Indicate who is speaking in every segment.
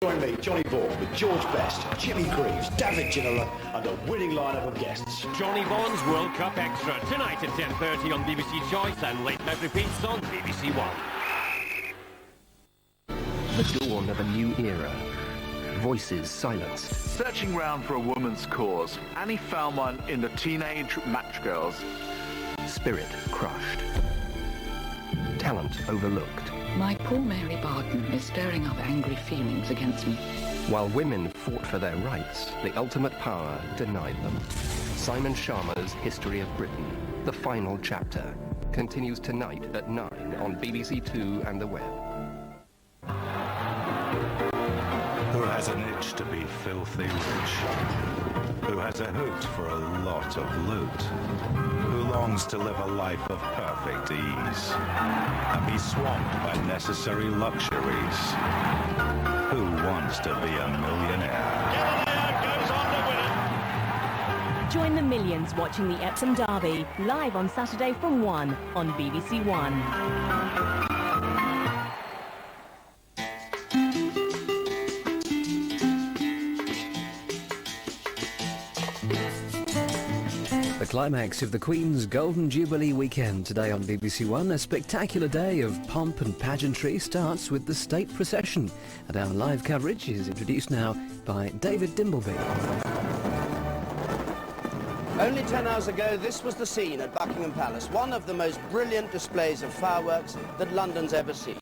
Speaker 1: Join me, Johnny Vaughan, with George Best, Jimmy Greaves, David Ginola, and a winning lineup of guests.
Speaker 2: Johnny Vaughan's World Cup Extra, tonight at 10:30 on BBC Choice and late night repeats on BBC One.
Speaker 3: The dawn of a new era. Voices silenced.
Speaker 4: Searching round for a woman's cause, Annie found one in the teenage match girls.
Speaker 3: Spirit crushed. Talent overlooked.
Speaker 5: My poor Mary Barton is stirring up angry feelings against me.
Speaker 3: While women fought for their rights, the ultimate power denied them. Simon Sharma's History of Britain, the final chapter, continues tonight at 9 on BBC Two and the web.
Speaker 6: Who has an itch to be filthy rich? Who has a hoot for a lot of loot? Who longs to live a life of perfect ease and be swamped by necessary luxuries? Who wants to be a millionaire?
Speaker 7: Goes on to win it.
Speaker 8: Join the millions watching the Epsom Derby live on Saturday from 1 on BBC One.
Speaker 9: The climax of the Queen's Golden Jubilee weekend today on BBC One. A spectacular day of pomp and pageantry starts with the state procession. And our live coverage is introduced now by David Dimbleby.
Speaker 10: Only 10 hours ago, this was the scene at Buckingham Palace, one of the most brilliant displays of fireworks that London's ever seen.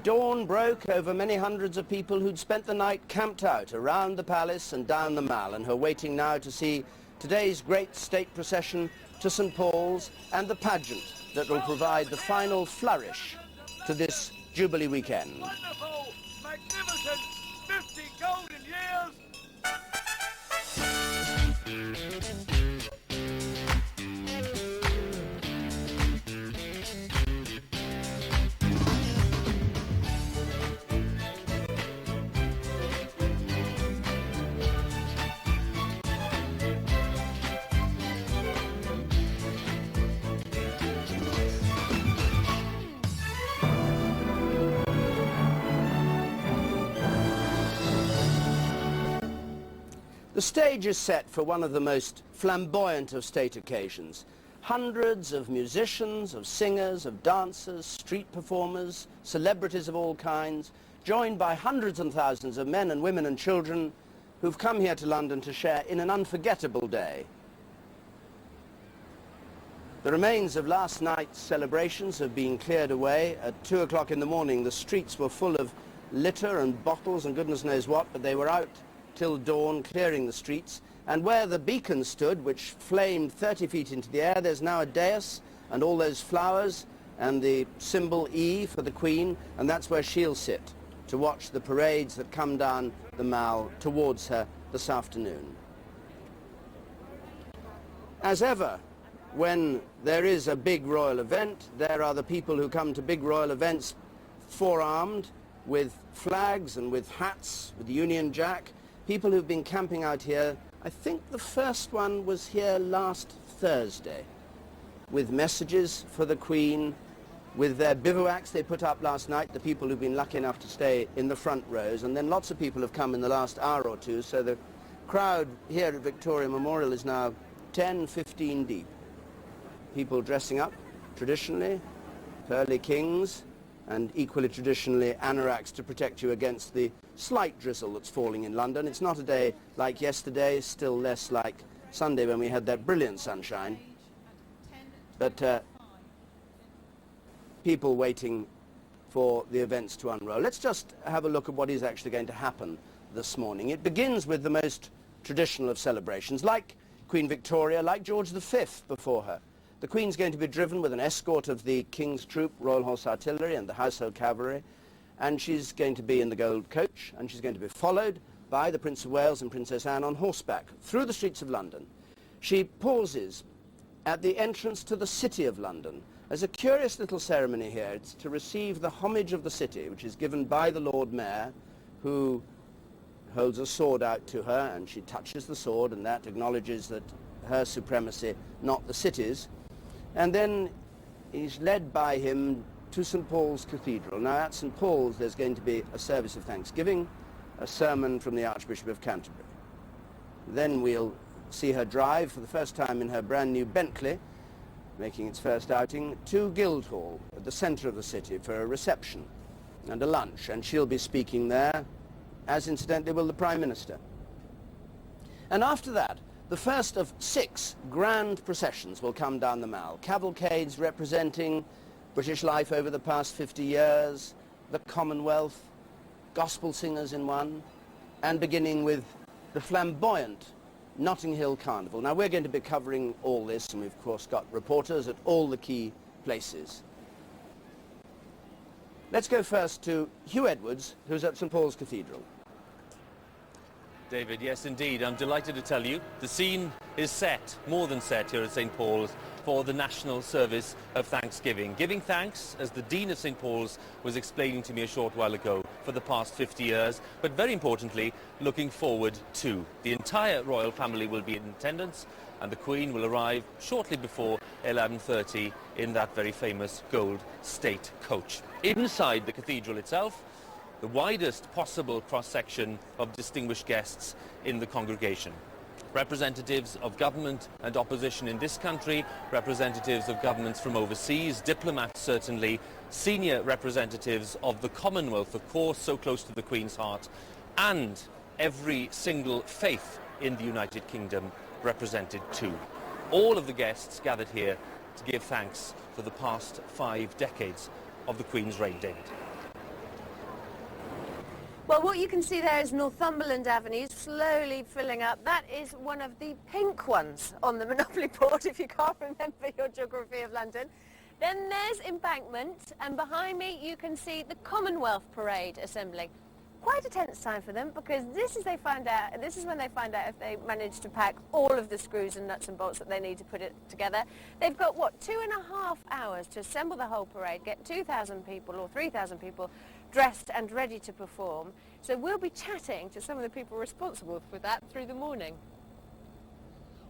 Speaker 10: Dawn broke over many hundreds of people who'd spent the night camped out around the palace and down the Mall and who are waiting now to see today's great state procession to St. Paul's and the pageant that will provide the final flourish to this Jubilee weekend.
Speaker 7: Wonderful, magnificent, 50 golden years.
Speaker 10: The stage is set for one of the most flamboyant of state occasions. Hundreds of musicians, of singers, of dancers, street performers, celebrities of all kinds, joined by hundreds and thousands of men and women and children who've come here to London to share in an unforgettable day. The remains of last night's celebrations have been cleared away. At 2 o'clock in the morning, the streets were full of litter and bottles and goodness knows what, but they were out till dawn, clearing the streets. And where the beacon stood, which flamed 30 feet into the air, there's now a dais and all those flowers and the symbol E for the Queen, and that's where she'll sit to watch the parades that come down the Mall towards her this afternoon. As ever, when there is a big royal event, there are the people who come to big royal events four-armed with flags and with hats, with the Union Jack. People who've been camping out here. I think the first one was here last Thursday with messages for the Queen, with their bivouacs they put up last night, the people who've been lucky enough to stay in the front rows, and then lots of people have come in the last hour or two, so the crowd here at Victoria Memorial is now 10, 15 deep. People dressing up traditionally, pearly kings, and equally traditionally anoraks to protect you against the slight drizzle that's falling in London. It's not a day like yesterday, still less like Sunday when we had that brilliant sunshine. But people waiting for the events to unroll. Let's just have a look at what is actually going to happen this morning. It begins with the most traditional of celebrations, like Queen Victoria, like George V before her. The Queen's going to be driven with an escort of the King's Troop, Royal Horse Artillery and the Household Cavalry, and she's going to be in the gold coach, and she's going to be followed by the Prince of Wales and Princess Anne on horseback through the streets of London. She pauses at the entrance to the City of London. There's a curious little ceremony here. It's to receive the homage of the city, which is given by the Lord Mayor, who holds a sword out to her, and she touches the sword, and that acknowledges that her supremacy, not the city's. And then he's led by him to St. Paul's Cathedral. Now, at St. Paul's, there's going to be a service of thanksgiving, a sermon from the Archbishop of Canterbury. Then we'll see her drive for the first time in her brand new Bentley, making its first outing, to Guildhall, at the centre of the city, for a reception and a lunch, and she'll be speaking there, as incidentally will the Prime Minister. And after that, the first of 6 grand processions will come down the Mall, cavalcades representing British life over the past 50 years, the Commonwealth, gospel singers in one, and beginning with the flamboyant Notting Hill Carnival. Now, we're going to be covering all this, and we've, of course, got reporters at all the key places. Let's go first to Hugh Edwards, who's at St. Paul's Cathedral.
Speaker 11: David, yes indeed. I'm delighted to tell you the scene is set, more than set, here at St. Paul's for the National Service of Thanksgiving. Giving thanks, as the Dean of St. Paul's was explaining to me a short while ago, for the past 50 years, but very importantly, looking forward to. The entire royal family will be in attendance, and the Queen will arrive shortly before 11:30 in that very famous gold state coach. Inside the cathedral itself, the widest possible cross-section of distinguished guests in the congregation. Representatives of government and opposition in this country, representatives of governments from overseas, diplomats certainly, senior representatives of the Commonwealth, of course, so close to the Queen's heart, and every single faith in the United Kingdom represented too. All of the guests gathered here to give thanks for the past 5 decades of the Queen's reign, David.
Speaker 12: Well, what you can see there is Northumberland Avenue slowly filling up. That is one of the pink ones on the Monopoly board, if you can't remember your geography of London. Then there's Embankment, and behind me you can see the Commonwealth Parade assembling. Quite a tense time for them, because this is when they find out if they manage to pack all of the screws and nuts and bolts that they need to put it together. They've got, what, 2.5 hours to assemble the whole parade, get 2,000 people or 3,000 people dressed and ready to perform. So we'll be chatting to some of the people responsible for that through the morning.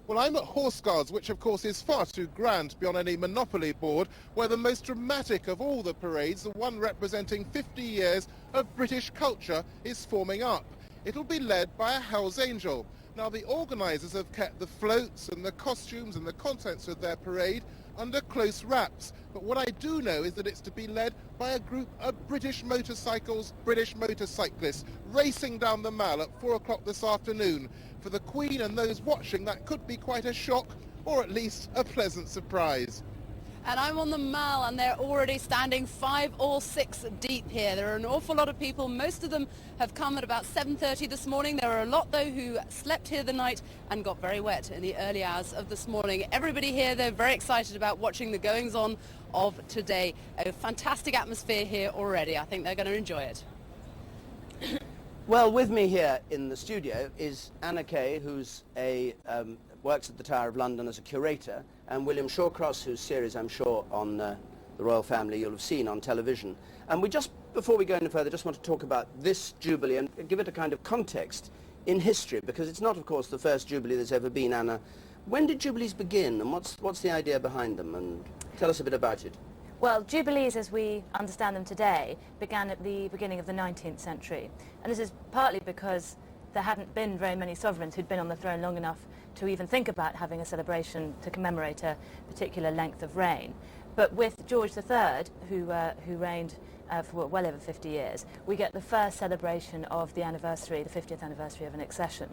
Speaker 13: Well, I'm at Horse Guards, which of course is far too grand to be on any Monopoly board, where the most dramatic of all the parades, the one representing 50 years of British culture, is forming up. It'll be led by a Hell's Angel. Now, the organisers have kept the floats and the costumes and the contents of their parade under close wraps, but what I do know is that it's to be led by a group of British motorcyclists, racing down the Mall at 4 o'clock this afternoon. For the Queen and those watching, that could be quite a shock, or at least a pleasant surprise.
Speaker 14: And I'm on the Mall, and they're already standing 5 or 6 deep here. There are an awful lot of people. Most of them have come at about 7:30 this morning. There are a lot, though, who slept here the night and got very wet in the early hours of this morning. Everybody here, they're very excited about watching the goings-on of today. A fantastic atmosphere here already. I think they're going to enjoy it.
Speaker 10: Well, with me here in the studio is Anna Kay, who's works at the Tower of London as a curator, and William Shawcross, whose series I'm sure on the royal family you'll have seen on television. And before we go any further, just want to talk about this Jubilee and give it a kind of context in history, because it's not, of course, the first Jubilee there's ever been. Anna, when did Jubilees begin, and what's the idea behind them? And tell us a bit about it.
Speaker 15: Well, Jubilees, as we understand them today, began at the beginning of the 19th century. And this is partly because there hadn't been very many sovereigns who'd been on the throne long enough to even think about having a celebration to commemorate a particular length of reign. But with George III, who reigned for well over 50 years, we get the first celebration of the anniversary, the 50th anniversary of an accession.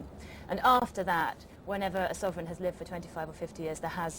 Speaker 15: And after that, whenever a sovereign has lived for 25 or 50 years, they have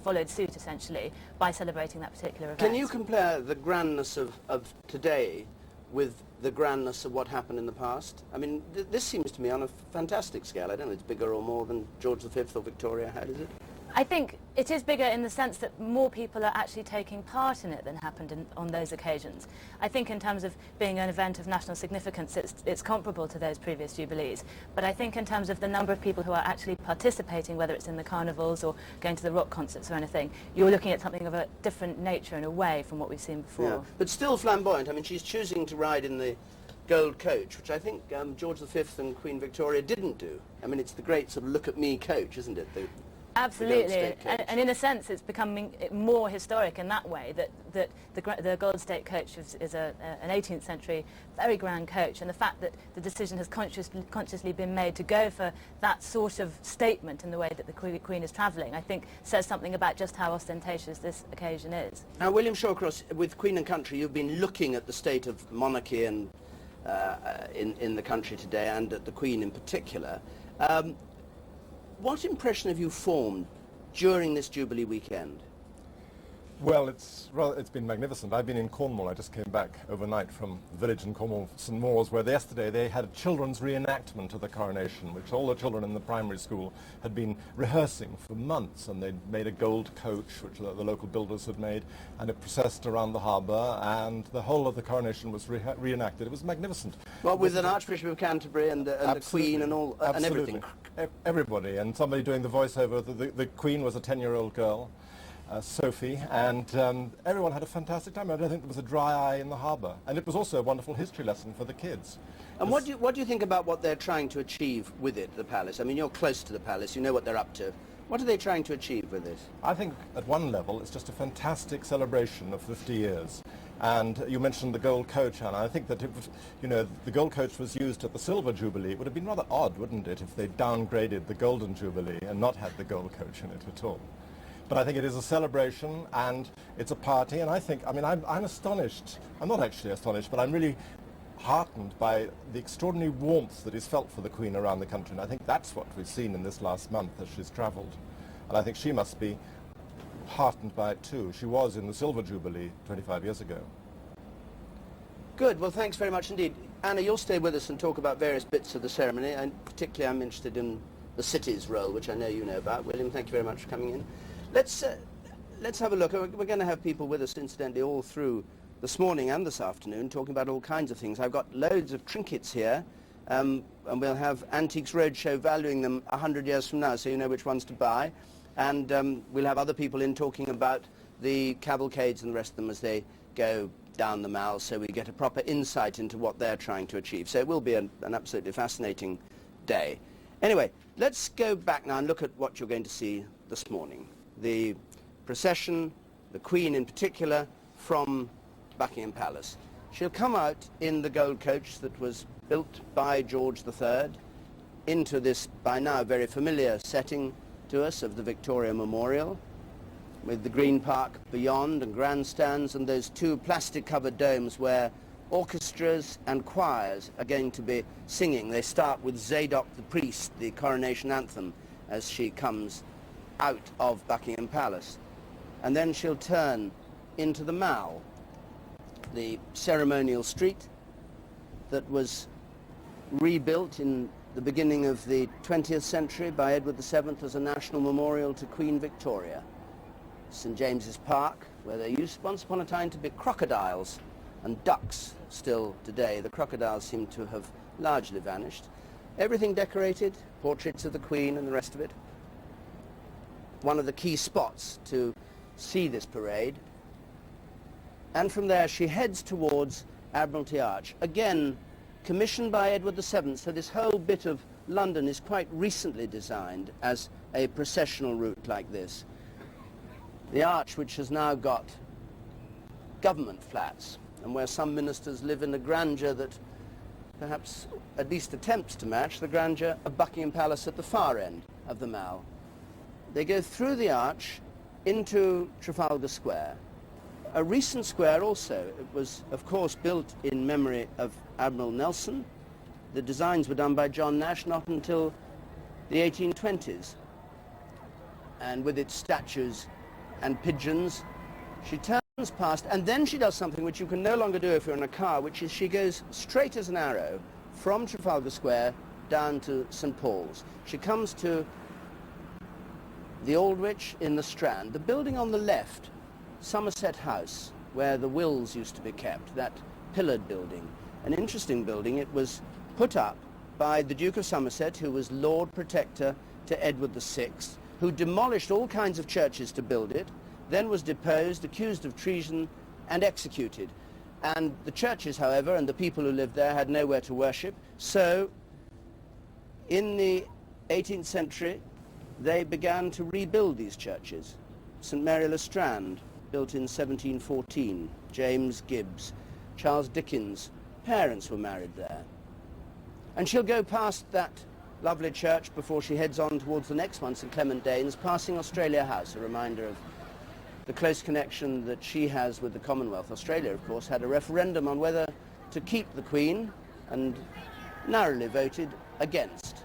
Speaker 15: followed suit, essentially, by celebrating that particular event.
Speaker 10: Can you compare the grandness of today with the grandness of what happened in the past? I mean, this seems to me on a fantastic scale. I don't know if it's bigger or more than George V or Victoria had, is it?
Speaker 15: I think it is bigger in the sense that more people are actually taking part in it than happened on those occasions. I think in terms of being an event of national significance, it's comparable to those previous Jubilees. But I think in terms of the number of people who are actually participating, whether it's in the carnivals or going to the rock concerts or anything, you're looking at something of a different nature and away from what we've seen before.
Speaker 10: Yeah. But still flamboyant. I mean, she's choosing to ride in the gold coach, which I think George V and Queen Victoria didn't do. I mean, it's the great sort of look-at-me coach, isn't it?
Speaker 15: Absolutely, and in a sense it's becoming more historic in that way, that the Golden State coach is an 18th century very grand coach, and the fact that the decision has consciously been made to go for that sort of statement in the way that the Queen is travelling, I think says something about just how ostentatious this occasion is.
Speaker 10: Now, William Shawcross, with Queen and Country, you've been looking at the state of monarchy and in the country today, and at the Queen in particular. What impression have you formed during this Jubilee weekend?
Speaker 16: Well, it's been magnificent. I've been in Cornwall. I just came back overnight from a village in Cornwall, St Maurs, where yesterday they had a children's reenactment of the coronation, which all the children in the primary school had been rehearsing for months, and they'd made a gold coach, which the local builders had made, and it processed around the harbour, and the whole of the coronation was reenacted. It was magnificent.
Speaker 10: Well, with an Archbishop of Canterbury and the Queen and all, and everything.
Speaker 16: Everybody, and somebody doing the voiceover. The Queen was a 10-year-old girl, Sophie, and everyone had a fantastic time. I don't think there was a dry eye in the harbour, and it was also a wonderful history lesson for the kids.
Speaker 10: And what do you think about what they're trying to achieve with it, the palace? I mean, you're close to the palace, you know what they're up to. What are they trying to achieve with this?
Speaker 16: I think at one level it's just a fantastic celebration of 50 years. And you mentioned the gold coach, Anna. I think that if, the gold coach was used at the Silver Jubilee, it would have been rather odd, wouldn't it, if they downgraded the Golden Jubilee and not had the gold coach in it at all. But I think it is a celebration and it's a party, and I'm astonished. I'm not actually astonished, but I'm really heartened by the extraordinary warmth that is felt for the Queen around the country, and I think that's what we've seen in this last month as she's travelled. And I think she must be heartened by it too. She was in the Silver Jubilee 25 years ago.
Speaker 10: Good, well thanks very much indeed. Anna, you'll stay with us and talk about various bits of the ceremony, and particularly I'm interested in the city's role, which I know you know about. William, thank you very much for coming in. Let's have a look. We're going to have people with us, incidentally, all through this morning and this afternoon, talking about all kinds of things. I've got loads of trinkets here, and we'll have Antiques Roadshow valuing them 100 years from now, so you know which ones to buy. And we'll have other people in talking about the cavalcades and the rest of them as they go down the Mall, so we get a proper insight into what they're trying to achieve. So it will be an absolutely fascinating day. Anyway, let's go back now and look at what you're going to see this morning. The procession, the Queen in particular, from Buckingham Palace. She'll come out in the gold coach that was built by George III into this, by now, very familiar setting to us of the Victoria Memorial, with the Green Park beyond and grandstands and those two plastic-covered domes where orchestras and choirs are going to be singing. They start with Zadok the priest, the coronation anthem, as she comes out of Buckingham Palace. And then she'll turn into the Mall, the ceremonial street that was rebuilt in the beginning of the 20th century by Edward VII as a national memorial to Queen Victoria. St James's Park, where there used once upon a time to be crocodiles and ducks still today. The crocodiles seem to have largely vanished. Everything decorated, portraits of the Queen and the rest of it. One of the key spots to see this parade. And from there she heads towards Admiralty Arch, again commissioned by Edward VII, so this whole bit of London is quite recently designed as a processional route like this. The arch, which has now got government flats, and where some ministers live in a grandeur that perhaps at least attempts to match the grandeur of Buckingham Palace at the far end of the Mall. They go through the arch into Trafalgar Square, a recent square also. It was, of course, built in memory of Admiral Nelson. The designs were done by John Nash not until the 1820s. And with its statues and pigeons, she turns past, and then she does something which you can no longer do if you're in a car, which is she goes straight as an arrow from Trafalgar Square down to St Paul's. She comes to the Aldwych in the Strand, the building on the left, Somerset House, where the wills used to be kept, that pillared building. An interesting building. It was put up by the Duke of Somerset, who was Lord Protector to Edward VI, who demolished all kinds of churches to build it, then was deposed, accused of treason, and executed. And the churches, however, and the people who lived there had nowhere to worship. So, in the 18th century, they began to rebuild these churches. St Mary le Strand, built in 1714, James Gibbs, Charles Dickens' parents were married there. And she'll go past that lovely church before she heads on towards the next one, St Clement Danes, passing Australia House, a reminder of the close connection that she has with the Commonwealth. Australia, of course, had a referendum on whether to keep the Queen and narrowly voted against.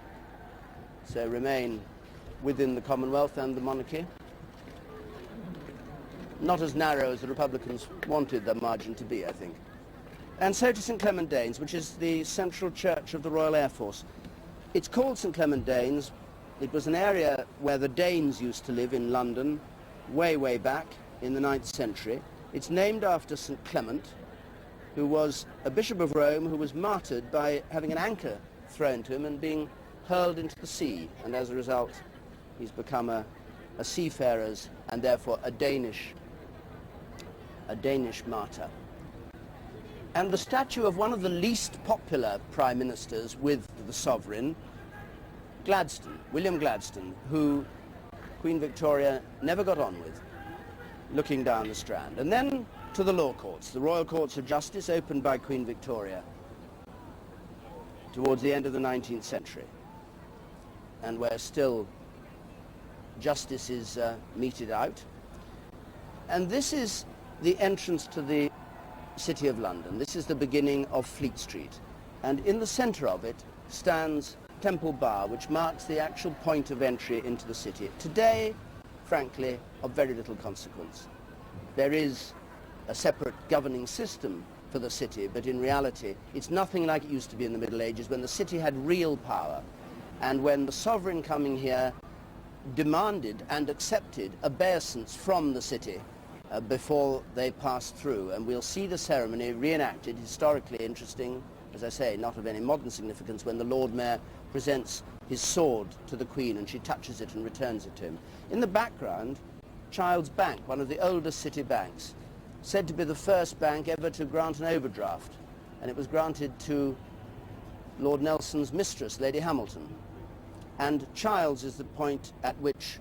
Speaker 10: So remain within the Commonwealth and the monarchy. Not as narrow as the Republicans wanted the margin to be, I think. And so to St Clement Danes, which is the central church of the Royal Air Force. It's called St Clement Danes. It was an area where the Danes used to live in London way, way back in the 9th century. It's named after St Clement, who was a bishop of Rome who was martyred by having an anchor thrown to him and being hurled into the sea. And as a result, he's become a seafarer's and therefore a Danish martyr. And the statue of one of the least popular prime ministers with the sovereign, Gladstone, William Gladstone, who Queen Victoria never got on with, looking down the Strand. And then to the law courts, the Royal Courts of Justice, opened by Queen Victoria towards the end of the 19th century, and where still justice is meted out. And this is the entrance to the City of London. This is the beginning of Fleet Street, and in the centre of it stands Temple Bar, which marks the actual point of entry into the city. Today, frankly, of very little consequence. There is a separate governing system for the city, but in reality it's nothing like it used to be in the Middle Ages, when the city had real power and when the sovereign coming here demanded and accepted obeisance from the city before they passed through. And we'll see the ceremony reenacted, historically interesting, as I say, not of any modern significance, when the Lord Mayor presents his sword to the Queen and she touches it and returns it to him. In the background, Child's Bank, one of the oldest city banks, said to be the first bank ever to grant an overdraft, and it was granted to Lord Nelson's mistress, Lady Hamilton. And Child's is the point at which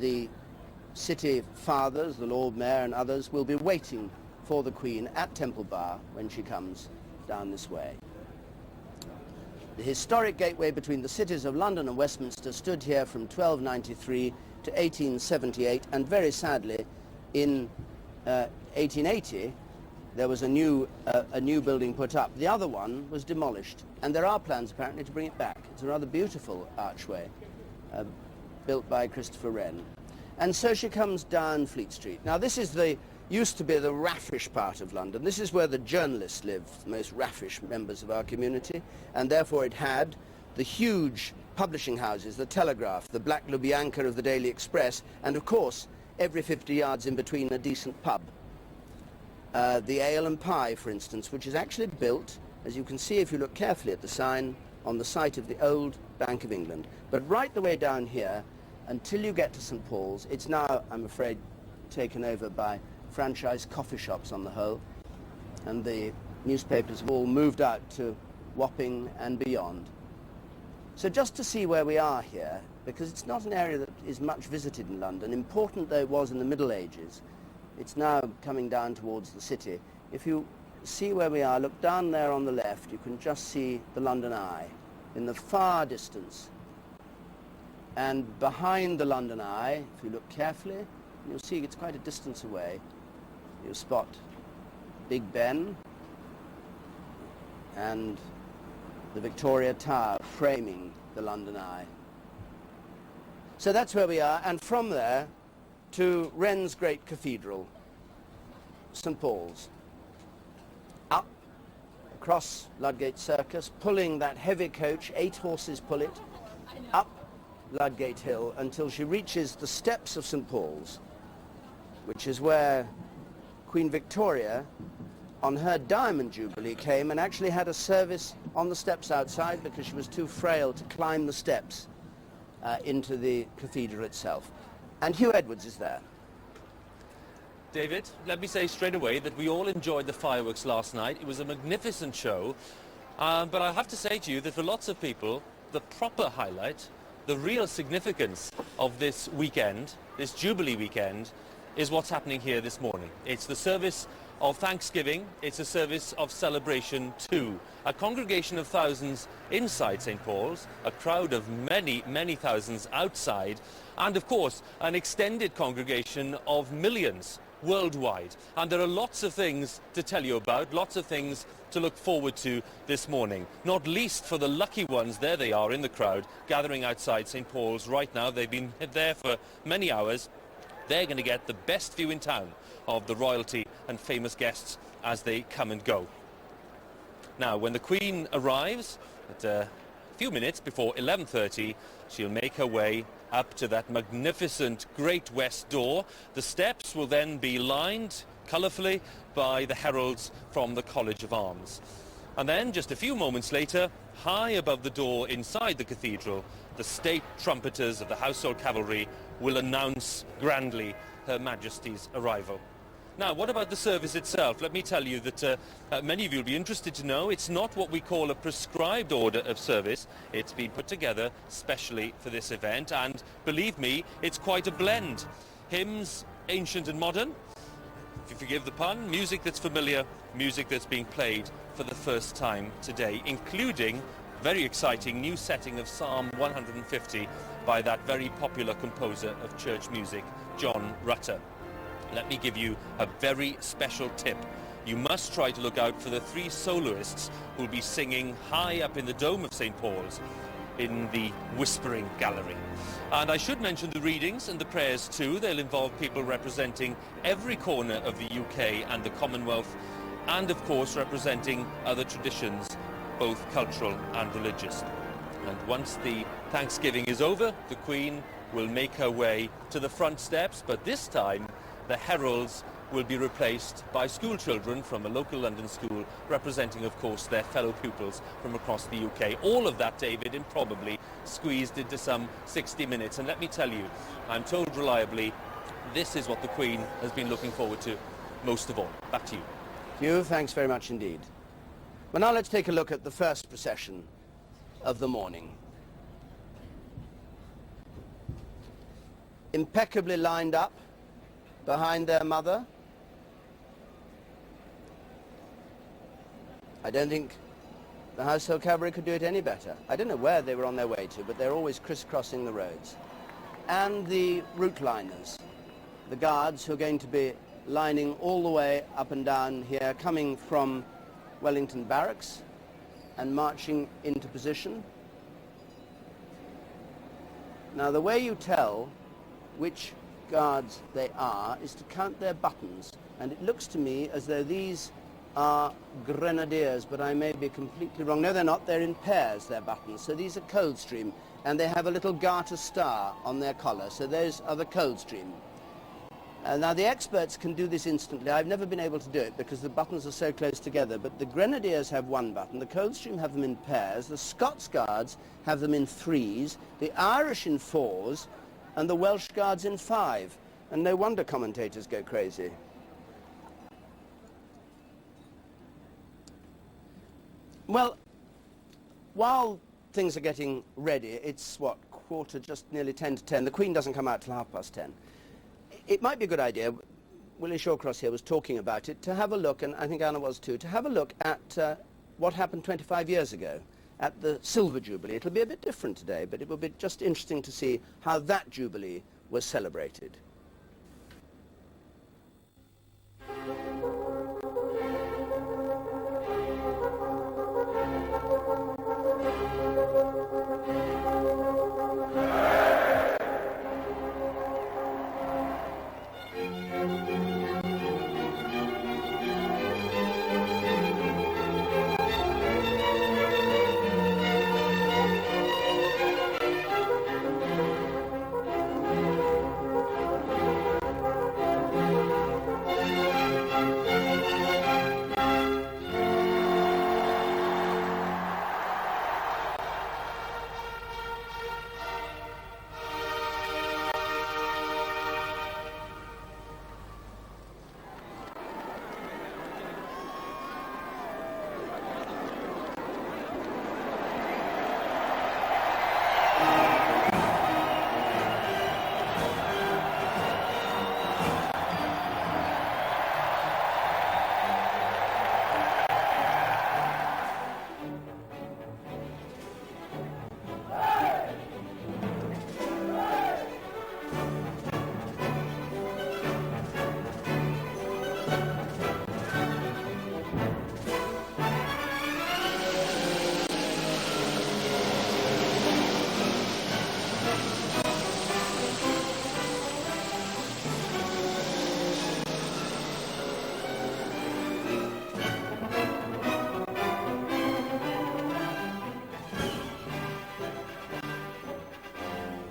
Speaker 10: the city fathers, the Lord Mayor and others, will be waiting for the Queen at Temple Bar when she comes down this way. The historic gateway between the cities of London and Westminster stood here from 1293 to 1878, and very sadly in 1880 there was a new building put up. The other one was demolished, and there are plans apparently to bring it back. It's a rather beautiful archway built by Christopher Wren. And so she comes down Fleet Street. Now this is used to be the raffish part of London. This is where the journalists live, the most raffish members of our community, and therefore it had the huge publishing houses, the Telegraph, the Black Lubyanka of the Daily Express, and of course every 50 yards in between a decent pub. The Ale and Pie, for instance, which is actually built, as you can see if you look carefully at the sign, on the site of the old Bank of England. But right the way down here, until you get to St Paul's, it's now, I'm afraid, taken over by franchise coffee shops on the whole, and the newspapers have all moved out to Wapping and beyond. So just to see where we are here, because it's not an area that is much visited in London, important though it was in the Middle Ages, it's now coming down towards the city. If you see where we are, look down there on the left, you can just see the London Eye in the far distance. And behind the London Eye, if you look carefully, you'll see it's quite a distance away. You'll spot Big Ben and the Victoria Tower framing the London Eye. So that's where we are, and from there to Wren's great cathedral, St Paul's. Up, across Ludgate Circus, pulling that heavy coach, 8 horses pull it, up Ludgate Hill until she reaches the steps of St Paul's, which is where Queen Victoria on her Diamond Jubilee came and actually had a service on the steps outside because she was too frail to climb the steps into the cathedral itself. And Hugh Edwards is there.
Speaker 11: David, let me say straight away that we all enjoyed the fireworks last night. It was a magnificent show, but I have to say to you that for lots of people the proper highlight the real significance of this weekend, this Jubilee weekend, is what's happening here this morning. It's the service of Thanksgiving, it's a service of celebration too. A congregation of thousands inside St. Paul's, a crowd of many, many thousands outside, and of course an extended congregation of millions worldwide. And there are lots of things to tell you about, lots of things to look forward to this morning, not least for the lucky ones. There they are in the crowd gathering outside St. Paul's right now. They've been there for many hours. They're going to get the best view in town of the royalty and famous guests as they come and go. Now, when the Queen arrives at a few minutes before 11:30, she'll make her way up to that magnificent Great West door. The steps will then be lined colourfully by the heralds from the College of Arms. And then, just a few moments later, high above the door inside the cathedral, the state trumpeters of the Household Cavalry will announce grandly Her Majesty's arrival. Now, what about the service itself? Let me tell you that many of you will be interested to know it's not what we call a prescribed order of service. It's been put together specially for this event, and believe me, it's quite a blend. Hymns, ancient and modern, if you forgive the pun, music that's familiar, music that's being played for the first time today, including very exciting new setting of Psalm 150 by that very popular composer of church music, John Rutter. Let me give you a very special tip. You must try to look out for the 3 soloists who will be singing high up in the dome of St. Paul's in the Whispering Gallery. And I should mention the readings and the prayers too. They'll involve people representing every corner of the UK and the Commonwealth, and of course representing other traditions, both cultural and religious. And once the Thanksgiving is over, the Queen will make her way to the front steps, but this time the heralds will be replaced by school children from a local London school, representing, of course, their fellow pupils from across the UK. All of that, David, improbably squeezed into some 60 minutes. And let me tell you, I'm told reliably, this is what the Queen has been looking forward to most of all. Back to you.
Speaker 10: Hugh, thanks very much indeed. Well, now let's take a look at the first procession of the morning. Impeccably lined up behind their mother. I don't think the Household Cavalry could do it any better. I don't know where they were on their way to, but they're always crisscrossing the roads. And the route liners, the guards who are going to be lining all the way up and down here, coming from Wellington Barracks and marching into position. Now, the way you tell which guards they are is to count their buttons, and it looks to me as though these are grenadiers, but I may be completely wrong. No, they're not. They're in pairs, their buttons. So these are Coldstream, and they have a little garter star on their collar, so those are the Coldstream. Now, the experts can do this instantly. I've never been able to do it because the buttons are so close together, but the Grenadiers have one button, the Coldstream have them in pairs, the Scots Guards have them in 3s, the Irish in 4s, and the Welsh Guards in 5. And no wonder commentators go crazy. Well, while things are getting ready, it's, what, just nearly 10 to 10. The Queen doesn't come out till 10:30. It might be a good idea, Willie Shawcross here was talking about it, to have a look, and I think Anna was too, to have a look at what happened 25 years ago at the Silver Jubilee. It'll be a bit different today, but it will be just interesting to see how that Jubilee was celebrated.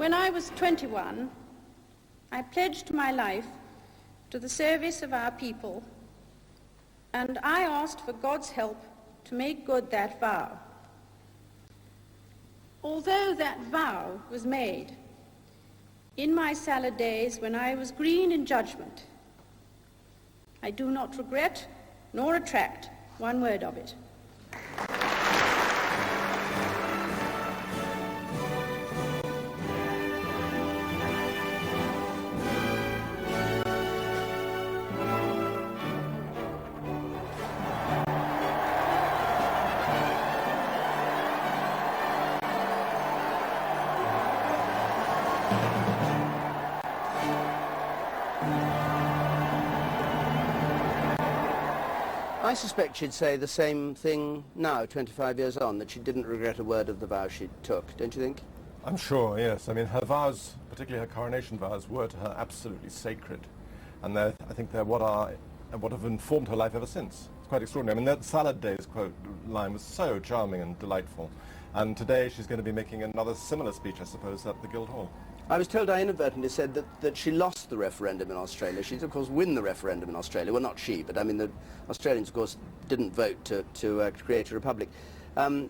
Speaker 17: when I was 21, I pledged my life to the service of our people, and I asked for God's help to make good that vow. Although that vow was made in my salad days when I was green in judgment, I do not regret nor retract one word of it.
Speaker 10: I suspect she'd say the same thing now, 25 years on, that she didn't regret a word of the vow she took, don't you think?
Speaker 16: I'm sure, yes. I mean, her vows, particularly her coronation vows, were to her absolutely sacred. And I think they're what have informed her life ever since. It's quite extraordinary. I mean, that salad days quote line was so charming and delightful. And today she's going to be making another similar speech, I suppose, at the Guildhall.
Speaker 10: I was told I inadvertently said that she lost the referendum in Australia. She did, of course, win the referendum in Australia. Well, not she, but I mean the Australians, of course, didn't vote to create a republic,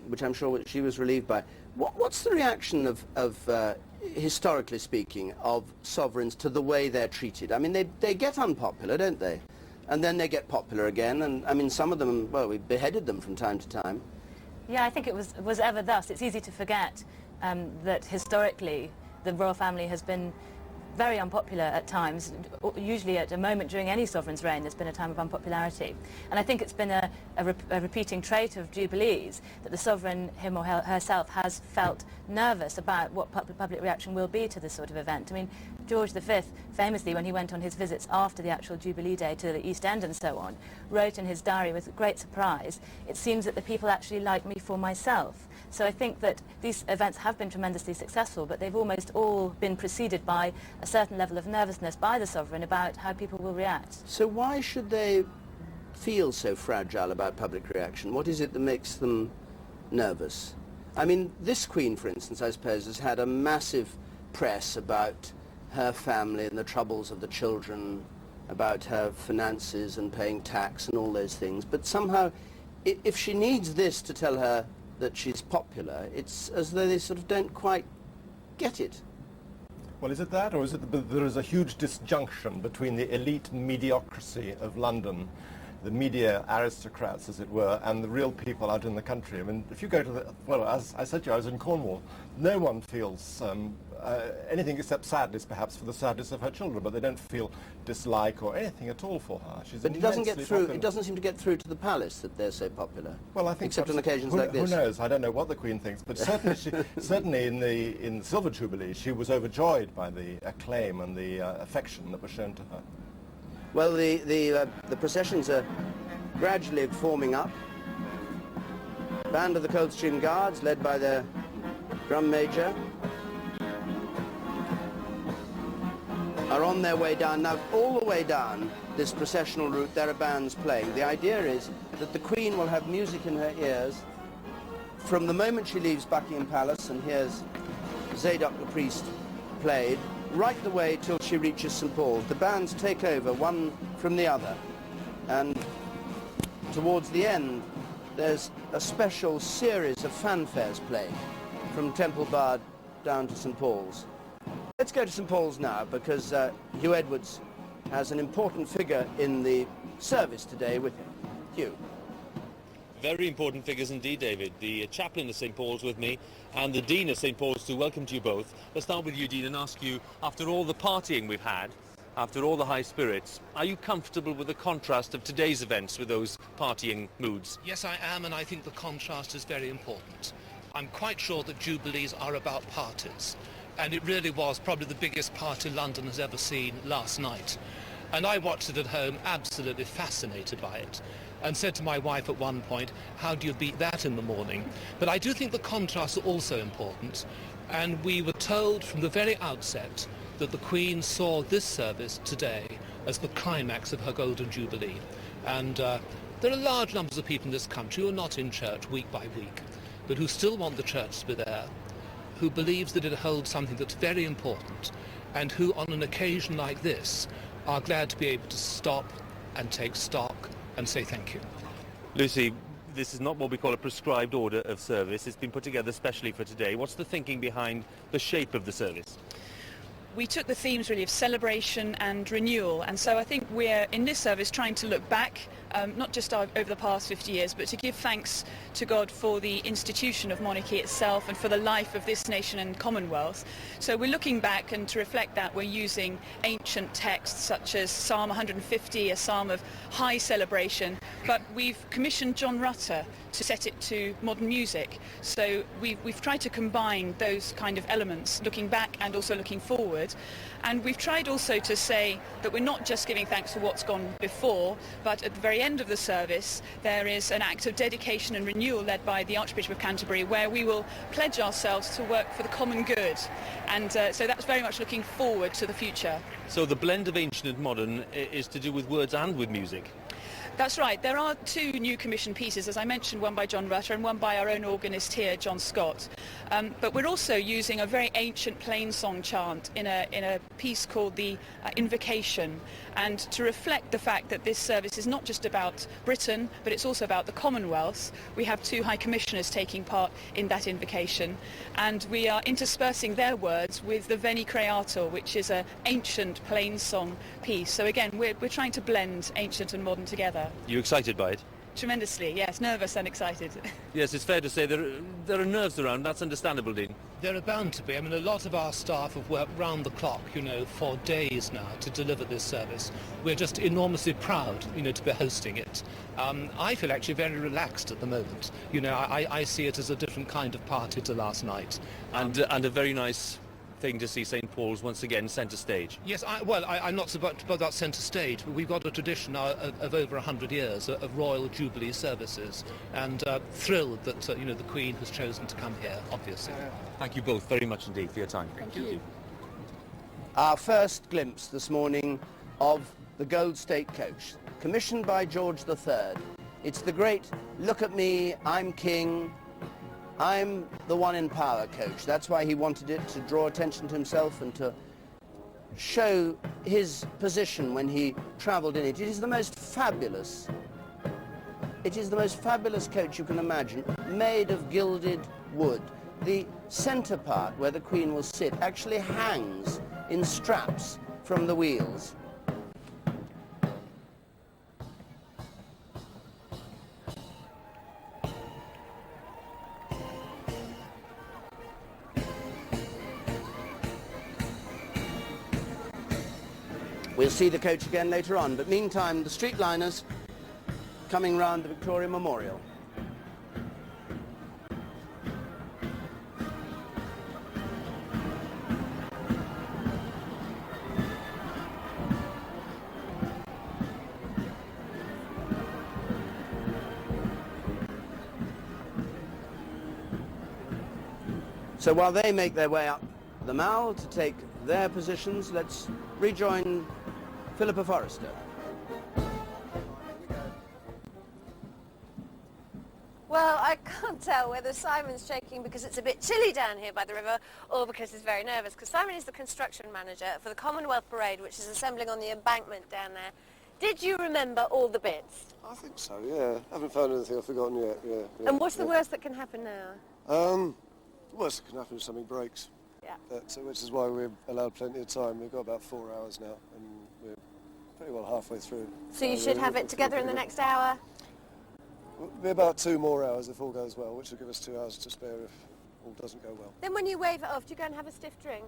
Speaker 10: which I'm sure she was relieved by. What's the reaction of historically speaking, of sovereigns to the way they're treated? I mean, they get unpopular, don't they? And then they get popular again, and I mean, some of them, well, we beheaded them from time to time.
Speaker 15: Yeah, I think it was ever thus. It's easy to forget that historically the royal family has been very unpopular at times. Usually at a moment during any sovereign's reign there's been a time of unpopularity. And I think it's been a repeating trait of Jubilees that the sovereign, him or herself, has felt nervous about what public reaction will be to this sort of event. I mean, George V, famously, when he went on his visits after the actual Jubilee Day to the East End and so on, wrote in his diary with great surprise, "It seems that the people actually like me for myself." So I think that these events have been tremendously successful, but they've almost all been preceded by a certain level of nervousness by the sovereign about how people will react.
Speaker 10: So why should they feel so fragile about public reaction? What is it that makes them nervous? I mean, this Queen, for instance, I suppose, has had a massive press about her family and the troubles of the children, about her finances and paying tax and all those things. But somehow, if she needs this to tell her that she's popular, it's as though they sort of don't quite get it.
Speaker 16: Well, is it that, or is it that there is a huge disjunction between the elite mediocrity of London, the media aristocrats, as it were, and the real people out in the country? I mean, if you go to well, as I said to you, I was in Cornwall. No one feels anything except sadness, perhaps, for the sadness of her children, but they don't feel dislike or anything at all for her. She's
Speaker 10: but it doesn't get through.
Speaker 16: popular.
Speaker 10: It doesn't seem to get through to the palace that they're so popular.
Speaker 16: Well, I think
Speaker 10: except on occasions like this.
Speaker 16: Who knows? I don't know what the Queen thinks, but certainly, certainly in the Silver Jubilee, she was overjoyed by the acclaim and the affection that was shown to her.
Speaker 10: Well, the processions are gradually forming up. Band of the Coldstream Guards, led by their drum major, are on their way down. Now, all the way down this processional route, there are bands playing. The idea is that the Queen will have music in her ears from the moment she leaves Buckingham Palace and hears Zadok the priest played, right the way till she reaches St. Paul's. The bands take over one from the other, and towards the end there's a special series of fanfares playing from Temple Bar down to St. Paul's. Let's go to St. Paul's now, because Hugh Edwards has an important figure in the service today with him. Hugh.
Speaker 11: Very important figures indeed, David. The chaplain of St. Paul's with me and the Dean of St. Paul's to welcome to you both. Let's start with you, Dean, and ask you, after all the partying we've had, after all the high spirits, are you comfortable with the contrast of today's events with those partying moods?
Speaker 18: Yes, I am, and I think the contrast is very important. I'm quite sure that Jubilees are about parties, and it really was probably the biggest party London has ever seen last night. And I watched it at home, absolutely fascinated by it, and said to my wife at one point, how do you beat that in the morning? But I do think the contrasts are also important, and we were told from the very outset that the Queen saw this service today as the climax of her Golden Jubilee. And there are large numbers of people in this country who are not in church week by week, but who still want the church to be there. who believes that it holds something that's very important, and who on an occasion like this are glad to be able to stop and take stock and say thank you.
Speaker 11: Lucy, this is not what we call a prescribed order of service. It's been put together specially for today. What's the thinking behind the shape of the service?
Speaker 19: We took the themes really of celebration and renewal, and so I think we're in this service trying to look back, not just over the past 50 years, but to give thanks to God for the institution of monarchy itself and for the life of this nation and Commonwealth. So we're looking back, and to reflect that we're using ancient texts such as Psalm 150, a psalm of high celebration, but we've commissioned John Rutter to set it to modern music. So we've tried to combine those kind of elements, looking back and also looking forward. And we've tried also to say that we're not just giving thanks for what's gone before, but at the very end of the service there is an act of dedication and renewal led by the Archbishop of Canterbury, where we will pledge ourselves to work for the common good. And so that's very much looking forward to the future.
Speaker 11: So the blend of ancient and modern is to do with words and with music?
Speaker 19: That's right. There are two new commissioned pieces, as I mentioned, one by John Rutter and one by our own organist here, John Scott. But we're also using a very ancient plain song chant in a piece called the Invocation, and to reflect the fact that this service is not just about Britain, but it's also about the Commonwealth. We have two High Commissioners taking part in that invocation, and we are interspersing their words with the Veni Creator, which is an ancient plain song piece. So again, we're trying to blend ancient and modern together.
Speaker 11: You excited by it?
Speaker 19: Tremendously, yes, nervous and excited.
Speaker 11: Yes, it's fair to say there are nerves around. That's understandable, Dean.
Speaker 18: There are bound to be. I mean, a lot of our staff have worked round the clock, for days now to deliver this service. We're just enormously proud, to be hosting it. I feel actually very relaxed at the moment. I see it as a different kind of party to last night.
Speaker 11: And a very nice thing to see St. Paul's once again centre stage.
Speaker 18: Yes, I'm not so much about centre stage, but we've got a tradition now of over 100 years of Royal Jubilee services, and thrilled that the Queen has chosen to come here, obviously.
Speaker 11: Thank you both very much indeed for your time.
Speaker 18: Thank you.
Speaker 10: Our first glimpse this morning of the Gold State Coach, commissioned by George III. It's the great "Look at me, I'm king, I'm the one in power" coach. That's why he wanted it, to draw attention to himself and to show his position when he travelled in it. It is the most fabulous coach you can imagine, made of gilded wood. The centre part where the Queen will sit actually hangs in straps from the wheels. We'll see the coach again later on, but meantime the streetliners coming round the Victoria Memorial. So while they make their way up the Mall to take their positions, let's rejoin Philippa Forrester.
Speaker 12: Well, I can't tell whether Simon's shaking because it's a bit chilly down here by the river or because he's very nervous, because Simon is the construction manager for the Commonwealth Parade, which is assembling on the embankment down there. Did you remember all the bits?
Speaker 20: I think so, yeah. Haven't found anything I've forgotten yet, yeah.
Speaker 12: And what's the worst that can happen now?
Speaker 20: The worst that can happen is something breaks.
Speaker 12: Yeah.
Speaker 20: Which is why we're allowed plenty of time. We've got about 4 hours now, and we're pretty well halfway through.
Speaker 12: So you should have it together in the next hour?
Speaker 20: It'll be about 2 more hours if all goes well, which will give us 2 hours to spare if all doesn't go well.
Speaker 12: Then when you wave it off, do you go and have a stiff drink?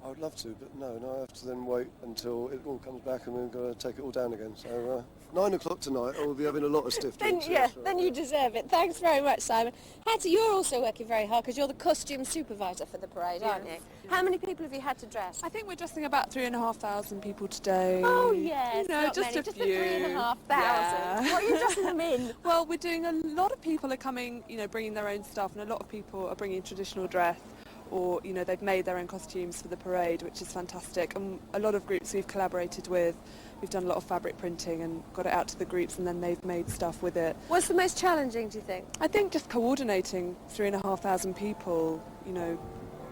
Speaker 20: I would love to, but no, I have to then wait until it all comes back and we've got to take it all down again. So 9 o'clock tonight, I will be having a lot of stiff drinks.
Speaker 12: Then you deserve it. Thanks very much, Simon. Hattie, you're also working very hard because you're the costume supervisor for the parade, aren't you? How many people have you had to dress?
Speaker 21: I think we're dressing about 3,500 people today.
Speaker 12: Oh, yes.
Speaker 21: Not
Speaker 12: just
Speaker 21: many,
Speaker 12: a
Speaker 21: just
Speaker 12: few.
Speaker 21: a
Speaker 12: 3,500.
Speaker 21: Yeah.
Speaker 12: What are you dressing them in?
Speaker 21: Well, we're doing a lot of people are coming, bringing their own stuff, and a lot of people are bringing traditional dress, or they've made their own costumes for the parade, which is fantastic. And a lot of groups we've collaborated with, we've done a lot of fabric printing and got it out to the groups, and then they've made stuff with it.
Speaker 12: What's the most challenging, do you think?
Speaker 21: I think just coordinating 3,500 people,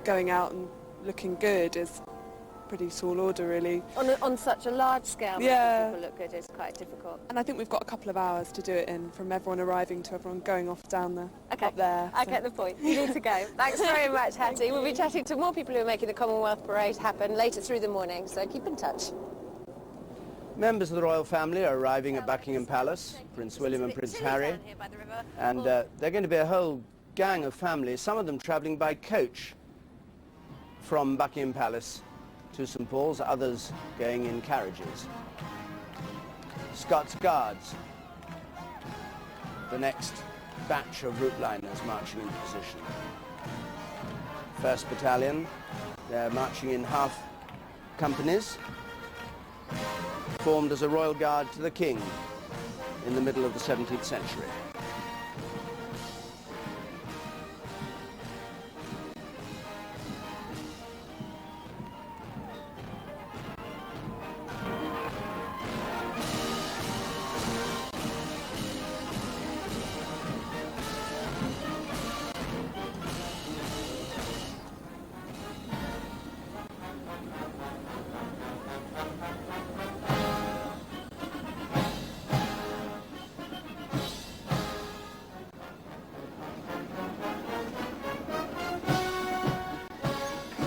Speaker 21: going out and looking good is pretty tall order, really.
Speaker 12: On such a large scale,
Speaker 21: yeah,
Speaker 12: making people look good is quite difficult.
Speaker 21: And I think we've got a couple of hours to do it in, from everyone arriving to everyone going off down there,
Speaker 12: Okay.
Speaker 21: up there.
Speaker 12: I get the point. You need to go. Thanks very much, Hattie. We'll be chatting to more people who are making the Commonwealth Parade happen later through the morning, so keep in touch.
Speaker 10: Members of the royal family are arriving at Buckingham Palace, Prince William and Prince Harry, and they're going to be a whole gang of families, some of them travelling by coach from Buckingham Palace to St Paul's, others going in carriages. Scots Guards, the next batch of route liners marching into position. 1st Battalion, they're marching in half companies, formed as a royal guard to the King in the middle of the 17th century.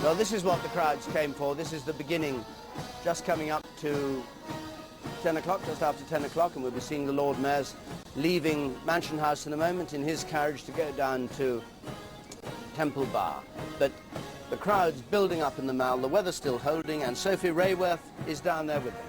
Speaker 10: Well, this is what the crowds came for. This is the beginning, just coming up to 10 o'clock, just after 10 o'clock, and we'll be seeing the Lord Mayor's leaving Mansion House in a moment in his carriage to go down to Temple Bar. But the crowd's building up in the Mall, the weather's still holding, and Sophie Rayworth is down there with them.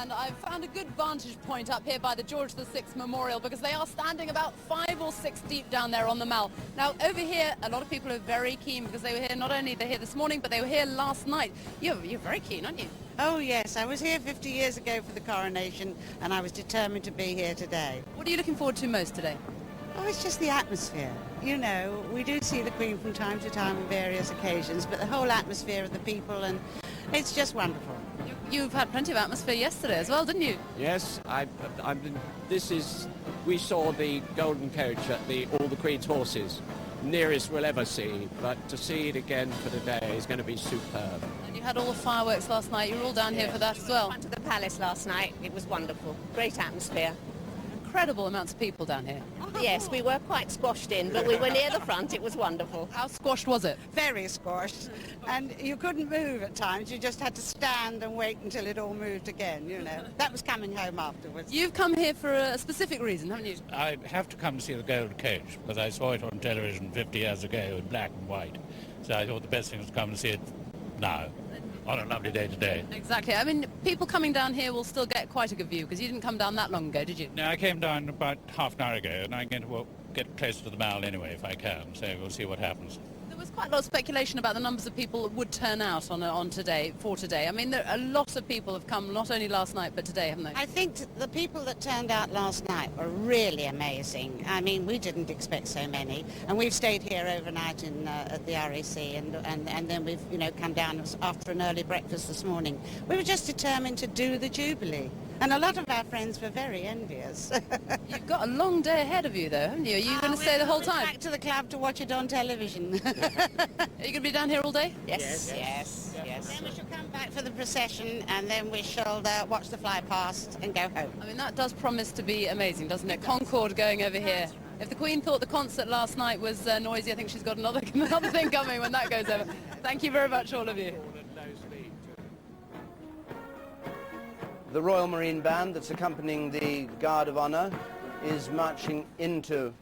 Speaker 14: And I've found a good vantage point up here by the George VI Memorial, because they are standing about 5 or 6 deep down there on the Mall. Now, over here, a lot of people are very keen, because they were here, not only they're here this morning, but they were here last night. You're very keen, aren't you?
Speaker 1: Oh, yes. I was here 50 years ago for the coronation, and I was determined to be here today.
Speaker 14: What are you looking forward to most today?
Speaker 1: Oh, it's just the atmosphere. You know, we do see the Queen from time to time on various occasions, but the whole atmosphere of the people, and it's just wonderful.
Speaker 14: You've had plenty of atmosphere yesterday as well, didn't you?
Speaker 22: Yes, we saw the golden coach at all the Queen's horses, nearest we'll ever see, but to see it again for the day is going to be superb.
Speaker 14: And you had all the fireworks last night, you were all down here for that as well.
Speaker 23: Went to the palace last night, it was wonderful, great atmosphere.
Speaker 14: Incredible amounts of people down here.
Speaker 23: Yes, we were quite squashed in, but we were near the front, it was wonderful.
Speaker 14: How squashed was it?
Speaker 1: Very squashed. And you couldn't move at times, you just had to stand and wait until it all moved again, you know. That was coming home afterwards.
Speaker 14: You've come here for a specific reason, haven't you?
Speaker 24: I have to come to see the Gold Coach, because I saw it on television 50 years ago in black and white. So I thought the best thing was to come and see it now, on a lovely day today.
Speaker 14: Exactly. I mean, people coming down here will still get quite a good view, because you didn't come down that long ago, did you?
Speaker 24: No, I came down about half an hour ago, and I'm going to get closer to the Mall anyway if I can, so we'll see what happens.
Speaker 14: There was quite a lot of speculation about the numbers of people that would turn out for today. I mean, a lot of people have come, not only last night, but today, haven't they?
Speaker 1: I think the people that turned out last night were really amazing. I mean, we didn't expect so many, and we've stayed here overnight at the RAC, and then we've, come down after an early breakfast this morning. We were just determined to do the Jubilee, and a lot of our friends were very envious.
Speaker 14: You've got a long day ahead of you, though, haven't you? Are you going to stay the whole time?
Speaker 1: Back to the club to watch it on television.
Speaker 14: Are you going to be down here all day?
Speaker 1: Yes. Then we shall come back for the procession, and then we shall watch the fly past and go home.
Speaker 14: I mean, that does promise to be amazing, doesn't it? Concorde going over here. If the Queen thought the concert last night was noisy, I think she's got another thing coming when that goes over. Thank you very much, all of you.
Speaker 10: The Royal Marine Band that's accompanying the Guard of Honour is marching into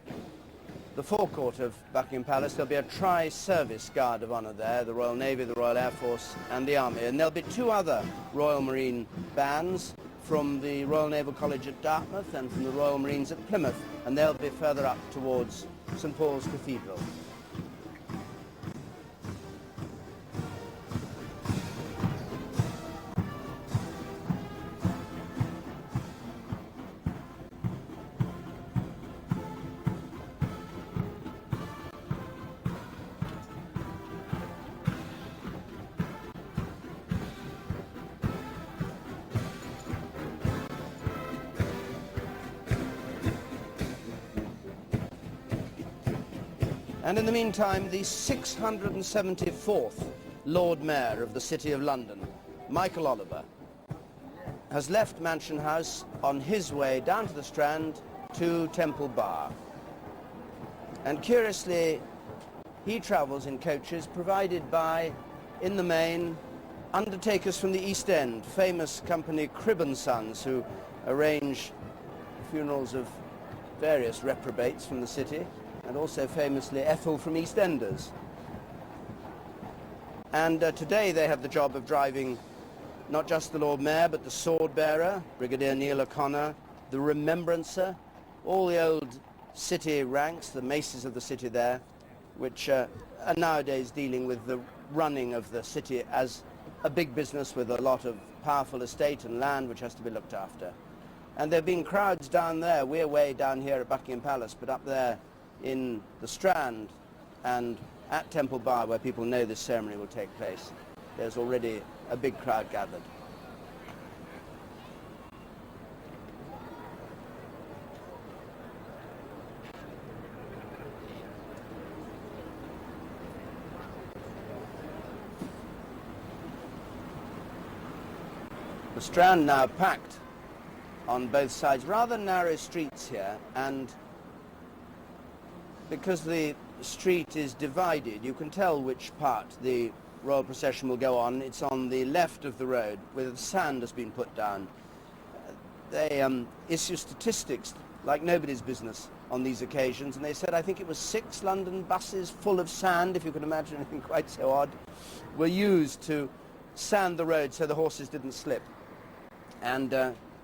Speaker 10: the forecourt of Buckingham Palace. There'll be a tri-service Guard of Honour there, the Royal Navy, the Royal Air Force and the Army. And there'll be 2 other Royal Marine bands from the Royal Naval College at Dartmouth and from the Royal Marines at Plymouth, and they'll be further up towards St Paul's Cathedral. And in the meantime, the 674th Lord Mayor of the City of London, Michael Oliver, has left Mansion House on his way down to the Strand to Temple Bar. And curiously, he travels in coaches provided by, in the main, undertakers from the East End, famous company Cribb & Sons, who arrange funerals of various reprobates from the city, and also famously Ethel from EastEnders. And today they have the job of driving not just the Lord Mayor, but the sword bearer, Brigadier Neil O'Connor, the remembrancer, all the old city ranks, the maces of the city there, which are nowadays dealing with the running of the city as a big business with a lot of powerful estate and land which has to be looked after. And there have been crowds down there. We're way down here at Buckingham Palace, but up there in the Strand and at Temple Bar, where people know this ceremony will take place, there's already a big crowd gathered. The Strand now packed on both sides, rather narrow streets here, and because the street is divided, you can tell which part the royal procession will go on. It's on the left of the road, where the sand has been put down. They issue statistics like nobody's business on these occasions, and they said, I think it was 6 London buses full of sand, if you can imagine anything quite so odd, were used to sand the road so the horses didn't slip. And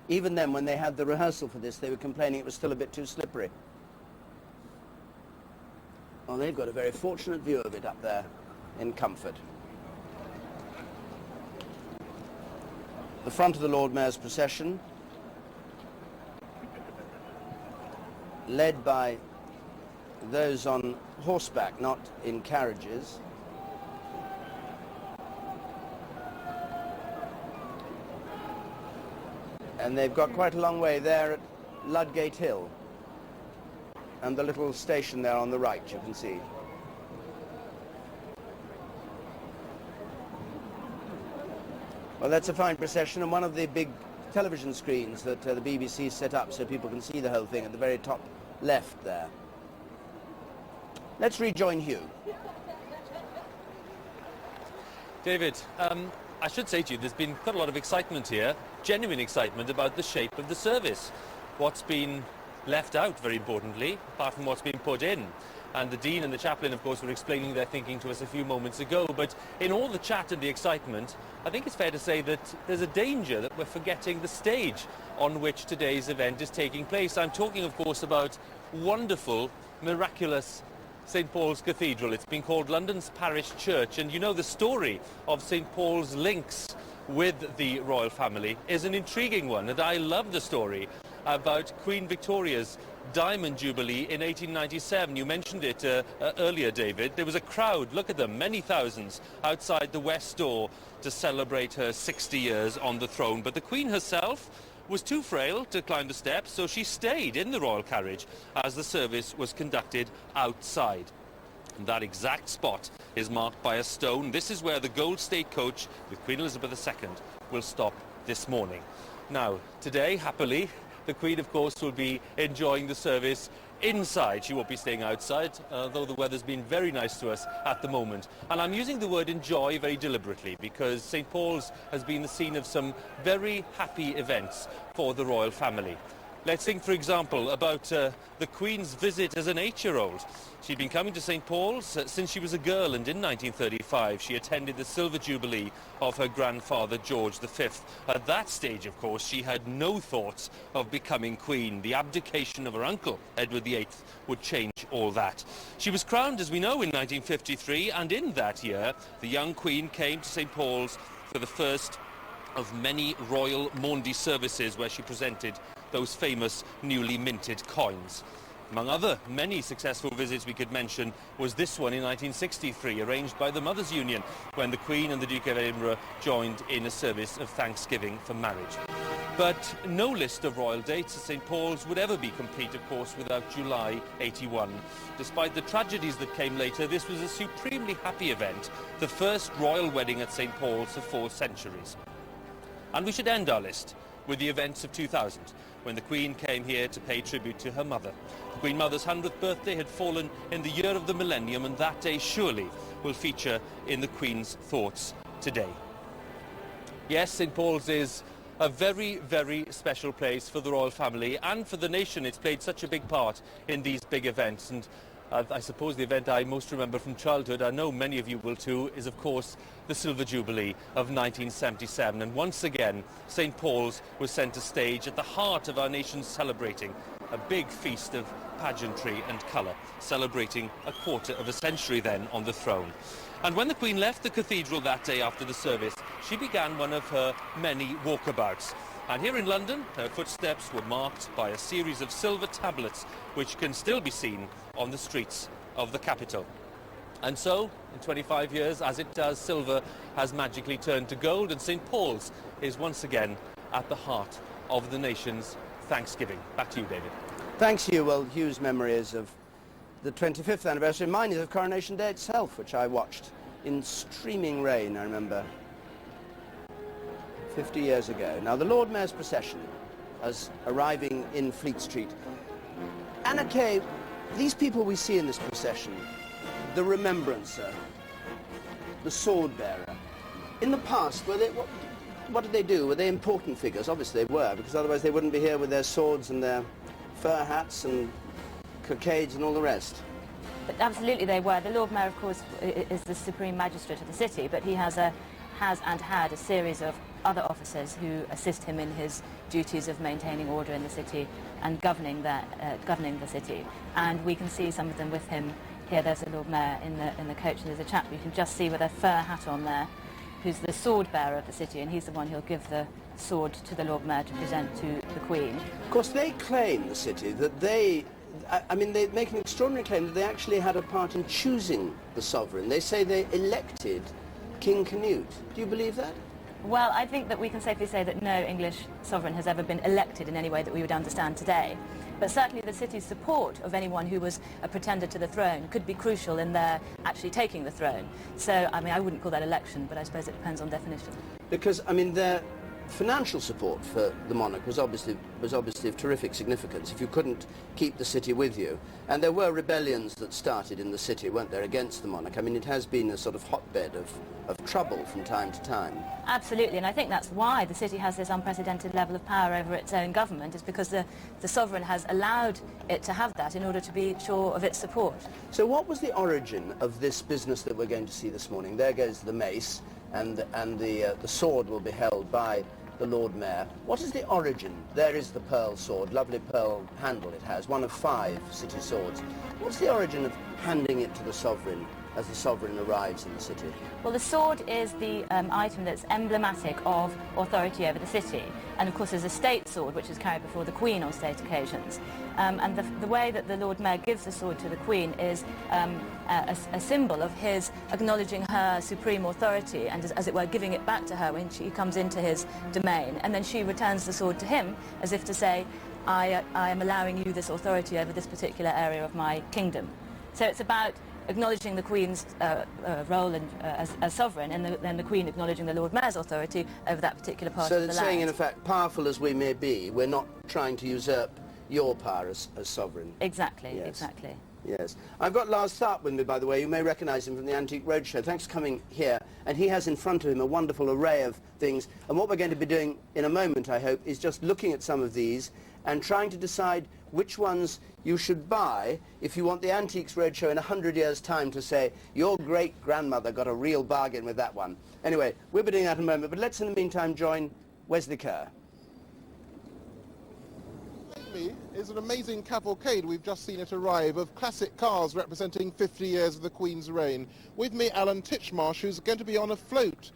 Speaker 10: even then, when they had the rehearsal for this, they were complaining it was still a bit too slippery. Well, they've got a very fortunate view of it up there in comfort. The front of the Lord Mayor's procession, led by those on horseback, not in carriages. And they've got quite a long way there at Ludgate Hill, and the little station there on the right, you can see. Well, that's a fine procession, and one of the big television screens that the BBC set up so people can see the whole thing at the very top left there. Let's rejoin Hugh.
Speaker 11: David, I should say to you, there's been quite a lot of excitement here, genuine excitement about the shape of the service. What's been left out, very importantly, apart from what's been put in. And the Dean and the Chaplain, of course, were explaining their thinking to us a few moments ago. But in all the chat and the excitement, I think it's fair to say that there's a danger that we're forgetting the stage on which today's event is taking place. I'm talking, of course, about wonderful, miraculous St. Paul's Cathedral. It's been called London's Parish Church, and you know the story of St. Paul's links with the royal family is an intriguing one, and I love the story about Queen Victoria's Diamond Jubilee in 1897. You mentioned it earlier, David. There was a crowd, look at them, many thousands, outside the West Door to celebrate her 60 years on the throne. But the Queen herself was too frail to climb the steps, so she stayed in the royal carriage as the service was conducted outside. And that exact spot is marked by a stone. This is where the Gold State coach with Queen Elizabeth II will stop this morning. Now, today, happily, the Queen, of course, will be enjoying the service inside. She won't be staying outside, though the weather's been very nice to us at the moment. And I'm using the word enjoy very deliberately because St. Paul's has been the scene of some very happy events for the royal family. Let's think, for example, about the Queen's visit as an 8-year-old. She'd been coming to St. Paul's since she was a girl, and in 1935 she attended the Silver Jubilee of her grandfather George V. At that stage, of course, she had no thoughts of becoming Queen. The abdication of her uncle, Edward VIII, would change all that. She was crowned, as we know, in 1953, and in that year the young Queen came to St. Paul's for the first of many royal Maundy services where she presented those famous newly minted coins. Among other many successful visits we could mention was this one in 1963, arranged by the Mothers' Union, when the Queen and the Duke of Edinburgh joined in a service of thanksgiving for marriage. But no list of royal dates at St Paul's would ever be complete, of course, without July 81. Despite the tragedies that came later, this was a supremely happy event, the first royal wedding at St Paul's for 4 centuries. And we should end our list with the events of 2000, when the Queen came here to pay tribute to her mother. The Queen Mother's 100th birthday had fallen in the year of the millennium, and that day surely will feature in the Queen's thoughts today. Yes, St Paul's is a very, very special place for the royal family and for the nation. It's played such a big part in these big events, and I suppose the event I most remember from childhood, I know many of you will too, is of course the Silver Jubilee of 1977. And once again, St Paul's was centre stage at the heart of our nation's celebrating a big feast of pageantry and colour, celebrating a quarter of a century then on the throne. And when the Queen left the cathedral that day after the service, she began one of her many walkabouts. And here in London, her footsteps were marked by a series of silver tablets which can still be seen on the streets of the capital. And so, in 25 years, as it does, silver has magically turned to gold, and St Paul's is once again at the heart of the nation's Thanksgiving. Back to you, David.
Speaker 10: Thanks, Hugh. Well, Hugh's memory is of the 25th anniversary. Mine is of Coronation Day itself, which I watched in streaming rain, I remember, 50 years ago. Now, the Lord Mayor's procession as arriving in Fleet Street. Anna Kay, these people we see in this procession, the remembrancer, the sword bearer, in the past, were they, what did they do? Were they important figures? Obviously they were, because otherwise they wouldn't be here with their swords and their fur hats and cockades and all the rest.
Speaker 15: But absolutely they were. The Lord Mayor, of course, is the supreme magistrate of the city, but he has and had a series of other officers who assist him in his duties of maintaining order in the city and governing the city. And we can see some of them with him here. There's the Lord Mayor in the coach, and there's a chap you can just see with a fur hat on there, who's the sword bearer of the city, and he's the one who'll give the sword to the Lord Mayor to present to the Queen.
Speaker 10: Of course, they claim, the city, that they make an extraordinary claim that they actually had a part in choosing the sovereign. They say they elected King Canute. Do you believe that?
Speaker 15: Well, I think that we can safely say that no English sovereign has ever been elected in any way that we would understand today. But certainly the city's support of anyone who was a pretender to the throne could be crucial in their actually taking the throne. So, I mean, I wouldn't call that election, but I suppose it depends on definition.
Speaker 10: Because, I mean, their financial support for the monarch was obviously of terrific significance if you couldn't keep the city with you. And there were rebellions that started in the city, weren't there, against the monarch? I mean, it has been a sort of hotbed of trouble from time to time.
Speaker 15: Absolutely, and I think that's why the city has this unprecedented level of power over its own government, is because the sovereign has allowed it to have that in order to be sure of its support.
Speaker 10: So what was the origin of this business that we're going to see this morning? There goes the mace, and the sword will be held by the Lord Mayor. What is the origin? There is the pearl sword, lovely pearl handle it has, one of 5 city swords. What's the origin of handing it to the sovereign as the sovereign arrives in the city?
Speaker 15: Well, the sword is the item that's emblematic of authority over the city. And of course there's a state sword which is carried before the Queen on state occasions. And the way that the Lord Mayor gives the sword to the Queen is a symbol of his acknowledging her supreme authority and, as it were, giving it back to her when she comes into his domain. And then she returns the sword to him as if to say, I am allowing you this authority over this particular area of my kingdom. So it's about acknowledging the Queen's role as sovereign, and then the Queen acknowledging the Lord Mayor's authority over that particular part of the land.
Speaker 10: So it's saying, in effect, powerful as we may be, we're not trying to usurp your power as sovereign.
Speaker 15: Exactly,
Speaker 10: yes.
Speaker 15: Exactly.
Speaker 10: Yes. I've got Lars Tharp with me, by the way. You may recognise him from the Antique Roadshow. Thanks for coming here. And he has in front of him a wonderful array of things. And what we're going to be doing in a moment, I hope, is just looking at some of these and trying to decide which ones you should buy if you want the Antiques Roadshow in 100 years' time to say, your great-grandmother got a real bargain with that one. Anyway, we'll be doing that in a moment, but let's in the meantime join Wesley Kerr.
Speaker 13: Me is an amazing cavalcade. We've just seen it arrive of classic cars representing 50 years of the Queen's reign. With me, Alan Titchmarsh, who's going to be on a float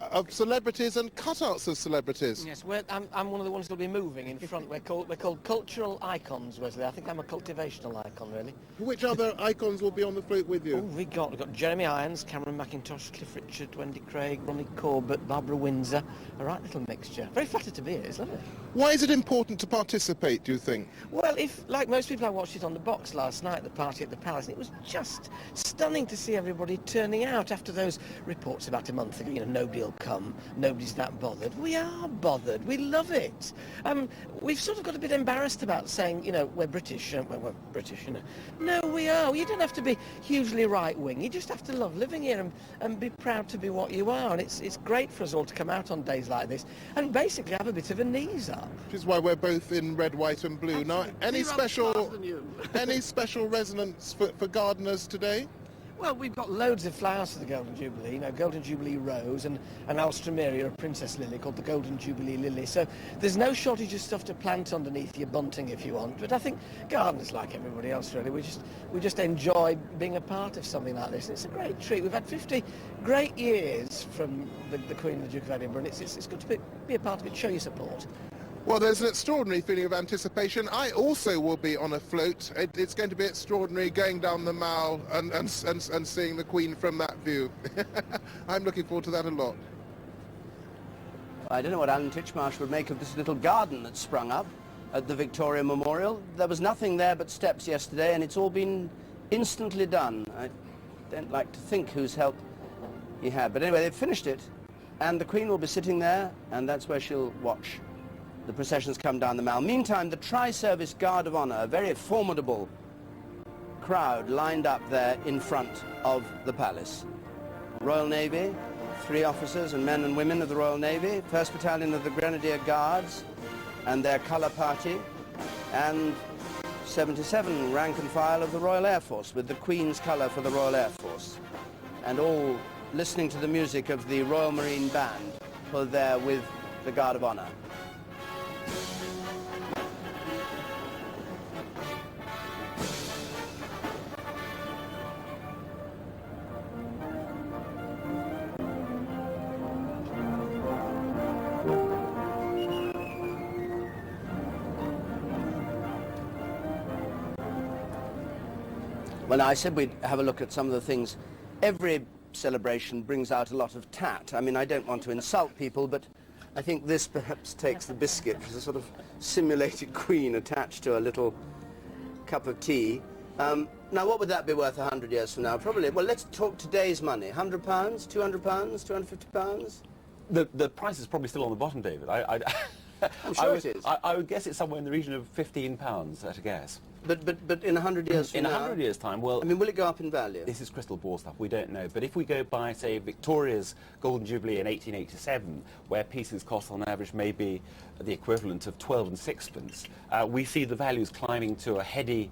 Speaker 13: of celebrities and cutouts of celebrities.
Speaker 2: Yes, I'm one of the ones that'll be moving in front. We're called cultural icons, Wesley. I think I'm a cultivational icon, really.
Speaker 13: Which other icons will be on the float with you?
Speaker 2: Oh, we've got Jeremy Irons, Cameron McIntosh, Cliff Richard, Wendy Craig, Ronnie Corbett, Barbara Windsor. A right little mixture. Very flattered to be here, it's lovely.
Speaker 13: Why is it important to participate, do you think?
Speaker 2: Well, like most people, I watched it on the box last night, the party at the Palace, and it was just stunning to see everybody turning out after those reports about a month ago. Nobody will come, nobody's that bothered. We are bothered, we love it. We've sort of got a bit embarrassed about saying, we're British, we're British, No, we are. You don't have to be hugely right-wing, you just have to love living here and be proud to be what you are, and it's great for us all to come out on days like this and basically have a bit of a knees up.
Speaker 13: Which is why we're both in red, white and blue. Now, any special resonance for gardeners today?
Speaker 2: Well, we've got loads of flowers for the Golden Jubilee, Golden Jubilee rose and an Alstroemeria, a princess lily called the Golden Jubilee lily. So there's no shortage of stuff to plant underneath your bunting if you want. But I think gardeners, like everybody else really, we just enjoy being a part of something like this. And it's a great treat. We've had 50 great years from the Queen and the Duke of Edinburgh, and it's good to be a part of it, show your support.
Speaker 13: Well, there's an extraordinary feeling of anticipation. I also will be on a float. It's going to be extraordinary going down the Mall and seeing the Queen from that view. I'm looking forward to that a lot.
Speaker 10: I don't know what Alan Titchmarsh would make of this little garden that's sprung up at the Victoria Memorial. There was nothing there but steps yesterday, and it's all been instantly done. I don't like to think whose help he had. But anyway, they've finished it, and the Queen will be sitting there, and that's where she'll watch the processions come down the Mall. Meantime, the Tri-Service Guard of Honour, a very formidable crowd lined up there in front of the palace. Royal Navy, 3 officers and men and women of the Royal Navy, 1st Battalion of the Grenadier Guards and their colour party, and 77 rank and file of the Royal Air Force with the Queen's colour for the Royal Air Force, and all listening to the music of the Royal Marine Band who are there with the Guard of Honour. Well, I said we'd have a look at some of the things. Every celebration brings out a lot of tat. I mean, I don't want to insult people, but I think this perhaps takes the biscuit. There's a sort of simulated queen attached to a little cup of tea. Now, what would that be worth 100 years from now? Probably, well, let's talk today's money. £100, £200, £250?
Speaker 3: The price is probably still on the bottom, David.
Speaker 10: I'm sure it is.
Speaker 3: I would guess it's somewhere in the region of £15 at a guess.
Speaker 10: But in 100 years from now?
Speaker 3: In 100 years' time, well...
Speaker 10: I mean, will it go up in value?
Speaker 3: This is crystal ball stuff, we don't know. But if we go by, say, Victoria's Golden Jubilee in 1887, where pieces cost on average maybe the equivalent of 12 and sixpence, we see the values climbing to a heady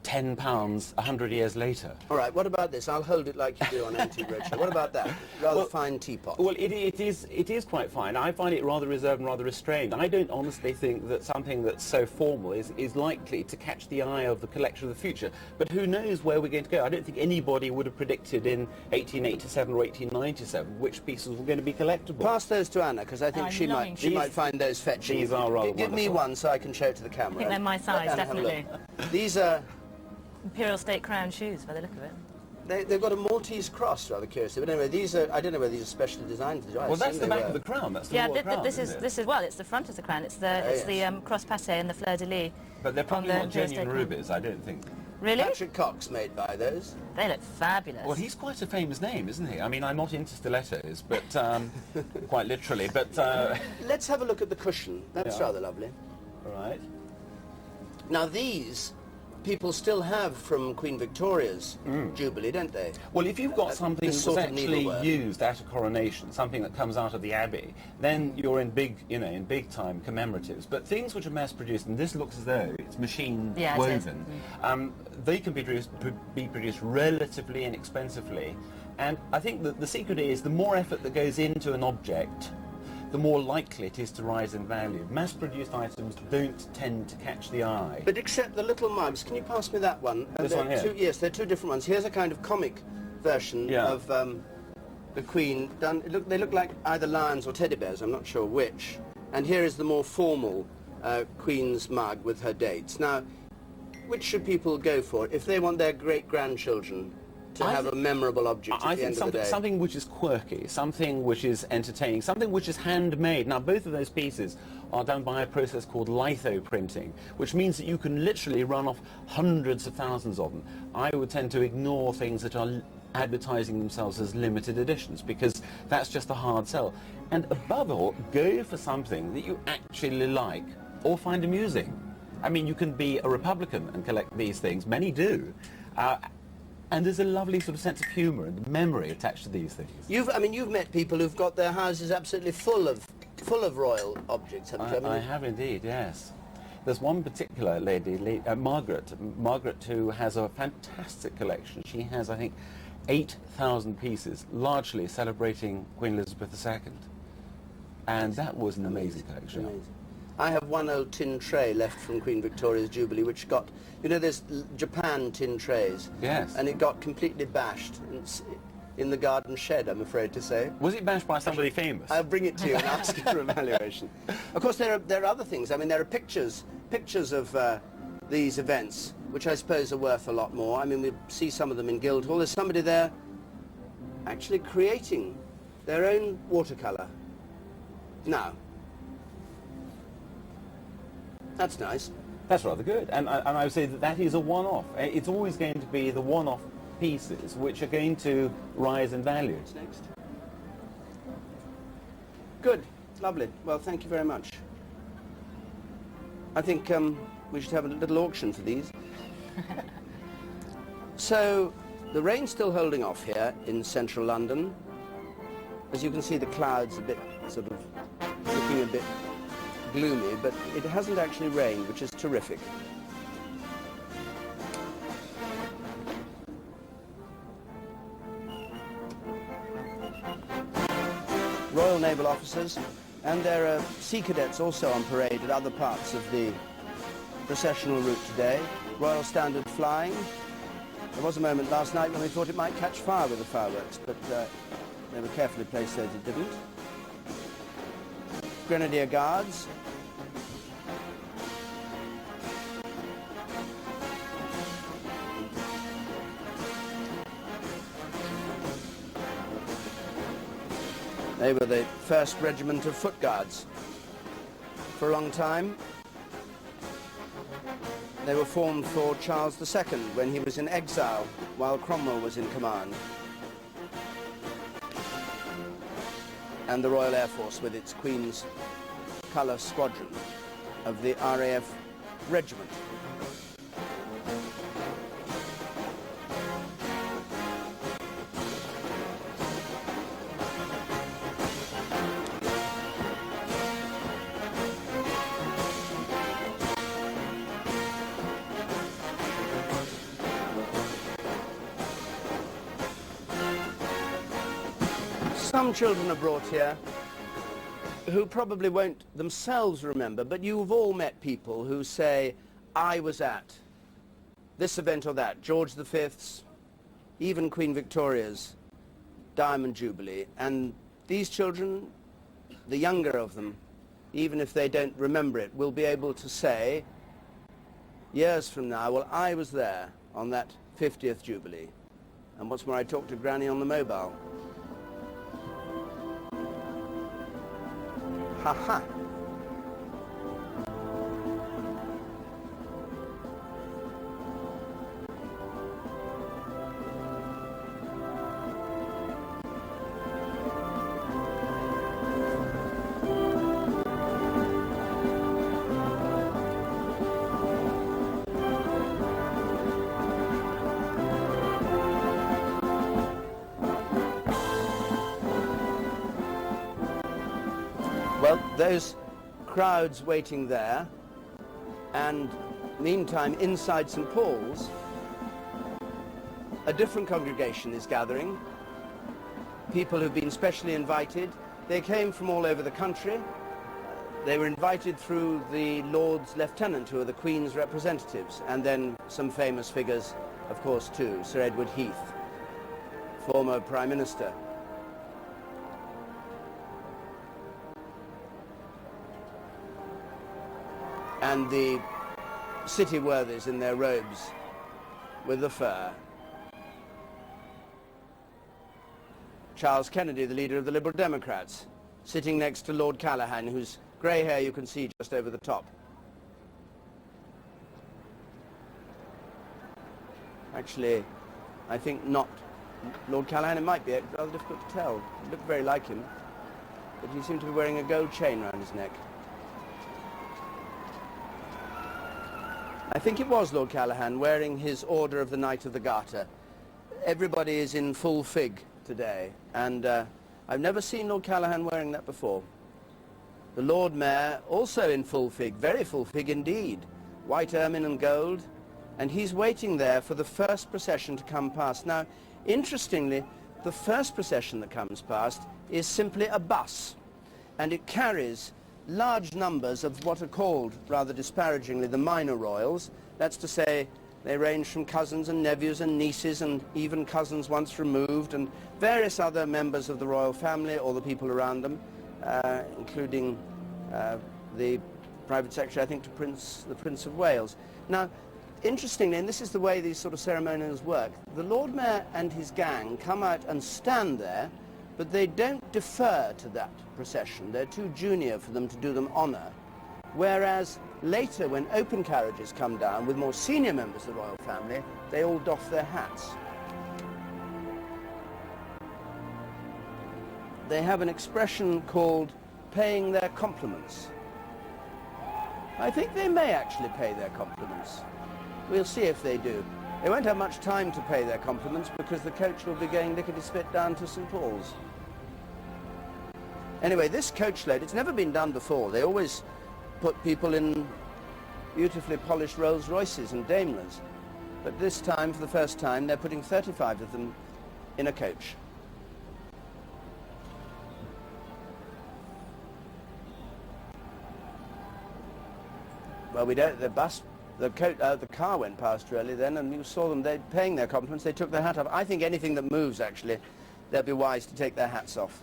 Speaker 3: £10 100 years later.
Speaker 10: All right, what about this? I'll hold it like you do on Antique Roadshow. What about that? Rather fine teapot.
Speaker 3: Well, it is quite fine. I find it rather reserved and rather restrained. I don't honestly think that something that's so formal is likely to catch the eye of the collector of the future. But who knows where we're going to go? I don't think anybody would have predicted in 1887 or 1897 which pieces were going to be collectible.
Speaker 10: Pass those to Anna, because I think she might find those fetching.
Speaker 3: These are rather
Speaker 10: Give me one so I can show it to the camera.
Speaker 15: I think they're my size, definitely.
Speaker 10: These are...
Speaker 15: Imperial State Crown shoes, by the look of it.
Speaker 10: They've got a Maltese cross, rather curiously. But anyway, these are, I don't know whether these are specially designed for the
Speaker 3: Well, that's the back of the crown. That's the royal crown,
Speaker 15: this is well, it's the front of the crown. It's the cross patte and the fleur de lis.
Speaker 3: But they're probably not genuine rubies, I don't think.
Speaker 15: Really?
Speaker 10: Patrick Cox made by those.
Speaker 15: They look fabulous.
Speaker 3: Well, he's quite a famous name, isn't he? I mean, I'm not into stilettos, but quite literally. But
Speaker 10: let's have a look at the cushion. That's rather lovely.
Speaker 3: All right.
Speaker 10: Now these people still have from Queen Victoria's Jubilee, don't they?
Speaker 3: Well, if you've got something that's actually used at a coronation, something that comes out of the Abbey, then you're in big time commemoratives. But things which are mass-produced, and this looks as though it's machine woven, they can be produced relatively inexpensively. And I think that the secret is the more effort that goes into an object, the more likely it is to rise in value. Mass-produced items don't tend to catch the eye.
Speaker 10: But except the little mugs. Can you pass me that one?
Speaker 3: This one here?
Speaker 10: Yes, they're two different ones. Here's a kind of comic version of the Queen done. They look like either lions or teddy bears, I'm not sure which. And here is the more formal Queen's mug with her dates. Now, which should people go for if they want their great-grandchildren to have a memorable object at the end of the day?
Speaker 3: Something which is quirky, something which is entertaining, something which is handmade. Now, both of those pieces are done by a process called lithoprinting, which means that you can literally run off hundreds of thousands of them. I would tend to ignore things that are advertising themselves as limited editions, because that's just a hard sell. And above all, go for something that you actually like or find amusing. I mean, you can be a Republican and collect these things. Many do. And there's a lovely sort of sense of humour and memory attached to these things.
Speaker 10: You've met people who've got their houses absolutely full of royal objects, haven't you?
Speaker 3: I have indeed, yes. There's one particular lady, Margaret, who has a fantastic collection. She has, I think, 8,000 pieces, largely celebrating Queen Elizabeth II. And that was an amazing collection.
Speaker 10: Amazing. I have one old tin tray left from Queen Victoria's Jubilee, which got, there's Japan tin trays.
Speaker 3: Yes.
Speaker 10: And it got completely bashed in the garden shed, I'm afraid to say.
Speaker 3: Was it bashed by somebody famous?
Speaker 10: I'll bring it to you and ask you for evaluation. Of course, there are other things. I mean, there are pictures of these events, which I suppose are worth a lot more. I mean, we see some of them in Guildhall. There's somebody there actually creating their own watercolour. Now, that's nice.
Speaker 3: That's rather good. And I would say that is a one-off. It's always going to be the one-off pieces which are going to rise in value.
Speaker 10: What's next? Good. Lovely. Well, thank you very much. I think we should have a little auction for these. So, the rain's still holding off here in central London. As you can see, the clouds a bit sort of looking a bit gloomy, but it hasn't actually rained, which is terrific. Royal Naval Officers, and there are sea cadets also on parade at other parts of the processional route today. Royal Standard flying. There was a moment last night when we thought it might catch fire with the fireworks, but they were carefully placed so that it didn't. Grenadier Guards. They were the 1st Regiment of Foot Guards for a long time. They were formed for Charles II when he was in exile while Cromwell was in command. And the Royal Air Force with its Queen's Colour Squadron of the RAF Regiment. Some children are brought here who probably won't themselves remember, but you've all met people who say, I was at this event or that, George V's, even Queen Victoria's Diamond Jubilee. And these children, the younger of them, even if they don't remember it, will be able to say, years from now, well, I was there on that 50th Jubilee. And what's more, I talked to Granny on the mobile. Ha ha. Well, those crowds waiting there, and meantime inside St. Paul's, a different congregation is gathering. People who've been specially invited. They came from all over the country. They were invited through the Lord's Lieutenant, who are the Queen's representatives, and then some famous figures, of course, too. Sir Edward Heath, former Prime Minister. and the city worthies in their robes with the fur. Charles Kennedy, the leader of the Liberal Democrats, sitting next to Lord Callaghan, whose grey hair you can see just over the top. Actually, I think not Lord Callaghan. It might be rather difficult to tell. He looked very like him, but he seemed to be wearing a gold chain around his neck. I think it was Lord Callaghan wearing his Order of the Knight of the Garter. Everybody is in full fig today, and I've never seen Lord Callaghan wearing that before. The Lord Mayor also in full fig, very full fig indeed, white ermine and gold, and he's waiting there for the first procession to come past. Now, interestingly, the first procession that comes past is simply a bus, and it carries large numbers of what are called, rather disparagingly, the minor royals. That's to say, they range from cousins and nephews and nieces and even cousins once removed, and various other members of the royal family or the people around them, including the private secretary, I think, to the Prince of Wales. Now, interestingly, and this is the way these sort of ceremonials work, the Lord Mayor and his gang come out and stand there, but they don't defer to that procession. They're too junior for them to do them honour. Whereas later, when open carriages come down with more senior members of the royal family, they all doff their hats. They have an expression called paying their compliments. I think they may actually pay their compliments. We'll see if they do. They won't have much time to pay their compliments because the coach will be going lickety-split down to St. Paul's. Anyway, this coach load, it's never been done before. They always put people in beautifully polished Rolls Royces and Daimlers. But this time, for the first time, they're putting 35 of them in a coach. Well, we don't, the car went past really then, and you saw them, they're paying their compliments. They took their hat off. I think anything that moves, actually, they'll be wise to take their hats off.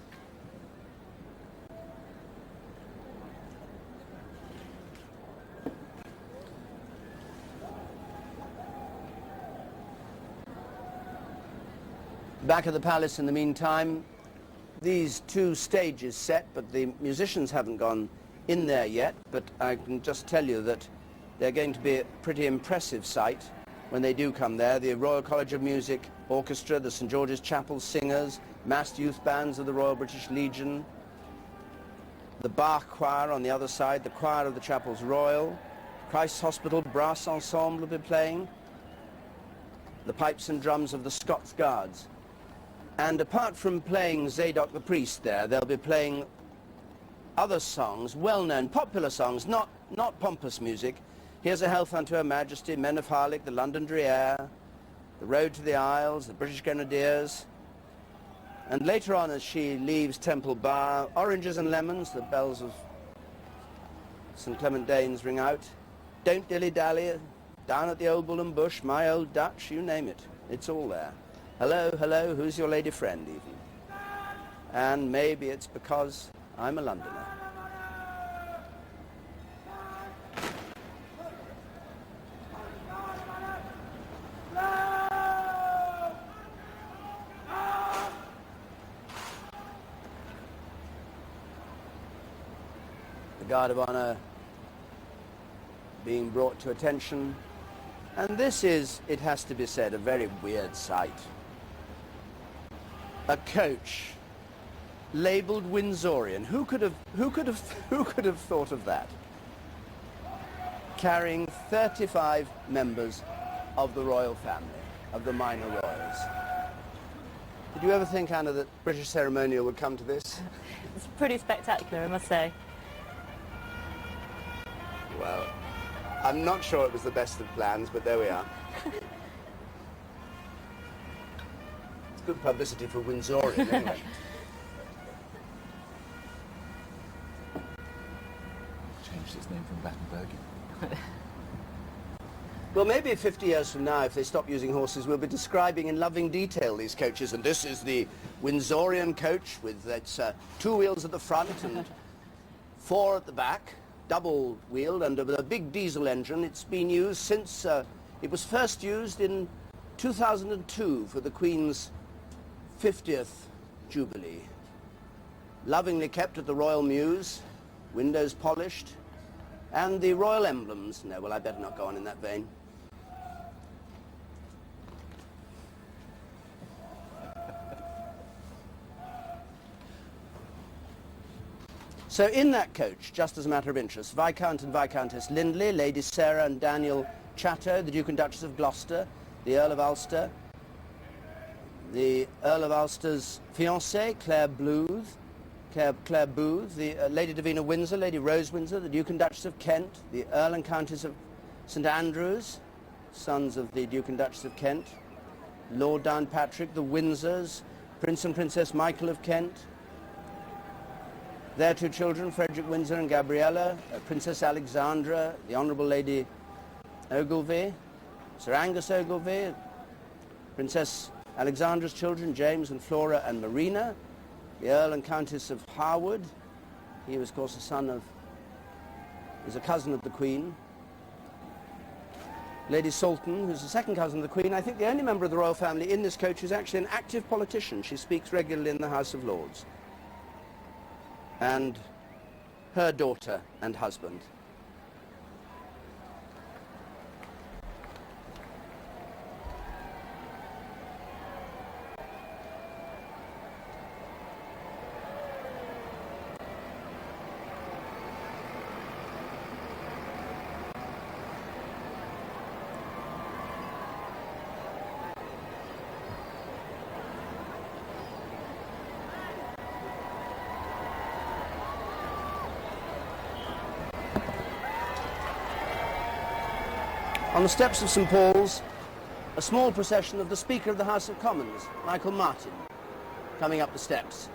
Speaker 10: Back at the palace in the meantime, these two stages set, but the musicians haven't gone in there yet, but I can just tell you that they're going to be a pretty impressive sight when they do come there. The Royal College of Music Orchestra, the St. George's Chapel Singers, massed youth bands of the Royal British Legion, the Bach Choir on the other side, the Choir of the Chapels Royal, Christ's Hospital Brass Ensemble will be playing, the pipes and drums of the Scots Guards. And apart from playing Zadok the Priest there, they'll be playing other songs, well-known, popular songs, not pompous music. Here's a Health Unto Her Majesty, Men of Harlech, the Londonderry Air, The Road to the Isles, the British Grenadiers. And later on, as she leaves Temple Bar, Oranges and Lemons, the bells of St. Clement Danes ring out. Don't Dilly-Dally, Down at the Old Bull and Bush, My Old Dutch, you name it. It's all there. Hello, hello, who's your lady friend, even? And maybe it's because I'm a Londoner. The Guard of Honour being brought to attention. And this is, it has to be said, a very weird sight. A coach labelled Windsorian. Who could have thought of that? Carrying 35 members of the royal family, of the minor royals. Did you ever think, Anna, that British ceremonial would come to this?
Speaker 15: It's pretty spectacular, I must say.
Speaker 10: Well, I'm not sure it was the best of plans, but there we are. It's good publicity for Windsorian, anyway.
Speaker 3: Changed its name from Battenberg.
Speaker 10: Well, maybe 50 years from now, if they stop using horses, we'll be describing in loving detail these coaches. And this is the Windsorian coach with its 2 wheels at the front and 4 at the back. double-wheeled and with a big diesel engine. It's been used since it was first used in 2002 for the Queen's 50th Jubilee. Lovingly kept at the Royal Mews, windows polished, and the royal emblems. No, well, I better not go on in that vein. So in that coach, just as a matter of interest, Viscount and Viscountess Lindley, Lady Sarah and Daniel Chatto, the Duke and Duchess of Gloucester, the Earl of Ulster, the Earl of Ulster's fiancée, Claire Booth, the Lady Davina Windsor, Lady Rose Windsor, the Duke and Duchess of Kent, the Earl and Countess of St Andrews, sons of the Duke and Duchess of Kent, Lord Downpatrick, the Windsors, Prince and Princess Michael of Kent, their two children, Frederick Windsor and Gabriella, Princess Alexandra, the Honourable Lady Ogilvy, Sir Angus Ogilvy, Princess Alexandra's children, James and Flora and Marina, the Earl and Countess of Harwood. He was, of course, is a cousin of the Queen. Lady Salton, who's the second cousin of the Queen, I think the only member of the royal family in this coach who's actually an active politician. She speaks regularly in the House of Lords. And her daughter and husband. On the steps of St Paul's, a small procession of the Speaker of the House of Commons, Michael Martin, coming up the steps.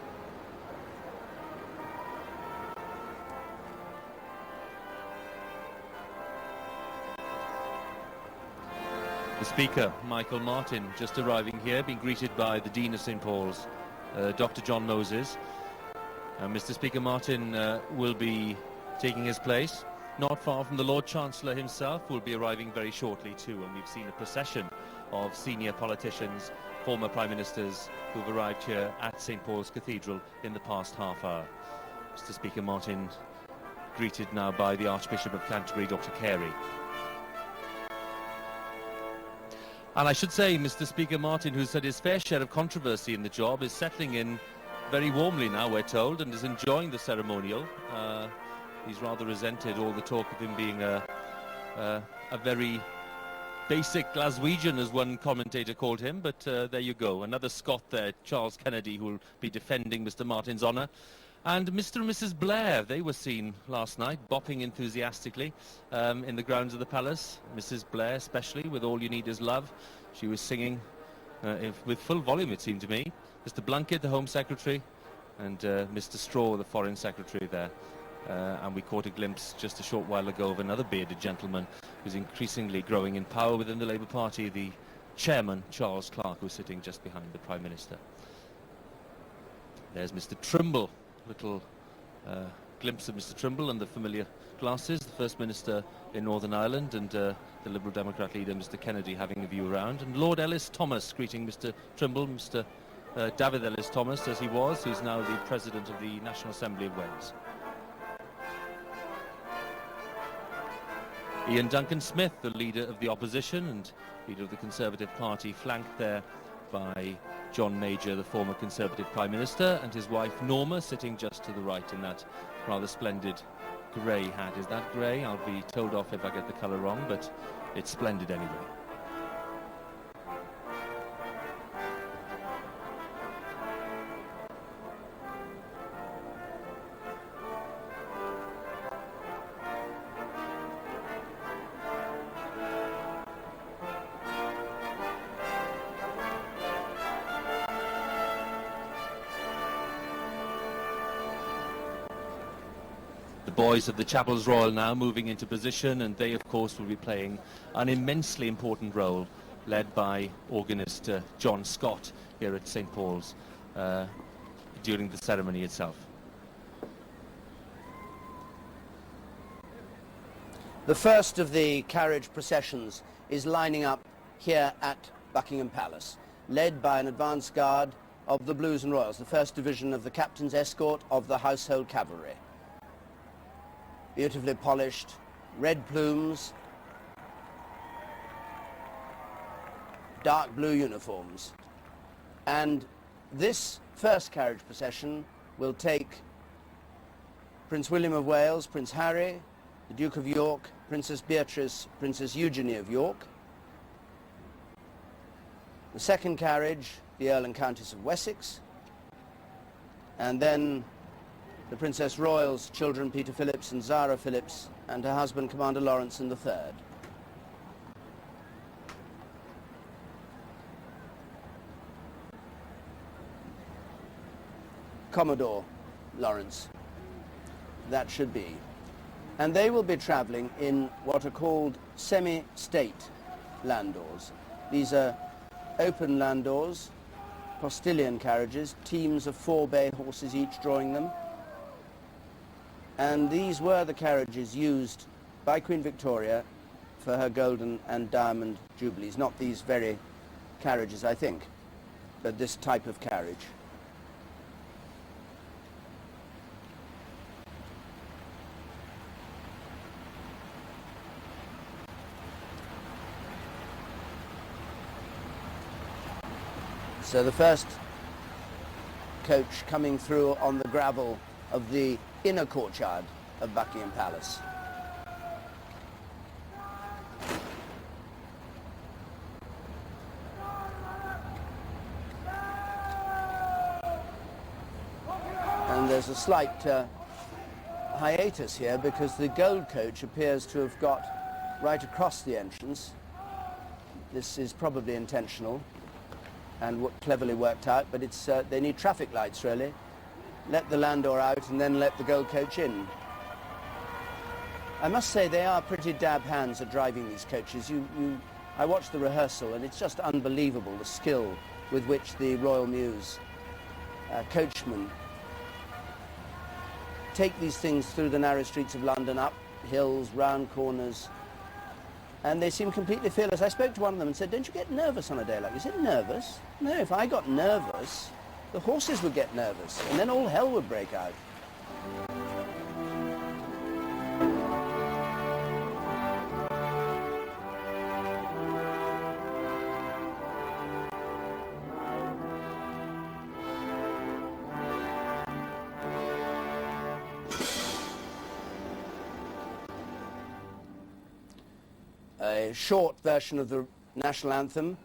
Speaker 11: The Speaker, Michael Martin, just arriving here, being greeted by the Dean of St Paul's, Dr. John Moses. Mr. Speaker Martin will be taking his place. Not far from the Lord Chancellor himself, will be arriving very shortly too, and we've seen a procession of senior politicians, former Prime Ministers who've arrived here at St Paul's Cathedral in the past half hour. Mr. Speaker Martin greeted now by the Archbishop of Canterbury, Dr. Carey. And I should say, Mr. Speaker Martin, who's had his fair share of controversy in the job, is settling in very warmly now, we're told, and is enjoying the ceremonial. He's rather resented all the talk of him being a very basic Glaswegian, as one commentator called him, but there you go. Another Scot there, Charles Kennedy, who will be defending Mr. Martin's honour. And Mr. and Mrs. Blair, they were seen last night, bopping enthusiastically in the grounds of the palace. Mrs. Blair, especially, with All You Need Is Love. She was singing with full volume, it seemed to me. Mr. Blunkett, the Home Secretary, and Mr. Straw, the Foreign Secretary there. And we caught a glimpse just a short while ago of another bearded gentleman who's increasingly growing in power within the Labour Party, the chairman, Charles Clarke, who's sitting just behind the Prime Minister. There's Mr. Trimble, little glimpse of Mr. Trimble and the familiar glasses, the First Minister in Northern Ireland, and the Liberal Democrat leader, Mr. Kennedy, having a view around. And Lord Ellis Thomas greeting Mr. Trimble, Mr. David Ellis Thomas, as he was, who's now the President of the National Assembly of Wales. Ian Duncan Smith, the leader of the opposition and leader of the Conservative Party, flanked there by John Major, the former Conservative Prime Minister, and his wife Norma, sitting just to the right in that rather splendid grey hat. Is that grey? I'll be told off if I get the colour wrong, but it's splendid anyway. Boys of the Chapels Royal now moving into position, and they of course will be playing an immensely important role, led by organist John Scott here at St Paul's during the ceremony itself.
Speaker 10: The first of the carriage processions is lining up here at Buckingham Palace, led by an advance guard of the Blues and Royals, the first division of the Captain's Escort of the Household Cavalry. Beautifully polished, red plumes, dark blue uniforms. And this first carriage procession will take Prince William of Wales, Prince Harry, the Duke of York, Princess Beatrice, Princess Eugenie of York. The second carriage, the Earl and Countess of Wessex, and then the Princess Royal's children, Peter Phillips and Zara Phillips, and her husband, Commander Lawrence III. Commodore Lawrence, that should be. And they will be travelling in what are called semi-state landauls. These are open landauls, postilion carriages, teams of 4 bay horses each drawing them. And these were the carriages used by Queen Victoria for her golden and diamond jubilees. Not these very carriages, I think, but this type of carriage. So the first coach coming through on the gravel of the inner courtyard of Buckingham Palace. And there's a slight hiatus here because the gold coach appears to have got right across the entrance. This is probably intentional and cleverly worked out, but it's they need traffic lights really. Let the landau out and then let the gold coach in. I must say they are pretty dab hands at driving these coaches. I watched the rehearsal and it's just unbelievable the skill with which the Royal Mews coachmen take these things through the narrow streets of London, up hills, round corners, and they seem completely fearless. I spoke to one of them and said, don't you get nervous on a day like this? Is it nervous? No, if I got nervous, the horses would get nervous, and then all hell would break out. A short version of the national anthem,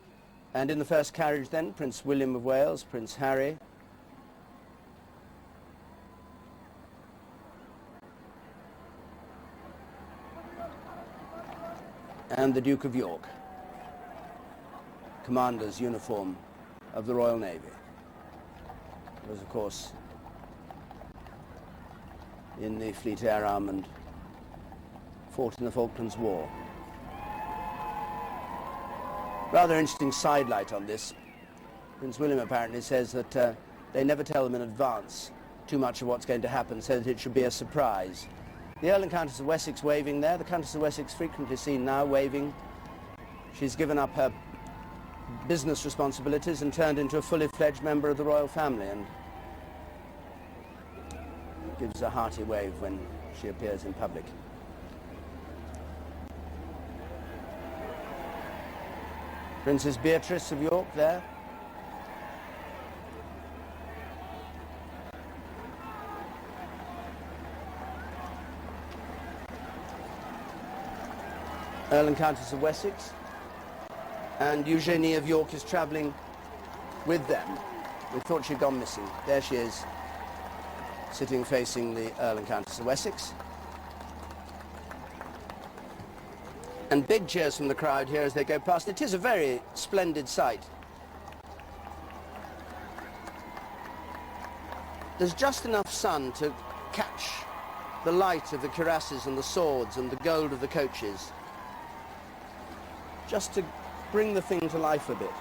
Speaker 10: and in the first carriage then, Prince William of Wales, Prince Harry, and the Duke of York, commander's uniform of the Royal Navy. It was, of course, in the Fleet Air Arm and fought in the Falklands War. Rather interesting sidelight on this. Prince William apparently says that they never tell them in advance too much of what's going to happen, so that it should be a surprise. The Earl and Countess of Wessex waving there. The Countess of Wessex frequently seen now waving. She's given up her business responsibilities and turned into a fully fledged member of the royal family, and gives a hearty wave when she appears in public. Princess Beatrice of York there. Earl and Countess of Wessex. And Eugenie of York is travelling with them. We thought she'd gone missing. There she is, sitting facing the Earl and Countess of Wessex. And big cheers from the crowd here as they go past. It is a very splendid sight. There's just enough sun to catch the light of the cuirasses and the swords and the gold of the coaches, just to bring the thing to life a bit.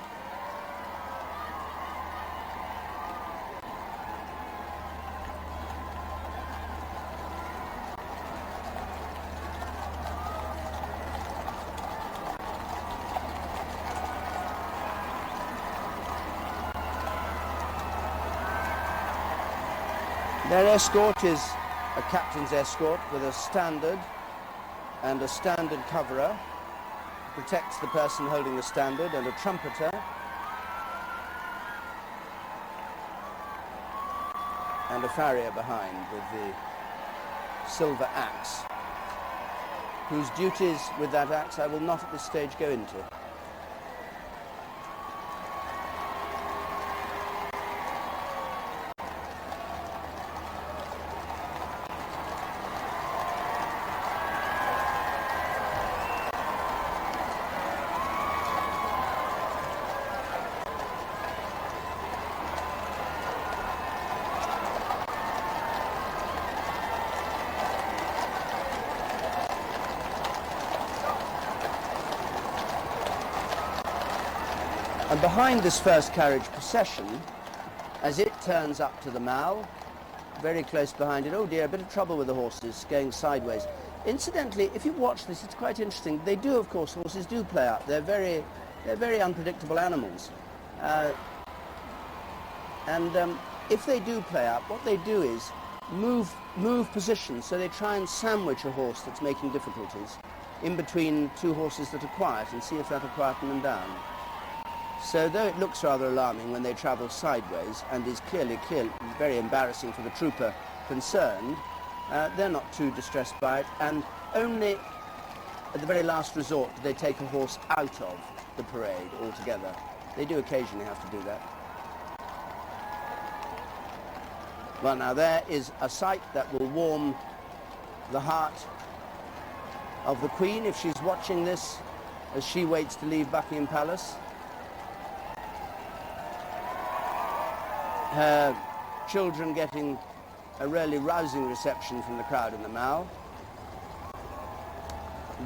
Speaker 10: Their escort is a captain's escort with a standard and a standard coverer, protects the person holding the standard, and a trumpeter, and a farrier behind with the silver axe, whose duties with that axe I will not at this stage go into. And behind this first carriage procession, as it turns up to the Mall, very close behind it, oh dear, a bit of trouble with the horses going sideways. Incidentally, if you watch this, it's quite interesting. They do, of course, horses do play up. They're very unpredictable animals. If they do play up, what they do is move positions. So they try and sandwich a horse that's making difficulties in between two horses that are quiet and see if that'll quieten them down. So though it looks rather alarming when they travel sideways and is clearly very embarrassing for the trooper concerned, they're not too distressed by it, and only at the very last resort do they take a horse out of the parade altogether. They do occasionally have to do that. Well, now there is a sight that will warm the heart of the Queen if she's watching this as she waits to leave Buckingham Palace. Her children getting a really rousing reception from the crowd in the Mall.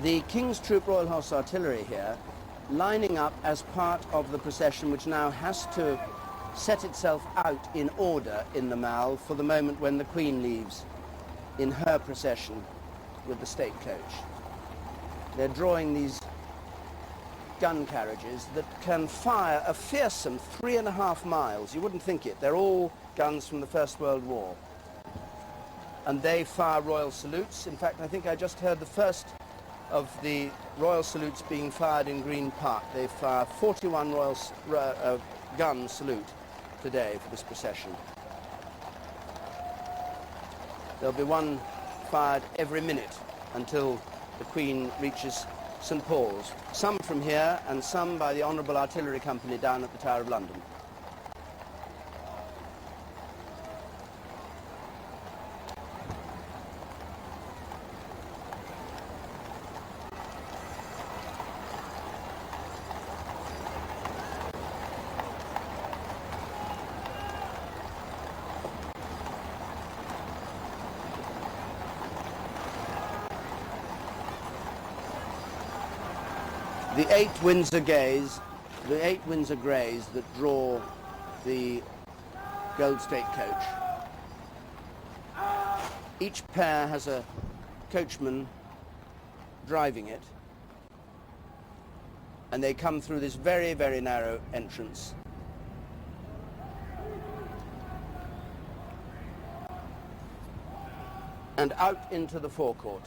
Speaker 10: The King's Troop Royal Horse Artillery here lining up as part of the procession, which now has to set itself out in order in the Mall for the moment when the Queen leaves in her procession with the state coach. They're drawing these gun carriages that can fire a fearsome 3.5 miles. You wouldn't think it. They're all guns from the First World War. And they fire royal salutes. In fact, I think I just heard the first of the royal salutes being fired in Green Park. They fire 41 gun salute today for this procession. There'll be one fired every minute until the Queen reaches St Paul's, some from here and some by the Honourable Artillery Company down at the Tower of London. The eight Windsor Greys that draw the Gold State coach. Each pair has a coachman driving it, and they come through this very, very narrow entrance. And out into the forecourt.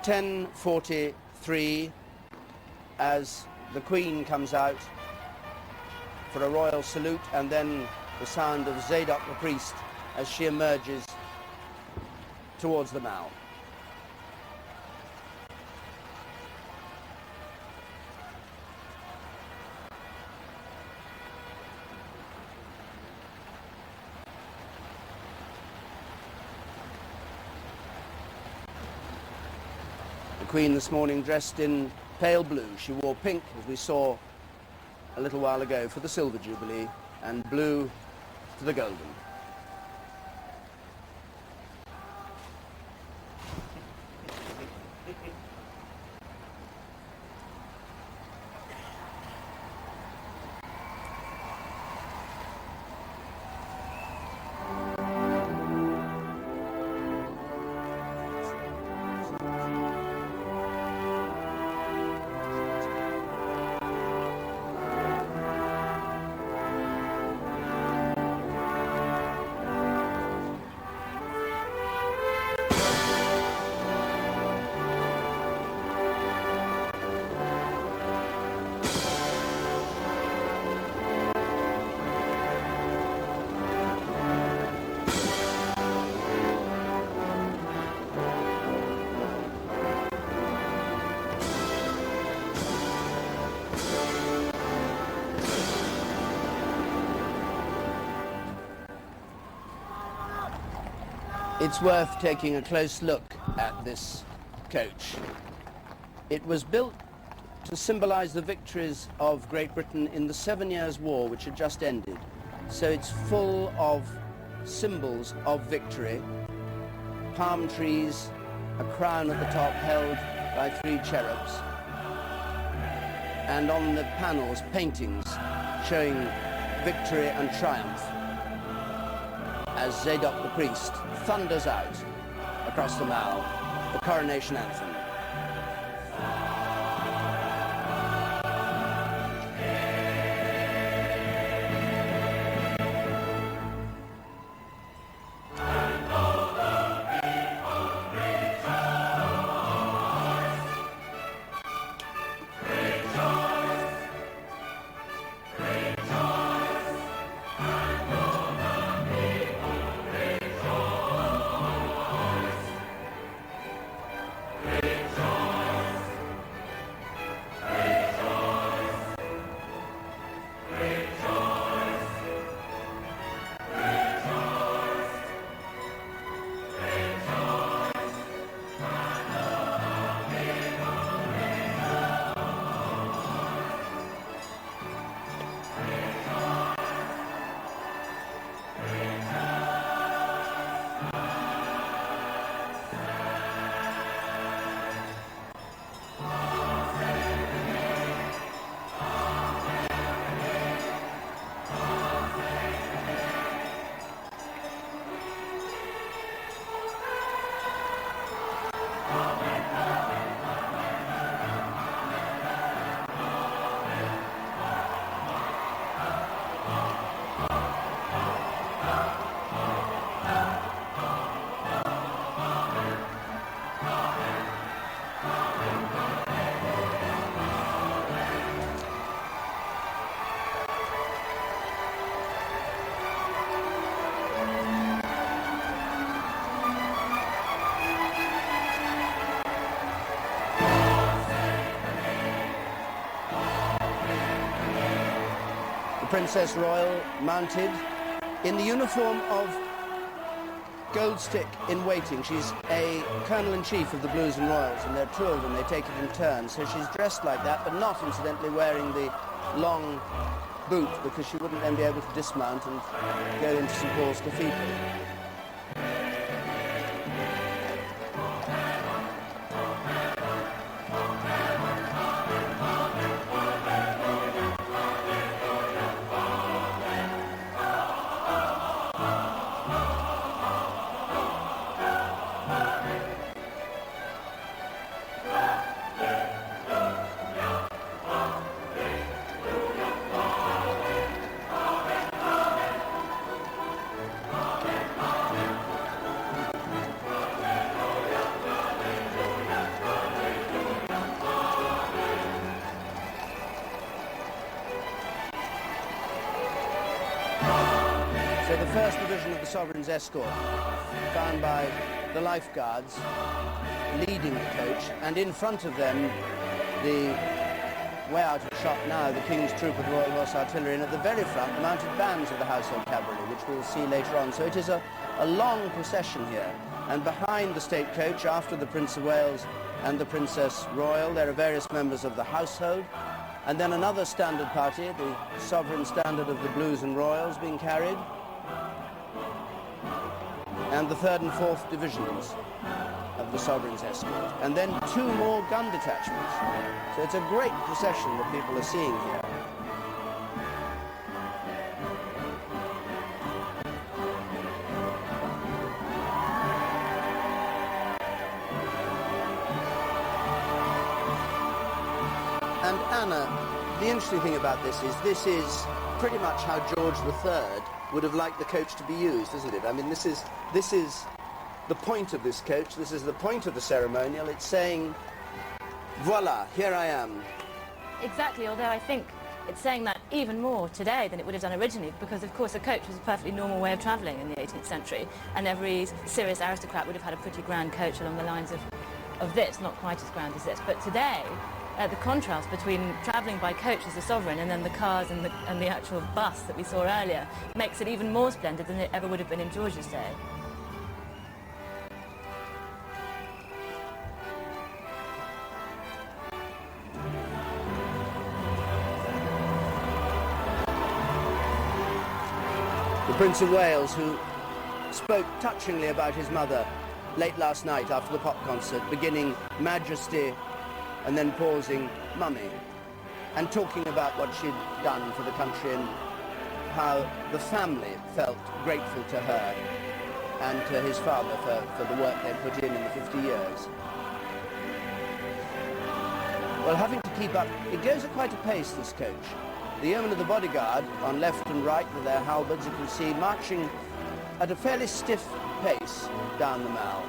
Speaker 10: 10:43 as the Queen comes out for a royal salute, and then the sound of Zadok the priest as she emerges towards the Mall. Queen this morning dressed in pale blue. She wore pink, as we saw a little while ago, for the Silver Jubilee, and blue for the Golden. It's worth taking a close look at this coach. It was built to symbolize the victories of Great Britain in the 7 Years' War, which had just ended. So it's full of symbols of victory. Palm trees, a crown at the top held by 3 cherubs, and on the panels paintings showing victory and triumph as Zadok the priest thunders out across the Mall the coronation anthem. Princess Royal mounted in the uniform of Goldstick in waiting. She's a Colonel-in-Chief of the Blues and Royals, and there are 2 of them. They take it in turns. So she's dressed like that, but not, incidentally, wearing the long boot, because she wouldn't then be able to dismount and go into St. Paul's Cathedral. So the first division of the Sovereign's escort, found by the lifeguards, leading the coach, and in front of them, the way out of shot now, the King's Troop of Royal Horse Artillery, and at the very front, the mounted bands of the Household Cavalry, which we'll see later on. So it is a long procession here, and behind the state coach, after the Prince of Wales and the Princess Royal, there are various members of the household, and then another standard party, the Sovereign Standard of the Blues and Royals, being carried, and the 3rd and 4th divisions of the Sovereign's escort, and then 2 more gun detachments. So it's a great procession that people are seeing here. And Anna, the interesting thing about this is pretty much how George III would have liked the coach to be used, isn't it? I mean, this is the point of this coach. This is the point of the ceremonial. It's saying, voila, here I am.
Speaker 15: Exactly, although I think it's saying that even more today than it would have done originally, because of course a coach was a perfectly normal way of travelling in the 18th century, and every serious aristocrat would have had a pretty grand coach along the lines of this, not quite as grand as this. But today, the contrast between travelling by coach as a sovereign and then the cars and the actual bus that we saw earlier makes it even more splendid than it ever would have been in George's day.
Speaker 10: The Prince of Wales, who spoke touchingly about his mother late last night after the pop concert, beginning Majesty and then pausing Mummy, and talking about what she'd done for the country and how the family felt grateful to her and to his father for the work they'd put in the 50 years. Well, having to keep up, it goes at quite a pace, this coach. The yeomen of the bodyguard, on left and right with their halberds, you can see, marching at a fairly stiff pace down the Mall.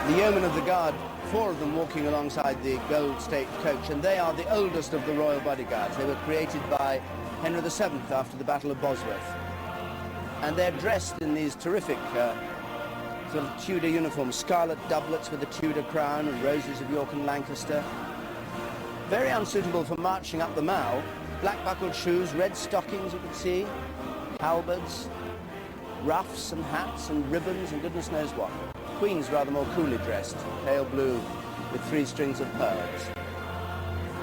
Speaker 10: The yeomen of the guard, 4 of them walking alongside the Gold State coach, and they are the oldest of the royal bodyguards. They were created by Henry VII after the Battle of Bosworth. And they're dressed in these terrific sort of Tudor uniforms, scarlet doublets with a Tudor crown and roses of York and Lancaster. Very unsuitable for marching up the Mall. Black buckled shoes, red stockings, you can see, halberds, ruffs and hats and ribbons and goodness knows what. Queen's rather more coolly dressed, pale blue with 3 strings of pearls.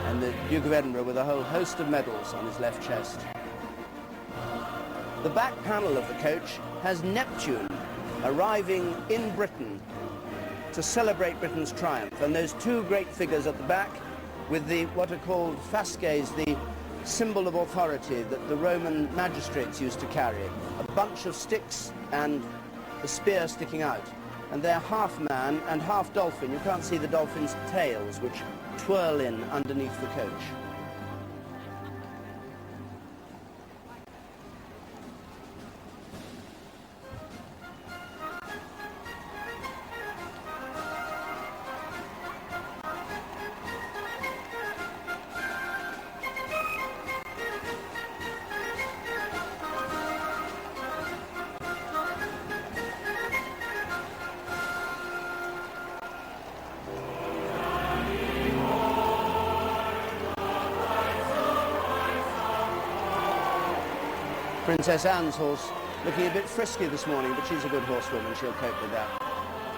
Speaker 10: And the Duke of Edinburgh with a whole host of medals on his left chest. The back panel of the coach has Neptune arriving in Britain to celebrate Britain's triumph. And those 2 great figures at the back with the what are called fasces, the symbol of authority that the Roman magistrates used to carry. A bunch of sticks and a spear sticking out. And they're half man and half dolphin. You can't see the dolphin's tails, which twirl in underneath the coach. Princess Anne's horse looking a bit frisky this morning, but she's a good horsewoman, she'll cope with that.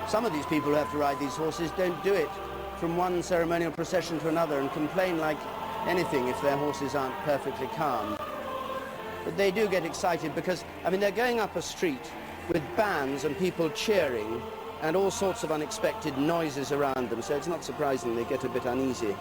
Speaker 10: Some of these people who have to ride these horses don't do it from one ceremonial procession to another and complain like anything if their horses aren't perfectly calm. But they do get excited because, I mean, they're going up a street with bands and people cheering and all sorts of unexpected noises around them, so it's not surprising they get a bit uneasy.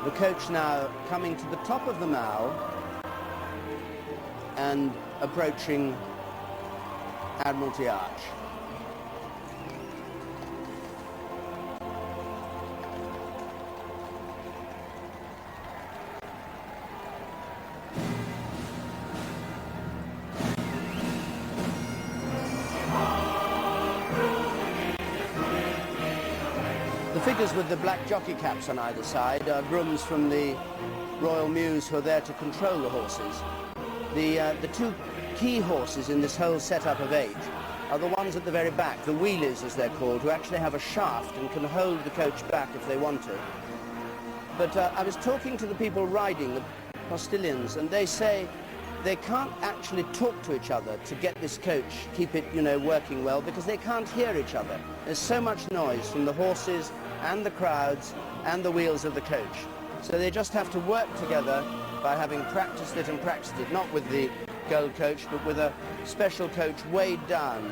Speaker 10: The coach now coming to the top of the Mall and approaching Admiralty Arch. The figures with the black jockey caps on either side are grooms from the Royal Mews who are there to control the horses. The 2 key horses in this whole setup of 8 are the ones at the very back, the wheelies as they're called, who actually have a shaft and can hold the coach back if they want to. But I was talking to the people riding, the postilions, and they say they can't actually talk to each other to get this coach, keep it, you know, working well, because they can't hear each other. There's so much noise from the horses and the crowds and the wheels of the coach. So they just have to work together by having practiced it and practiced it, not with the gold coach, but with a special coach weighed down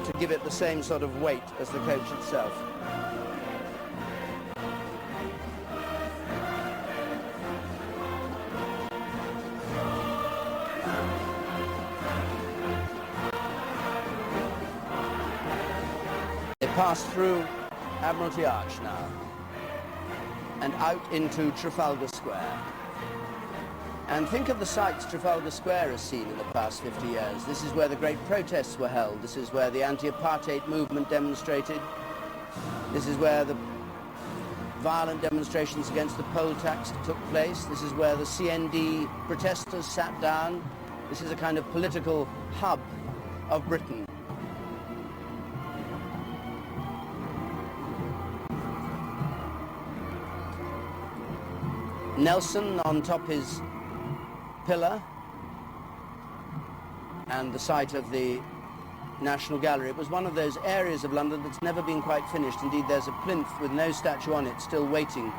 Speaker 10: to give it the same sort of weight as the coach itself. pass through Admiralty Arch now and out into Trafalgar Square. And think of the sights Trafalgar Square has seen in the past 50 years. This is where the great protests were held. This is where the anti-apartheid movement demonstrated. This is where the violent demonstrations against the poll tax took place. This is where the CND protesters sat down. This is a kind of political hub of Britain. Nelson on top his pillar and the site of the National Gallery. It was one of those areas of London that's never been quite finished. Indeed, there's a plinth with no statue on it, still waiting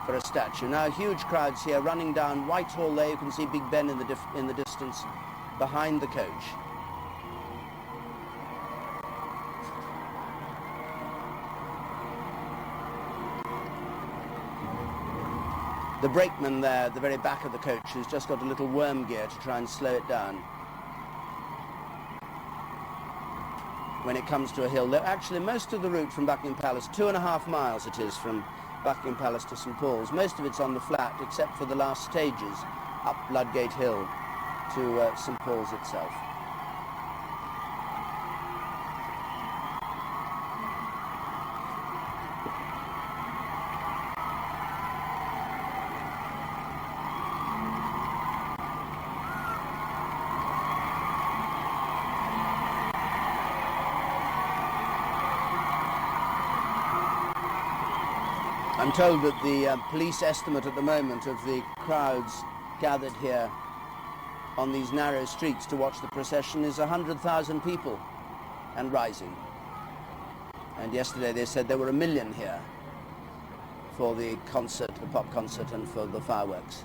Speaker 10: for a statue. Now, huge crowds here running down Whitehall there. You can see Big Ben in the distance behind the coach. The brakeman there at the very back of the coach has just got a little worm gear to try and slow it down when it comes to a hill. Actually, most of the route from Buckingham Palace, 2.5 miles it is from Buckingham Palace to St Paul's, most of it's on the flat except for the last stages up Ludgate Hill to St Paul's itself. I'm told that the police estimate at the moment of the crowds gathered here on these narrow streets to watch the procession is 100,000 people and rising. And yesterday they said there were 1 million here for the concert, the pop concert, and for the fireworks.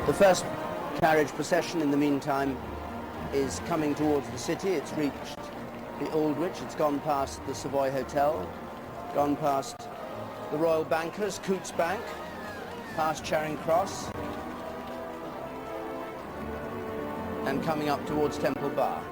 Speaker 10: The first carriage procession, in the meantime, is coming towards the city. It's reached the Aldwych. It's gone past the Savoy Hotel, gone past the Royal Bankers, Coutts Bank, past Charing Cross, and coming up towards Temple Bar.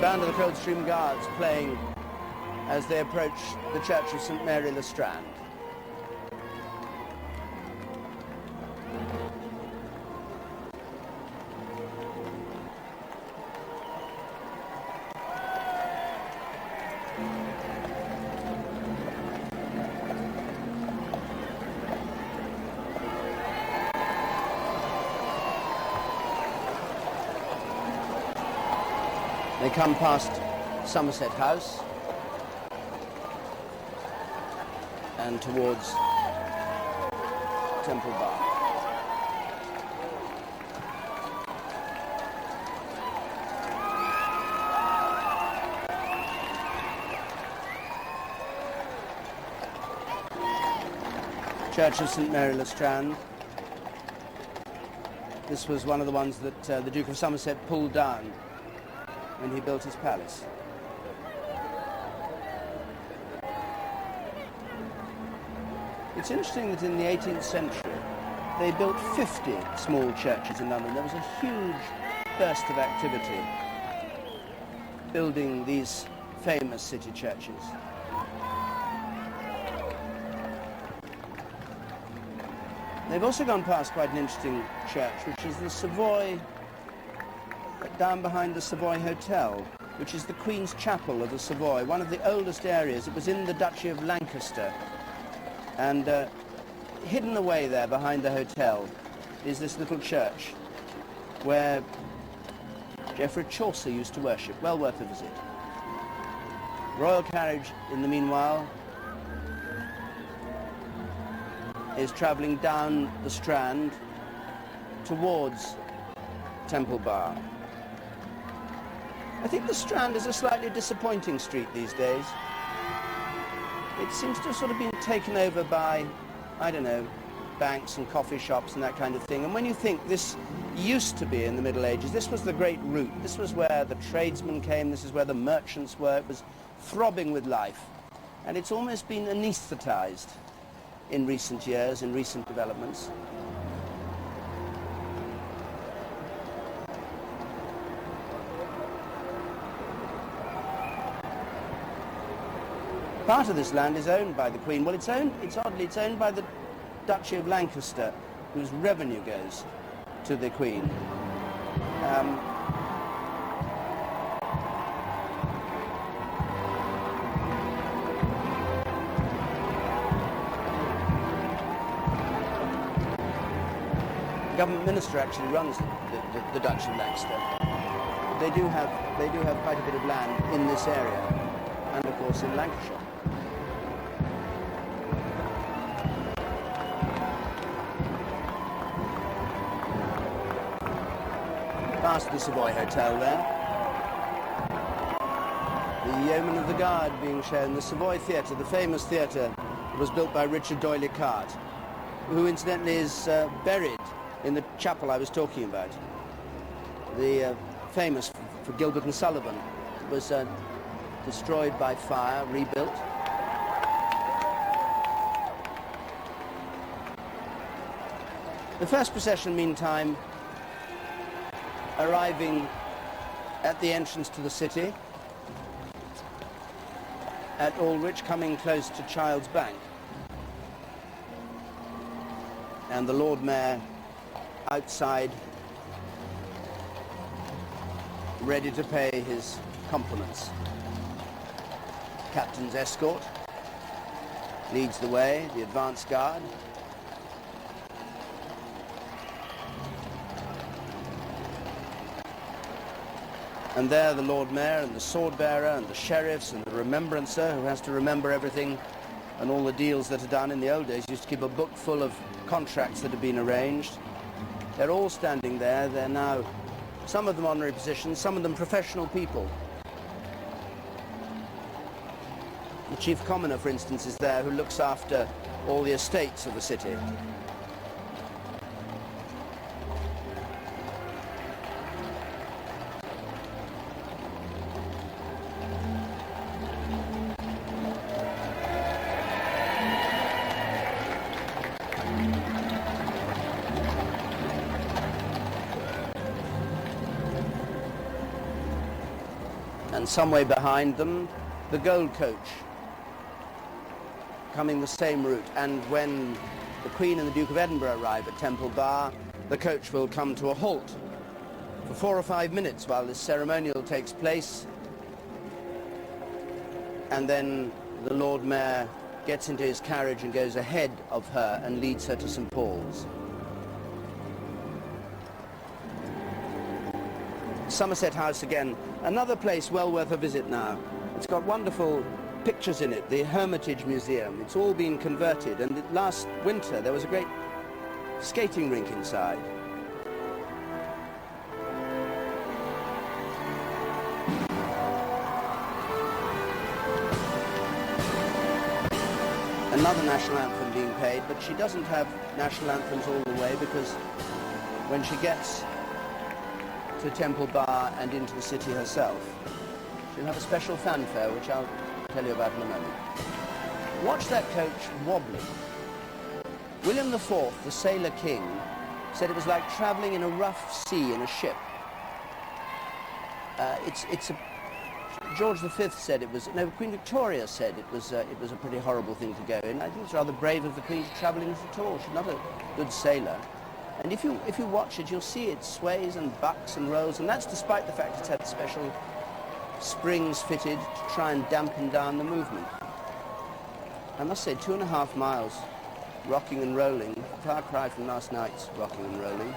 Speaker 10: Band of the Coldstream Guards playing as they approach the Church of St Mary le Strand. They come past Somerset House and towards Temple Bar. Church of St Mary le Strand. This was one of the ones that the Duke of Somerset pulled down when he built his palace. It's interesting that in the 18th century they built 50 small churches in London. There was a huge burst of activity building these famous city churches. They've also gone past quite an interesting church, which is the Savoy, down behind the Savoy Hotel. which is the Queen's Chapel of the Savoy, one of the oldest areas. It was in the Duchy of Lancaster. And hidden away there behind the hotel is this little church where Geoffrey Chaucer used to worship. Well worth a visit. Royal carriage, in the meanwhile, is travelling down the Strand towards Temple Bar. I think the Strand is a slightly disappointing street these days. It seems to have sort of been taken over by, I don't know, banks and coffee shops and that kind of thing. And when you think this used to be in the Middle Ages, this was the great route. This was where the tradesmen came, this is where the merchants were. It was throbbing with life. And it's almost been anaesthetised in recent years, in recent developments. Part of this land is owned by the Queen. Well, it's owned by the Duchy of Lancaster, whose revenue goes to the Queen. The government minister actually runs the Duchy of Lancaster. They do have quite a bit of land in this area, and of course in Lancashire. Past the Savoy Hotel there. The Yeoman of the Guard being shown. The Savoy Theatre, the famous theatre, was built by Richard D'Oyley Carte, who incidentally is buried in the chapel I was talking about. The famous for Gilbert and Sullivan. It was destroyed by fire, rebuilt. The first procession, meantime, arriving at the entrance to the city at Aldwych, coming close to Childs Bank. And the Lord Mayor outside, ready to pay his compliments. Captain's escort leads the way, the advance guard. And there the Lord Mayor and the sword bearer and the sheriffs and the remembrancer who has to remember everything and all the deals that are done. In the old days used to keep a book full of contracts that have been arranged. They're all standing there. They're now, some of them honorary positions, some of them professional people. The Chief Commoner, for instance, is there, who looks after all the estates of the city. And some way behind them, the gold coach, coming the same route. And when the Queen and the Duke of Edinburgh arrive at Temple Bar, the coach will come to a halt for 4 or 5 minutes while this ceremonial takes place. And then the Lord Mayor gets into his carriage and goes ahead of her and leads her to St. Paul's. Somerset House again, another place well worth a visit now. It's got wonderful pictures in it, the Hermitage Museum. It's all been converted, and last winter there was a great skating rink inside. Another national anthem being played, but she doesn't have national anthems all the way, because when she gets to Temple Bar and into the city herself, she'll have a special fanfare, which I'll tell you about in a moment. Watch that coach wobbling. William IV, the sailor king, said it was like travelling in a rough sea in a ship. George V said it was, no, Queen Victoria said it was a pretty horrible thing to go in. I think it's rather brave of the Queen to travel in it at all. She's not a good sailor. And if you watch it, you'll see it sways and bucks and rolls, and that's despite the fact it's had special springs fitted to try and dampen down the movement. I must say, 2.5 miles rocking and rolling, far cry from last night's rocking and rolling,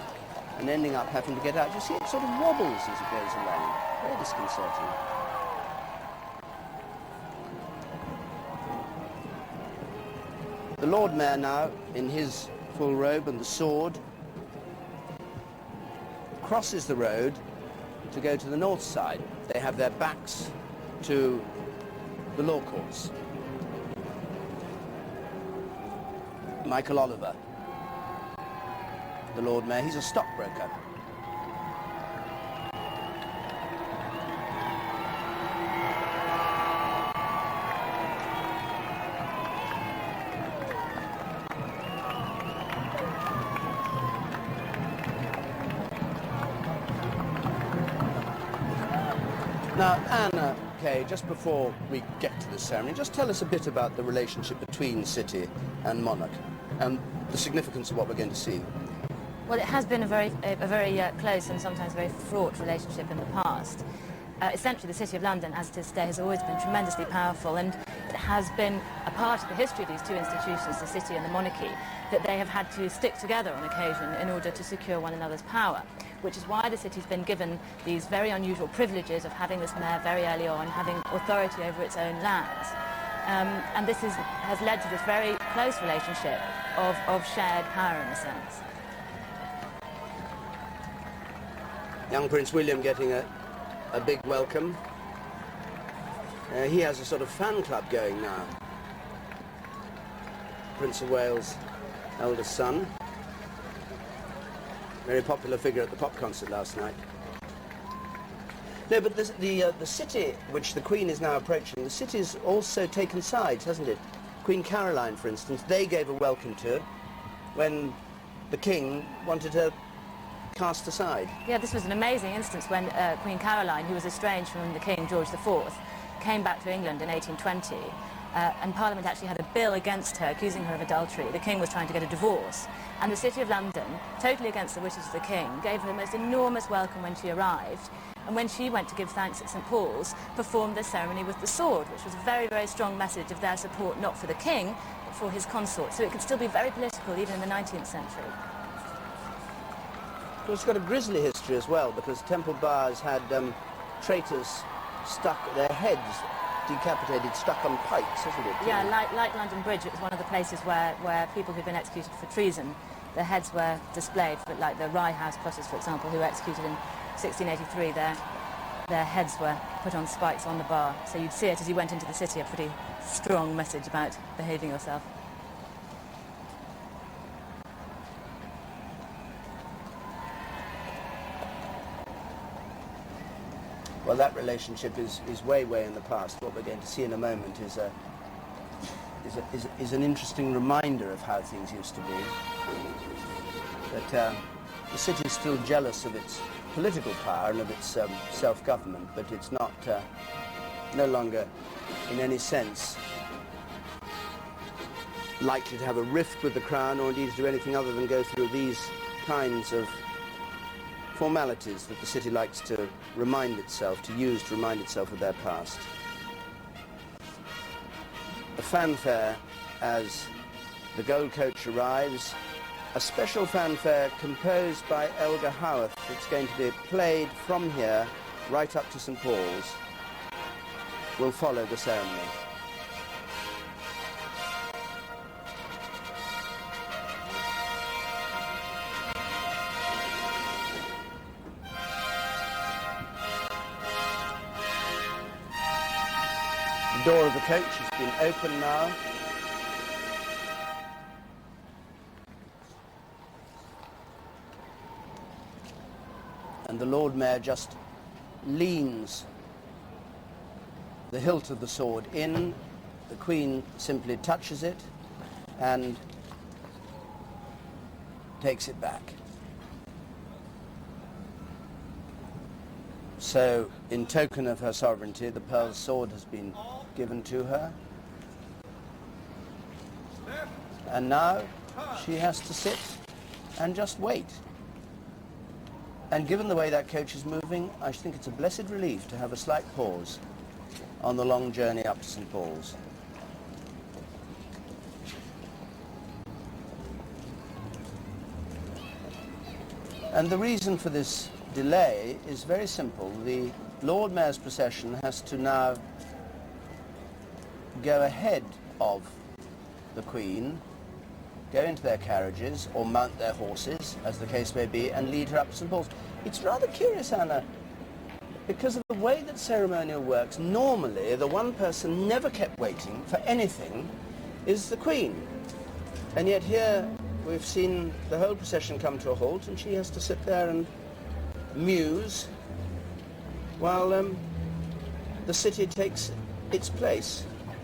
Speaker 10: and ending up having to get out. You see, it sort of wobbles as it goes along. Very disconcerting. The Lord Mayor now, in his full robe and the sword, crosses the road to go to the north side. They have their backs to the law courts. Michael Oliver, the Lord Mayor, he's a stockbroker. Now, Anna Kay, just before we get to the ceremony, just tell us a bit about the relationship between city and monarch and the significance of what we're going to see.
Speaker 15: Well, it has been a very close and sometimes very fraught relationship in the past. Essentially, the City of London, as it is today, has always been tremendously powerful, and it has been a part of the history of these two institutions, the city and the monarchy, that they have had to stick together on occasion in order to secure one another's power, which is why the city's been given these very unusual privileges of having this mayor very early on, having authority over its own lands. And this has led to this very close relationship of shared power, in a sense.
Speaker 10: Young Prince William getting a big welcome. He has a sort of fan club going now. Prince of Wales' eldest son. Very popular figure at the pop concert last night. No, but the city, which the Queen is now approaching, the city's also taken sides, hasn't it? Queen Caroline, for instance, they gave a welcome to when the King wanted her cast aside.
Speaker 15: Yeah, this was an amazing instance when Queen Caroline, who was estranged from the King, George IV, came back to England in 1820, and Parliament actually had a bill against her, accusing her of adultery. The King was trying to get a divorce, and the City of London, totally against the wishes of the King, gave her the most enormous welcome when she arrived, and when she went to give thanks at St Paul's, performed the ceremony with the sword, which was a very, very strong message of their support, not for the King, but for his consort. So it could still be very political, even in the 19th century.
Speaker 10: Well, it's got a grisly history as well, because Temple Bars had traitors stuck, their heads decapitated, stuck on pikes, hasn't it?
Speaker 15: Yeah, like London Bridge, it was one of the places where people who'd been executed for treason, their heads were displayed, like the Rye House plotters, for example, who were executed in 1683, their heads were put on spikes on the bar. So you'd see it as you went into the city, a pretty strong message about behaving yourself.
Speaker 10: Well, that relationship is way, way in the past. What we're going to see in a moment is an interesting reminder of how things used to be. But the city is still jealous of its political power and of its self-government, but it's not no longer, in any sense, likely to have a rift with the Crown or indeed to do anything other than go through these kinds of formalities that the city likes to remind itself, to use to remind itself of their past. A fanfare as the gold coach arrives, a special fanfare composed by Elgar Howarth that's going to be played from here right up to St Paul's, will follow the ceremony. The door of the coach has been opened now. And the Lord Mayor just leans the hilt of the sword in. The Queen simply touches it and takes it back. So, in token of her sovereignty, the pearl sword has been given to her. And now she has to sit and just wait. And given the way that coach is moving, I think it's a blessed relief to have a slight pause on the long journey up to St. Paul's. And the reason for this delay is very simple. The Lord Mayor's procession has to now go ahead of the Queen, go into their carriages or mount their horses, as the case may be, and lead her up to St. Paul's. It's rather curious, Anna, because of the way that ceremonial works. Normally, the one person never kept waiting for anything is the Queen. And yet here we've seen the whole procession come to a halt, and she has to sit there and muse while the city takes its place.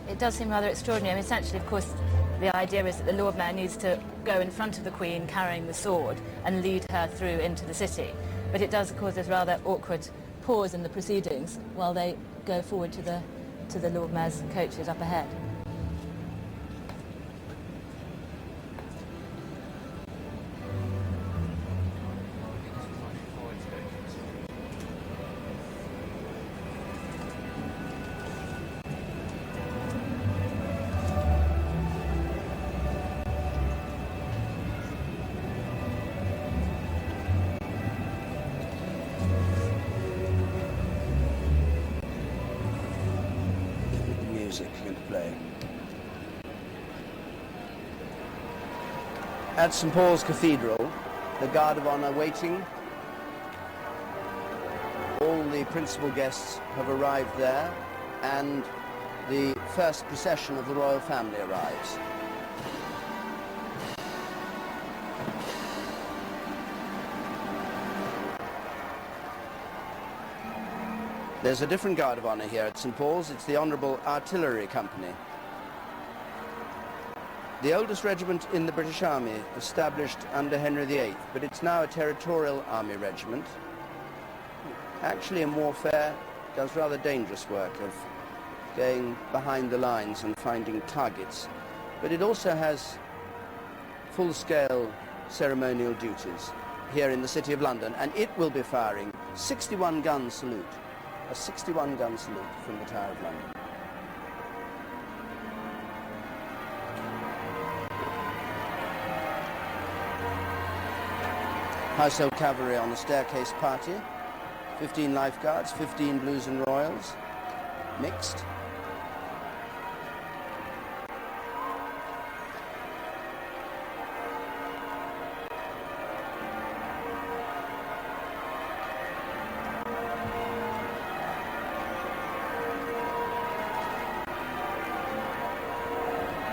Speaker 15: It does seem rather extraordinary. I mean, essentially, of course, the idea is that the Lord Mayor needs to go in front of the Queen carrying the sword and lead her through into the city. But it does cause this rather awkward pause in the proceedings while they go forward to the Lord Mayor's coaches up ahead.
Speaker 10: At St. Paul's Cathedral, the Guard of Honour waiting. All the principal guests have arrived there, and the first procession of the royal family arrives. There's a different Guard of Honour here at St. Paul's. It's the Honourable Artillery Company. The oldest regiment in the British Army, established under Henry VIII, but it's now a territorial army regiment. Actually, in warfare, does rather dangerous work of going behind the lines and finding targets. But it also has full-scale ceremonial duties here in the City of London, and it will be firing 61-gun salute, a 61-gun salute from the Tower of London. Household cavalry on the staircase party, 15 lifeguards, 15 blues and royals, mixed.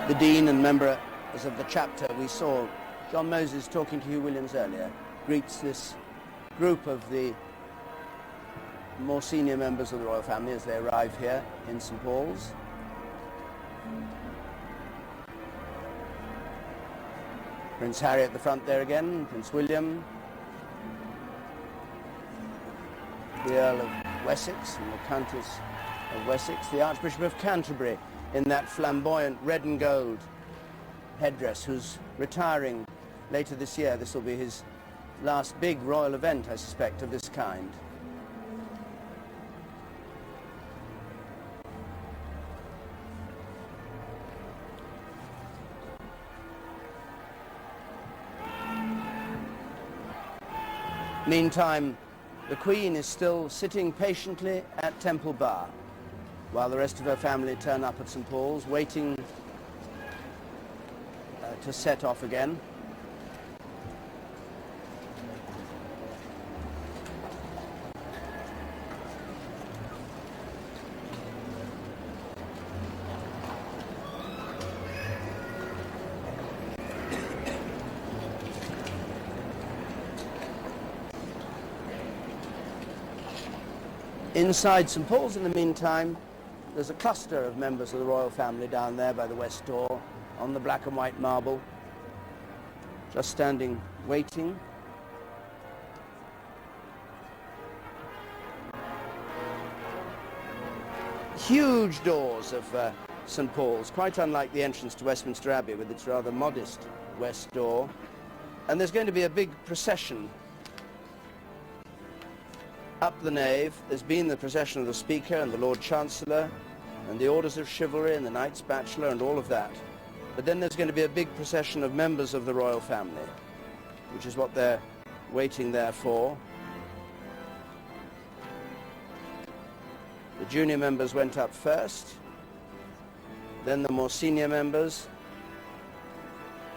Speaker 10: The Dean and members of the chapter, we saw John Moses talking to Hugh Williams earlier, greets this group of the more senior members of the royal family as they arrive here in St. Paul's. Prince Harry at the front there again, Prince William, the Earl of Wessex and the Countess of Wessex, the Archbishop of Canterbury in that flamboyant red and gold headdress, who's retiring later this year. This will be his last big royal event, I suspect, of this kind. Meantime, the Queen is still sitting patiently at Temple Bar, while the rest of her family turn up at St. Paul's, waiting to set off again. Inside St. Paul's, in the meantime, there's a cluster of members of the royal family down there by the west door on the black and white marble, just standing, waiting. Huge doors of St. Paul's, quite unlike the entrance to Westminster Abbey with its rather modest west door. And there's going to be a big procession up the nave. There's been the procession of the Speaker and the Lord Chancellor and the Orders of Chivalry and the Knights Bachelor and all of that. But then there's going to be a big procession of members of the royal family, which is what they're waiting there for. The junior members went up first, then the more senior members,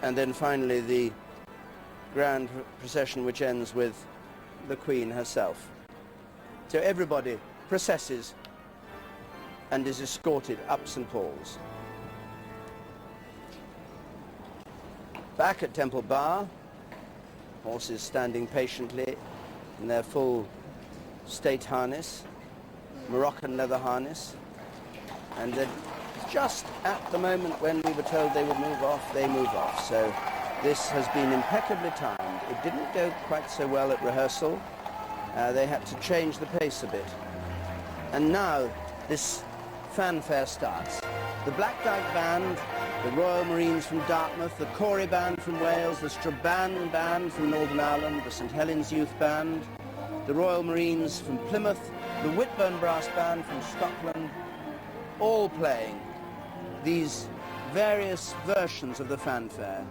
Speaker 10: and then finally the grand procession which ends with the Queen herself. So everybody processes and is escorted up St. Paul's. Back at Temple Bar, horses standing patiently in their full state harness, Moroccan leather harness, and then just at the moment when we were told they would move off, they move off. So this has been impeccably timed. It didn't go quite so well at rehearsal. They had to change the pace a bit. And now this fanfare starts. The Black Dyke Band, the Royal Marines from Dartmouth, the Corey Band from Wales, the Strabane Band from Northern Ireland, the St Helens Youth Band, the Royal Marines from Plymouth, the Whitburn Brass Band from Scotland, all playing these various versions of the fanfare.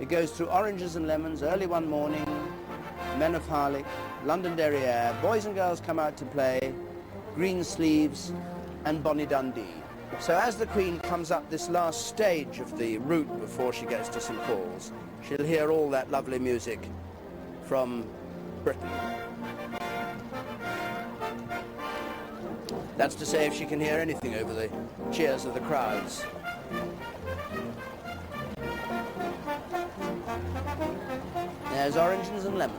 Speaker 10: It goes through Oranges and Lemons, Early One Morning, Men of Harlech, Londonderry Air, Boys and Girls Come Out to Play, Green Sleeves, and Bonnie Dundee. So as the Queen comes up this last stage of the route before she gets to St Paul's, she'll hear all that lovely music from Britain. That's to say if she can hear anything over the cheers of the crowds. There's Oranges and Lemons.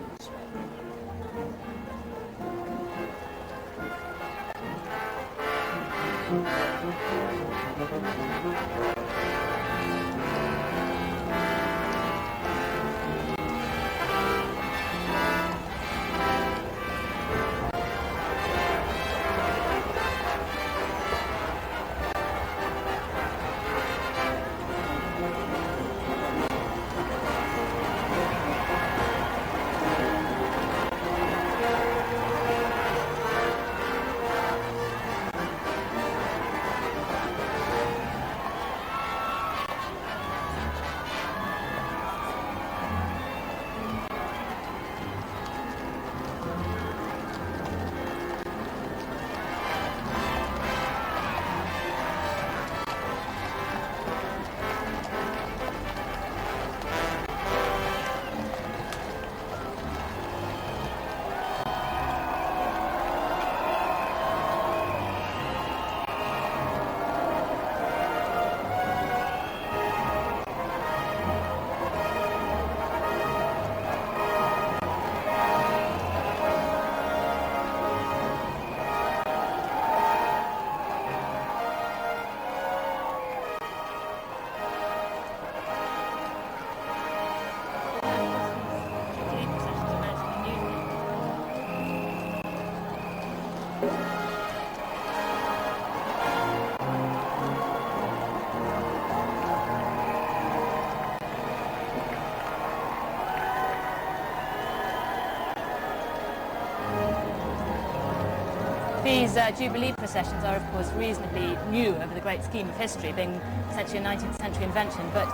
Speaker 15: These Jubilee processions are, of course, reasonably new over the great scheme of history, being essentially a 19th century invention. But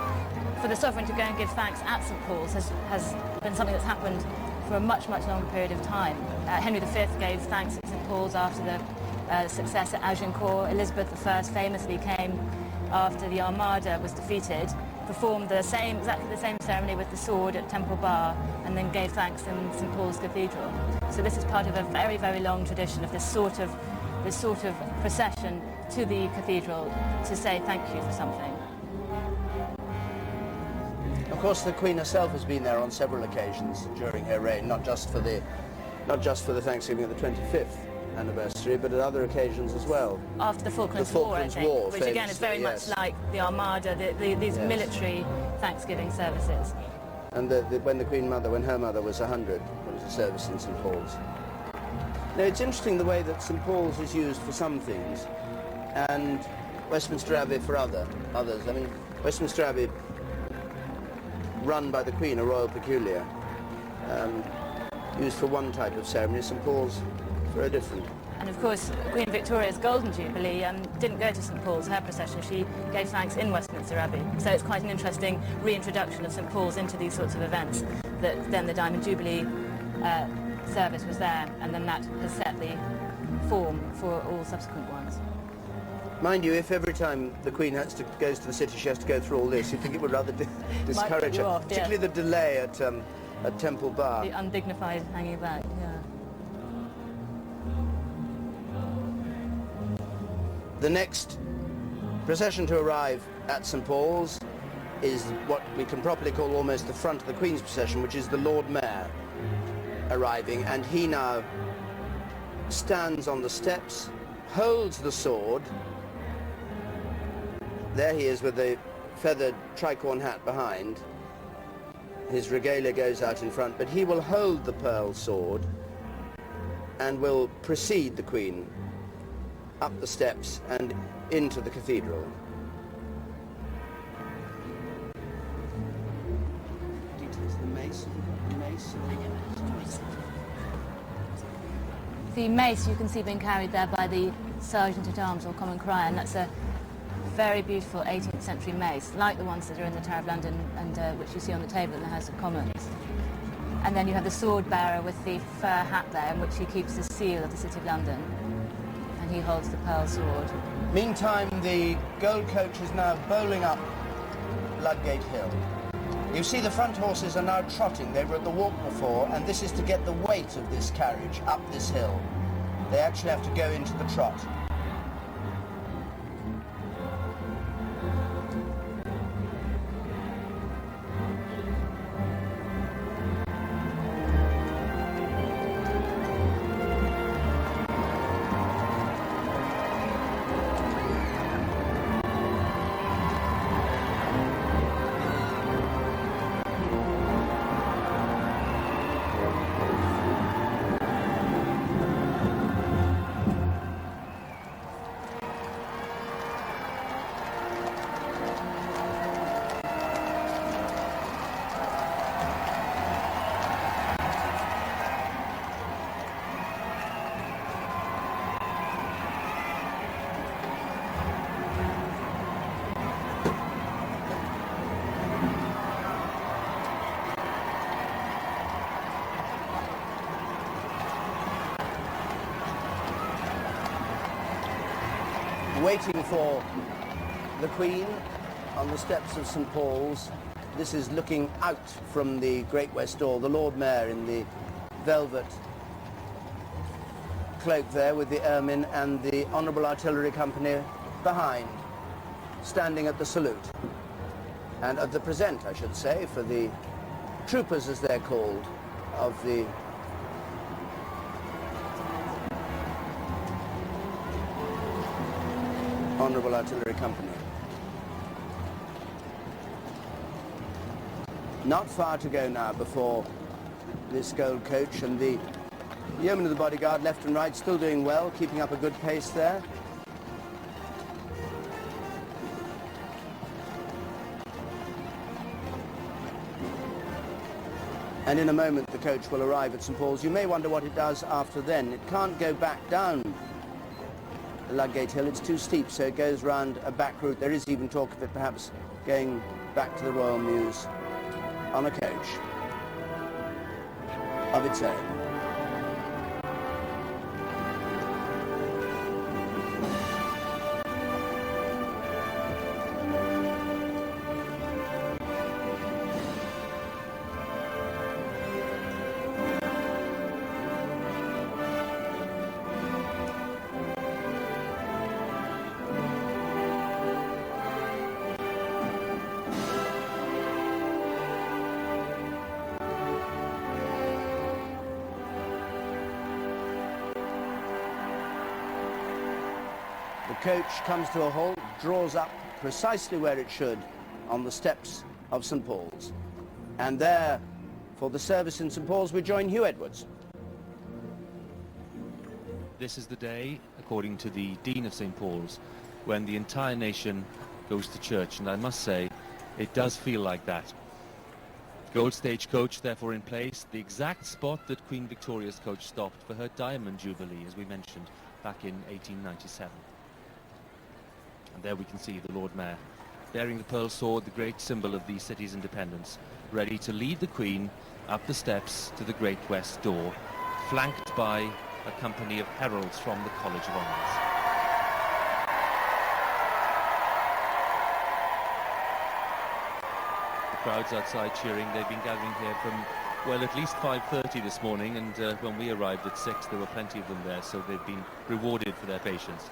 Speaker 15: for the sovereign to go and give thanks at St Paul's has been something that's happened for a much, much longer period of time. Henry V gave thanks at St Paul's after the success at Agincourt. Elizabeth I famously came after the Armada was defeated, performed exactly the same ceremony with the sword at Temple Bar, and then gave thanks in St Paul's Cathedral. So this is part of a very, very long tradition of this sort of procession to the cathedral to say thank you for something.
Speaker 10: Of course, the Queen herself has been there on several occasions during her reign, not just for the Thanksgiving of the 25th anniversary, but at other occasions as well.
Speaker 15: After the Falklands War, I think, which again is very much like the Armada, these military Thanksgiving services.
Speaker 10: And when her mother was 100, there was a service in St Paul's. Now, it's interesting the way that St Paul's is used for some things, and Westminster Abbey for others. I mean, Westminster Abbey, run by the Queen, a royal peculiar, used for one type of ceremony. St Paul's is very different.
Speaker 15: And of course, Queen Victoria's Golden Jubilee didn't go to St Paul's, her procession. She gave thanks in Westminster Abbey. So it's quite an interesting reintroduction of St Paul's into these sorts of events, that then the Diamond Jubilee service was there, and then that has set the form for all subsequent ones.
Speaker 10: Mind you, if every time the Queen goes to the city she has to go through all this, you'd think it would rather discourage her,
Speaker 15: off,
Speaker 10: particularly the delay at Temple Bar.
Speaker 15: The undignified hanging back, yeah.
Speaker 10: The next procession to arrive at St Paul's is what we can properly call almost the front of the Queen's procession, which is the Lord Mayor arriving, and he now stands on the steps, holds the sword. There he is with the feathered tricorn hat behind. His regalia goes out in front, but he will hold the pearl sword and will precede the Queen up the steps and into the cathedral.
Speaker 15: The mace you can see being carried there by the Sergeant-at-Arms or Common Crier, and that's a very beautiful 18th century mace, like the ones that are in the Tower of London and which you see on the table in the House of Commons. And then you have the sword bearer with the fur hat there, in which he keeps the seal of the City of London. And he holds the pearl sword.
Speaker 10: Meantime, the gold coach is now bowling up Ludgate Hill. You see the front horses are now trotting. They were at the walk before, and this is to get the weight of this carriage up this hill. They actually have to go into the trot. Waiting for the Queen on the steps of St Paul's. This is looking out from the Great West Door, the Lord Mayor in the velvet cloak there with the ermine, and the Honourable Artillery Company behind, standing at the salute. And at the present, I should say, for the troopers, as they're called, of the Honourable Artillery Company. Not far to go now before this gold coach, and the yeomen of the bodyguard left and right still doing well, keeping up a good pace there. And in a moment the coach will arrive at St Paul's. You may wonder what it does after then. It can't go back down Ludgate Hill, it's too steep, so it goes round a back route. There is even talk of it perhaps going back to the Royal Mews on a coach of its own. The coach comes to a halt, draws up precisely where it should on the steps of St Paul's. And there, for the service in St Paul's, we join Hugh Edwards.
Speaker 11: This is the day, according to the Dean of St Paul's, when the entire nation goes to church, and I must say, it does feel like that. Gold stagecoach therefore in place, the exact spot that Queen Victoria's coach stopped for her Diamond Jubilee, as we mentioned, back in 1897. And there we can see the Lord Mayor bearing the pearl sword, the great symbol of the city's independence, ready to lead the Queen up the steps to the Great West Door, flanked by a company of heralds from the College of Honours. The crowds outside cheering. They've been gathering here from, well, at least 5:30 this morning, and when we arrived at 6 there were plenty of them there, so they've been rewarded for their patience.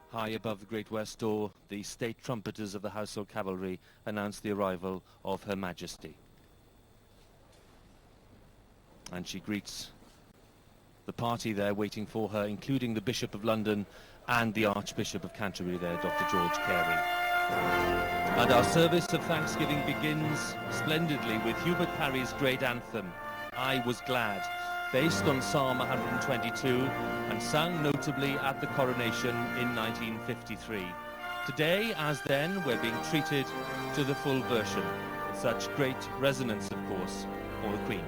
Speaker 11: High above the Great West Door, the state trumpeters of the Household Cavalry announced the arrival of Her Majesty. And she greets the party there waiting for her, including the Bishop of London and the Archbishop of Canterbury there, Dr. George Carey. And our service of Thanksgiving begins splendidly with Hubert Parry's great anthem, I Was Glad, based on Psalm 122 and sung notably at the coronation in 1953. Today, as then, we're being treated to the full version, with such great resonance, of course, for the Queen.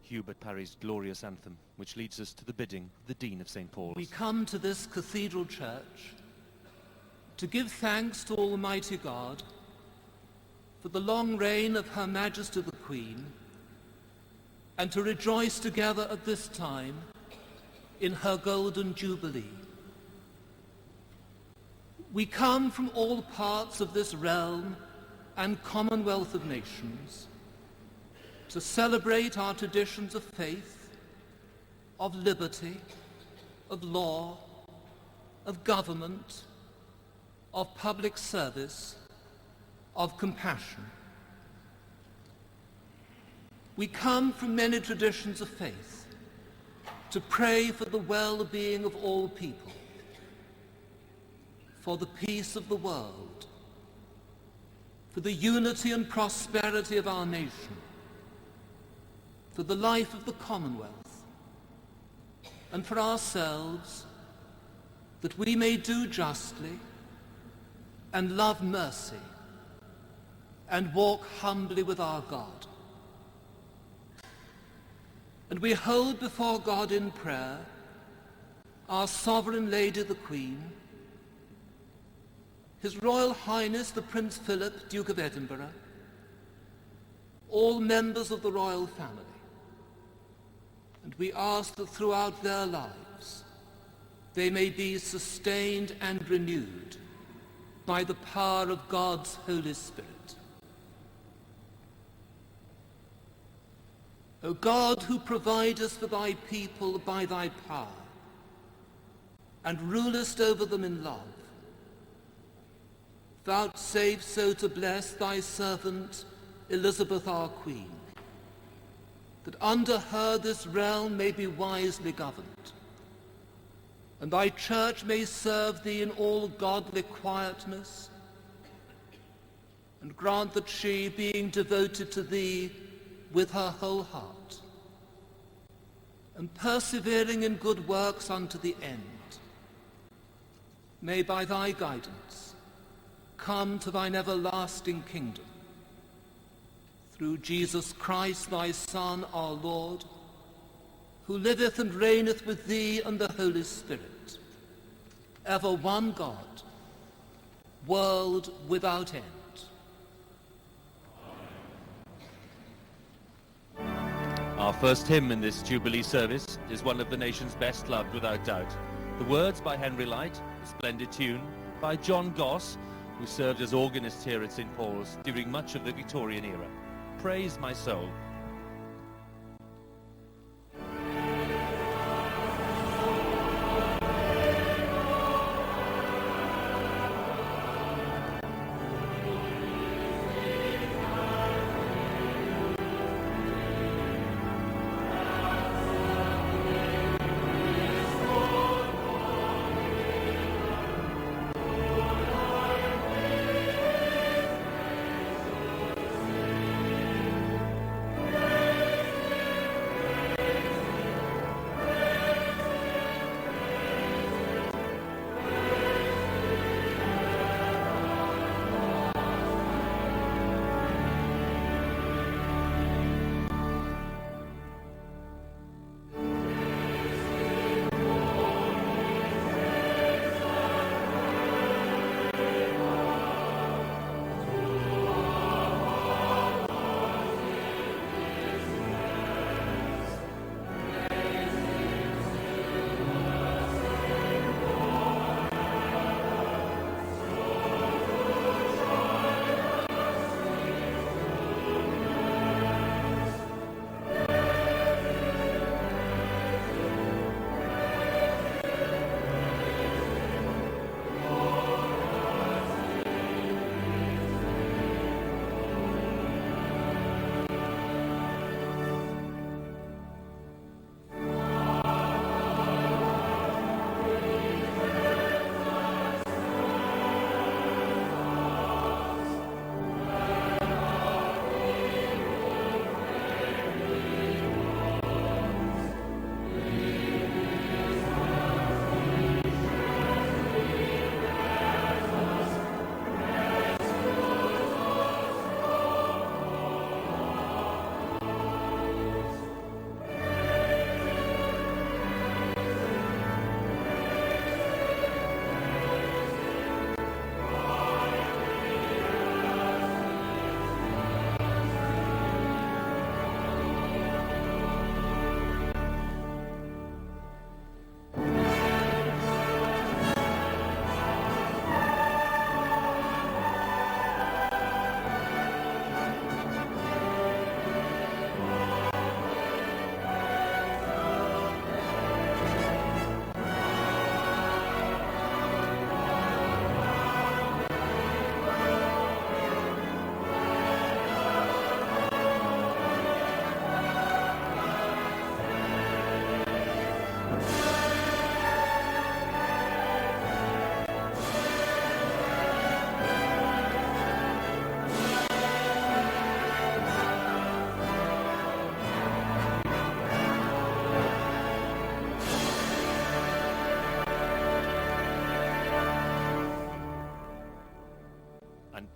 Speaker 11: Hubert Parry's glorious anthem, which leads us to the bidding of the Dean of St. Paul's.
Speaker 4: We come to this cathedral church to give thanks to Almighty God for the long reign of Her Majesty the Queen, and to rejoice together at this time in her Golden Jubilee. We come from all parts of this realm and Commonwealth of Nations to celebrate our traditions of faith, of liberty, of law, of government, of public service, of compassion. We come from many traditions of faith to pray for the well-being of all people, for the peace of the world, for the unity and prosperity of our nation, for the life of the Commonwealth, and for ourselves, that we may do justly and love mercy and walk humbly with our God. And we hold before God in prayer our Sovereign Lady the Queen, His Royal Highness the Prince Philip, Duke of Edinburgh, all members of the royal family. And we ask that throughout their lives they may be sustained and renewed by the power of God's Holy Spirit. O God, who providest for thy people by thy power, and rulest over them in love, vouchsafe so to bless thy servant Elizabeth our Queen, that under her this realm may be wisely governed, and thy church may serve thee in all godly quietness, and grant that she, being devoted to thee with her whole heart, and persevering in good works unto the end, may by thy guidance come to thine everlasting kingdom. Through Jesus Christ, thy Son, our Lord, who liveth and reigneth with thee and the Holy Spirit, ever one God, world without end.
Speaker 11: Our first hymn in this Jubilee service is one of the nation's best loved, without doubt. The words by Henry Light, a splendid tune by John Goss, who served as organist here at St. Paul's during much of the Victorian era. Praise my soul.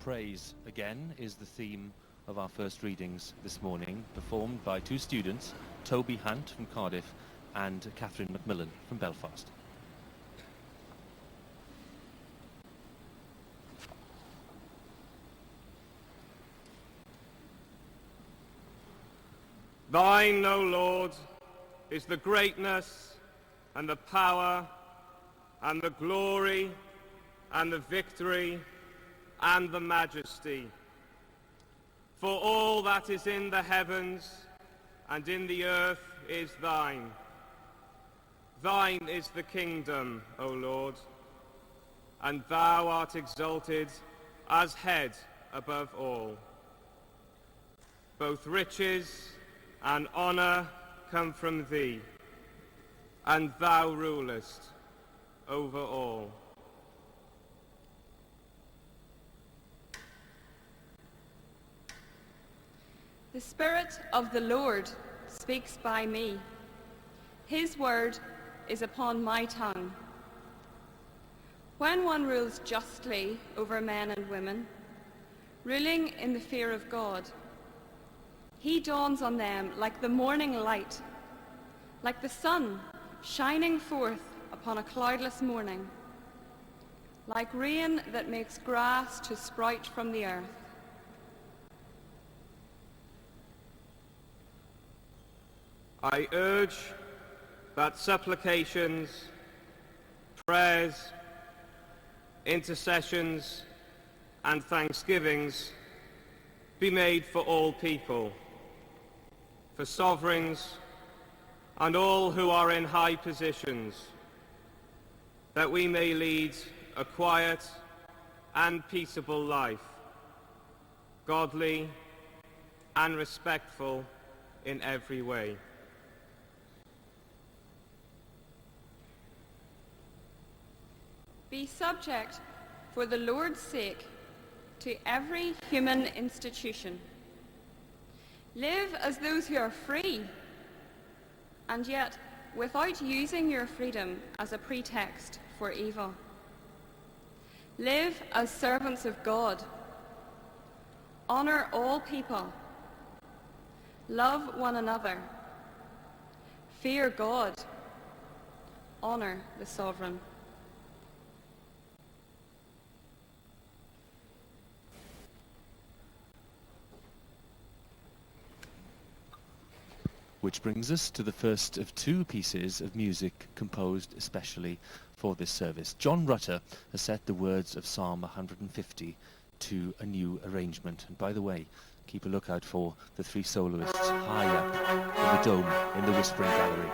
Speaker 11: Praise Again is the theme of our first readings this morning, performed by two students, Toby Hunt from Cardiff and Catherine Macmillan from Belfast.
Speaker 5: Thine, O Lord, is the greatness and the power and the glory and the victory and the majesty. For all that is in the heavens and in the earth is thine. Thine is the kingdom, O Lord, and thou art exalted as head above all. Both riches and honour come from thee, and thou rulest over all.
Speaker 6: The Spirit of the Lord speaks by me. His word is upon my tongue. When one rules justly over men and women, ruling in the fear of God, he dawns on them like the morning light, like the sun shining forth upon a cloudless morning, like rain that makes grass to sprout from the earth.
Speaker 5: I urge that supplications, prayers, intercessions, and thanksgivings be made for all people, for sovereigns and all who are in high positions, that we may lead a quiet and peaceable life, godly and respectful in every way.
Speaker 6: Be subject, for the Lord's sake, to every human institution. Live as those who are free, and yet without using your freedom as a pretext for evil. Live as servants of God. Honor all people. Love one another. Fear God. Honor the sovereign.
Speaker 11: Which brings us to the first of two pieces of music composed especially for this service. John Rutter has set the words of Psalm 150 to a new arrangement. And by the way, keep a lookout for the three soloists high up in the dome in the Whispering Gallery.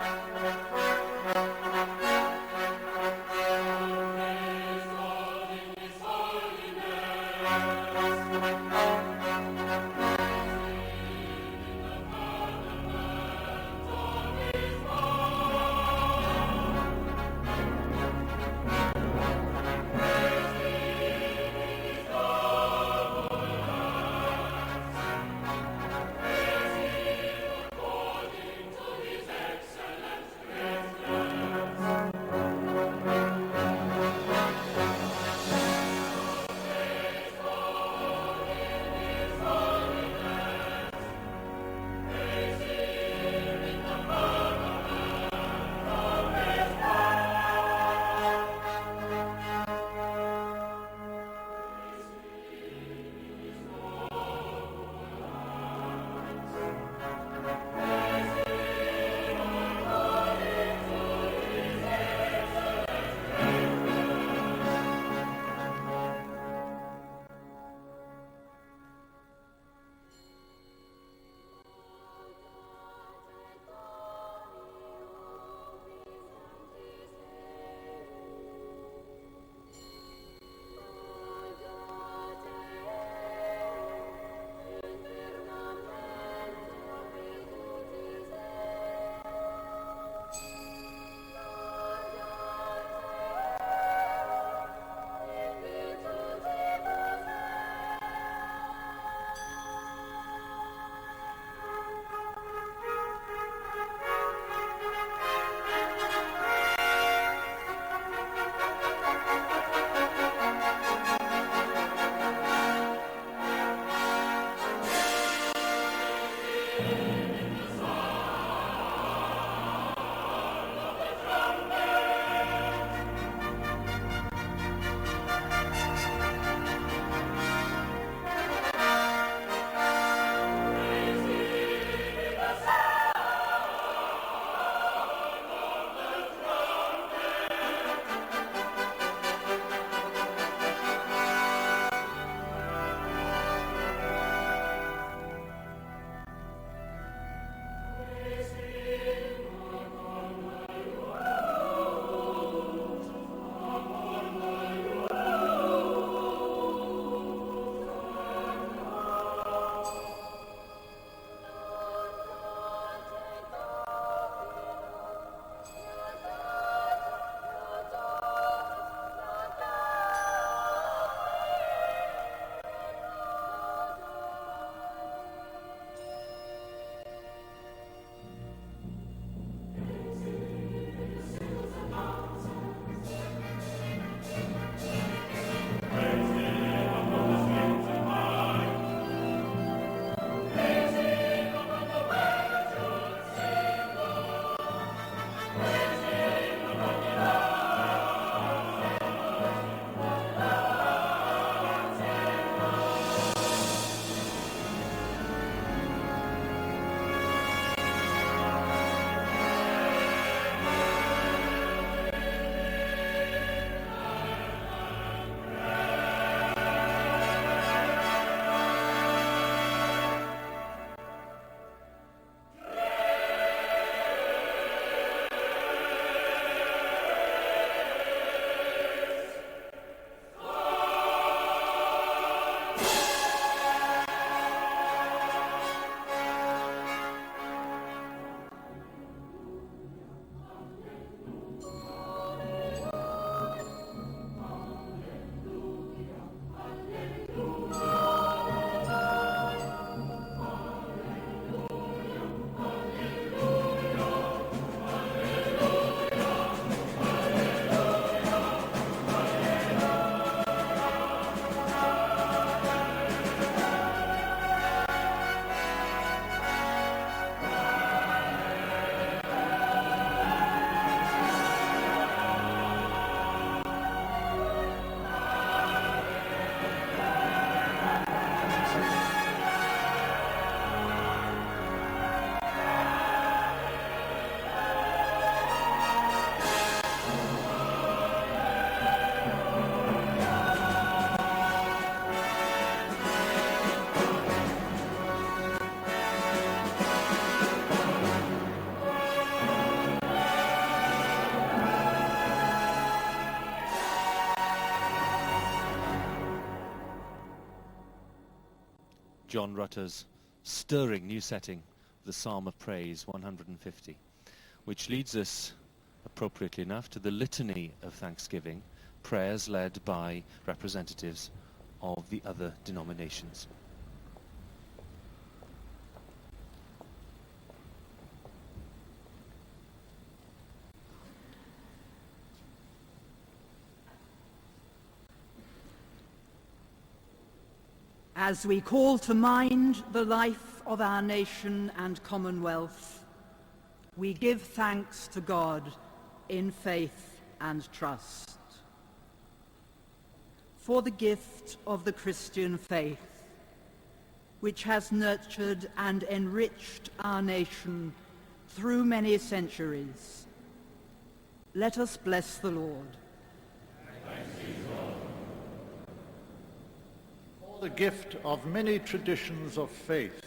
Speaker 11: John Rutter's stirring new setting, the Psalm of Praise 150, which leads us, appropriately enough, to the Litany of Thanksgiving, prayers led by representatives of the other denominations.
Speaker 7: As we call to mind the life of our nation and Commonwealth, we give thanks to God in faith and trust. For the gift of the Christian faith, which has nurtured and enriched our nation through many centuries, let us bless the Lord.
Speaker 8: The gift of many traditions of faith,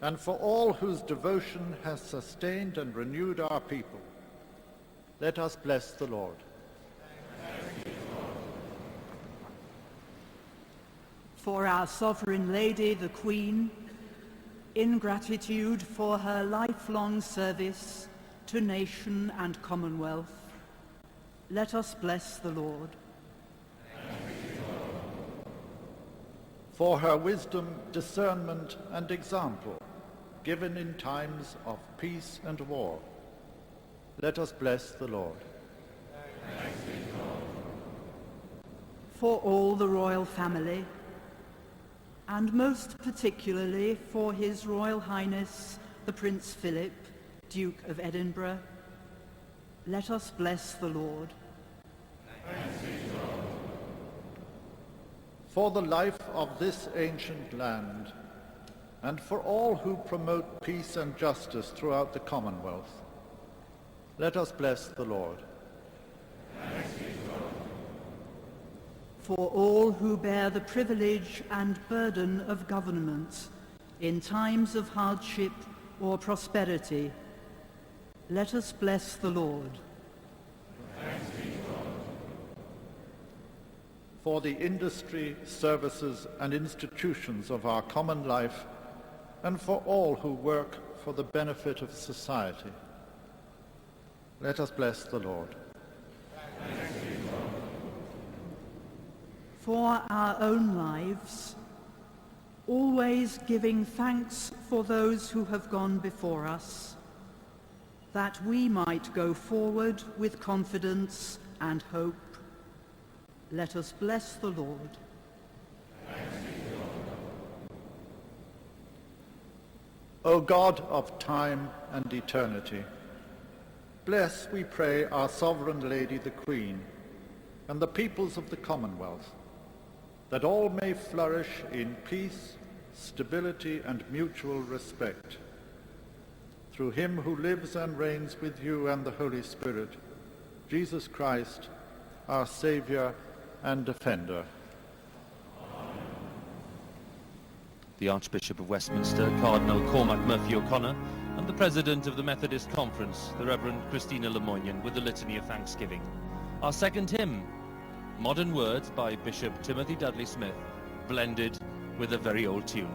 Speaker 8: and for all whose devotion has sustained and renewed our people, let us bless the Lord.
Speaker 7: For our Sovereign Lady, the Queen, in gratitude for her lifelong service to nation and Commonwealth, let us bless the Lord.
Speaker 8: For her wisdom, discernment, and example given in times of peace and war, let us bless the Lord.
Speaker 7: For all the royal family, and most particularly for His Royal Highness the Prince Philip, Duke of Edinburgh, let us bless the Lord.
Speaker 8: For the life of this ancient land, and for all who promote peace and justice throughout the Commonwealth, let us bless the Lord.
Speaker 7: For all who bear the privilege and burden of government in times of hardship or prosperity, let us bless the Lord.
Speaker 8: For the industry, services, and institutions of our common life, and for all who work for the benefit of society, let us bless the Lord.
Speaker 7: For our own lives, always giving thanks for those who have gone before us, that we might go forward with confidence and hope, let us bless the Lord.
Speaker 8: O God of time and eternity, bless, we pray, our Sovereign Lady the Queen and the peoples of the Commonwealth, that all may flourish in peace, stability, and mutual respect. Through him who lives and reigns with you and the Holy Spirit, Jesus Christ, our Saviour and Defender.
Speaker 11: The Archbishop of Westminster, Cardinal Cormac Murphy O'Connor, and the President of the Methodist Conference, the Reverend Christina Lemoynion, with the Litany of Thanksgiving. Our second hymn, Modern Words by Bishop Timothy Dudley Smith, blended with a very old tune.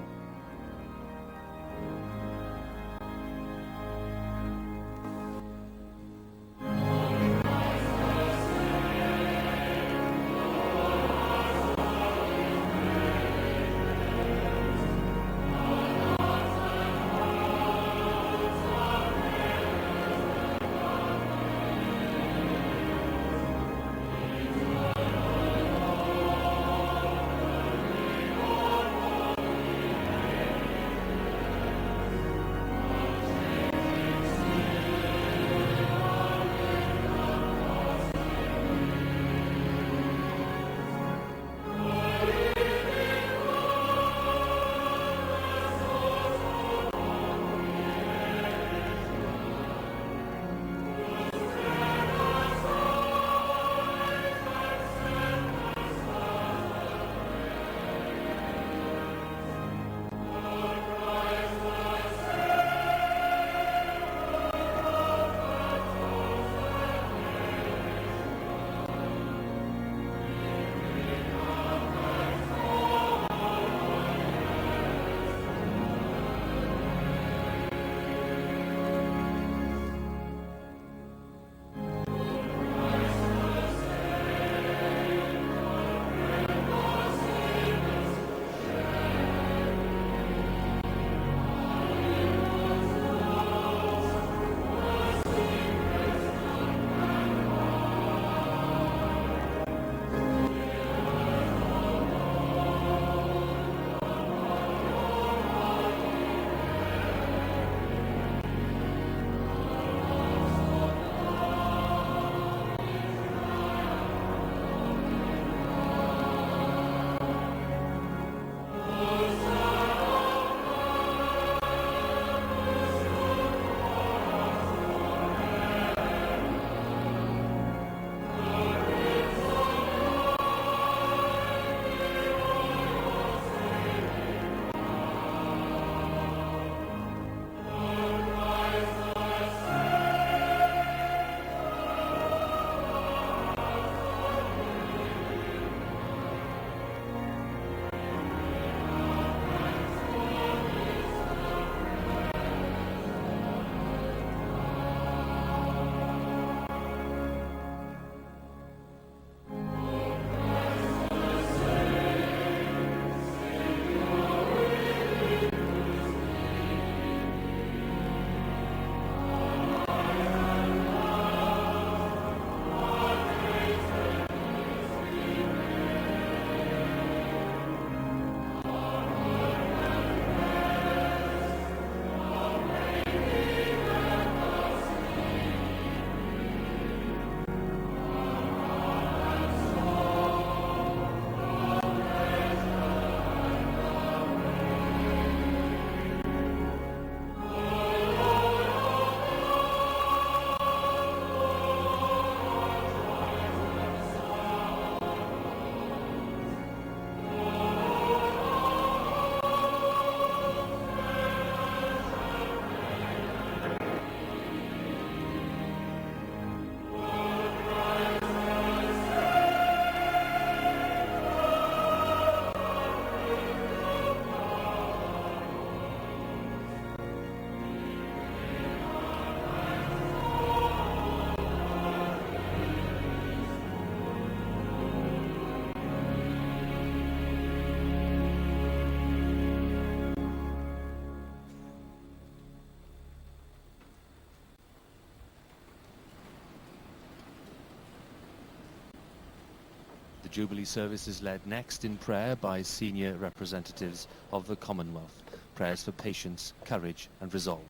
Speaker 9: The Jubilee service is led next in prayer by senior representatives of the Commonwealth. Prayers for patience, courage and resolve.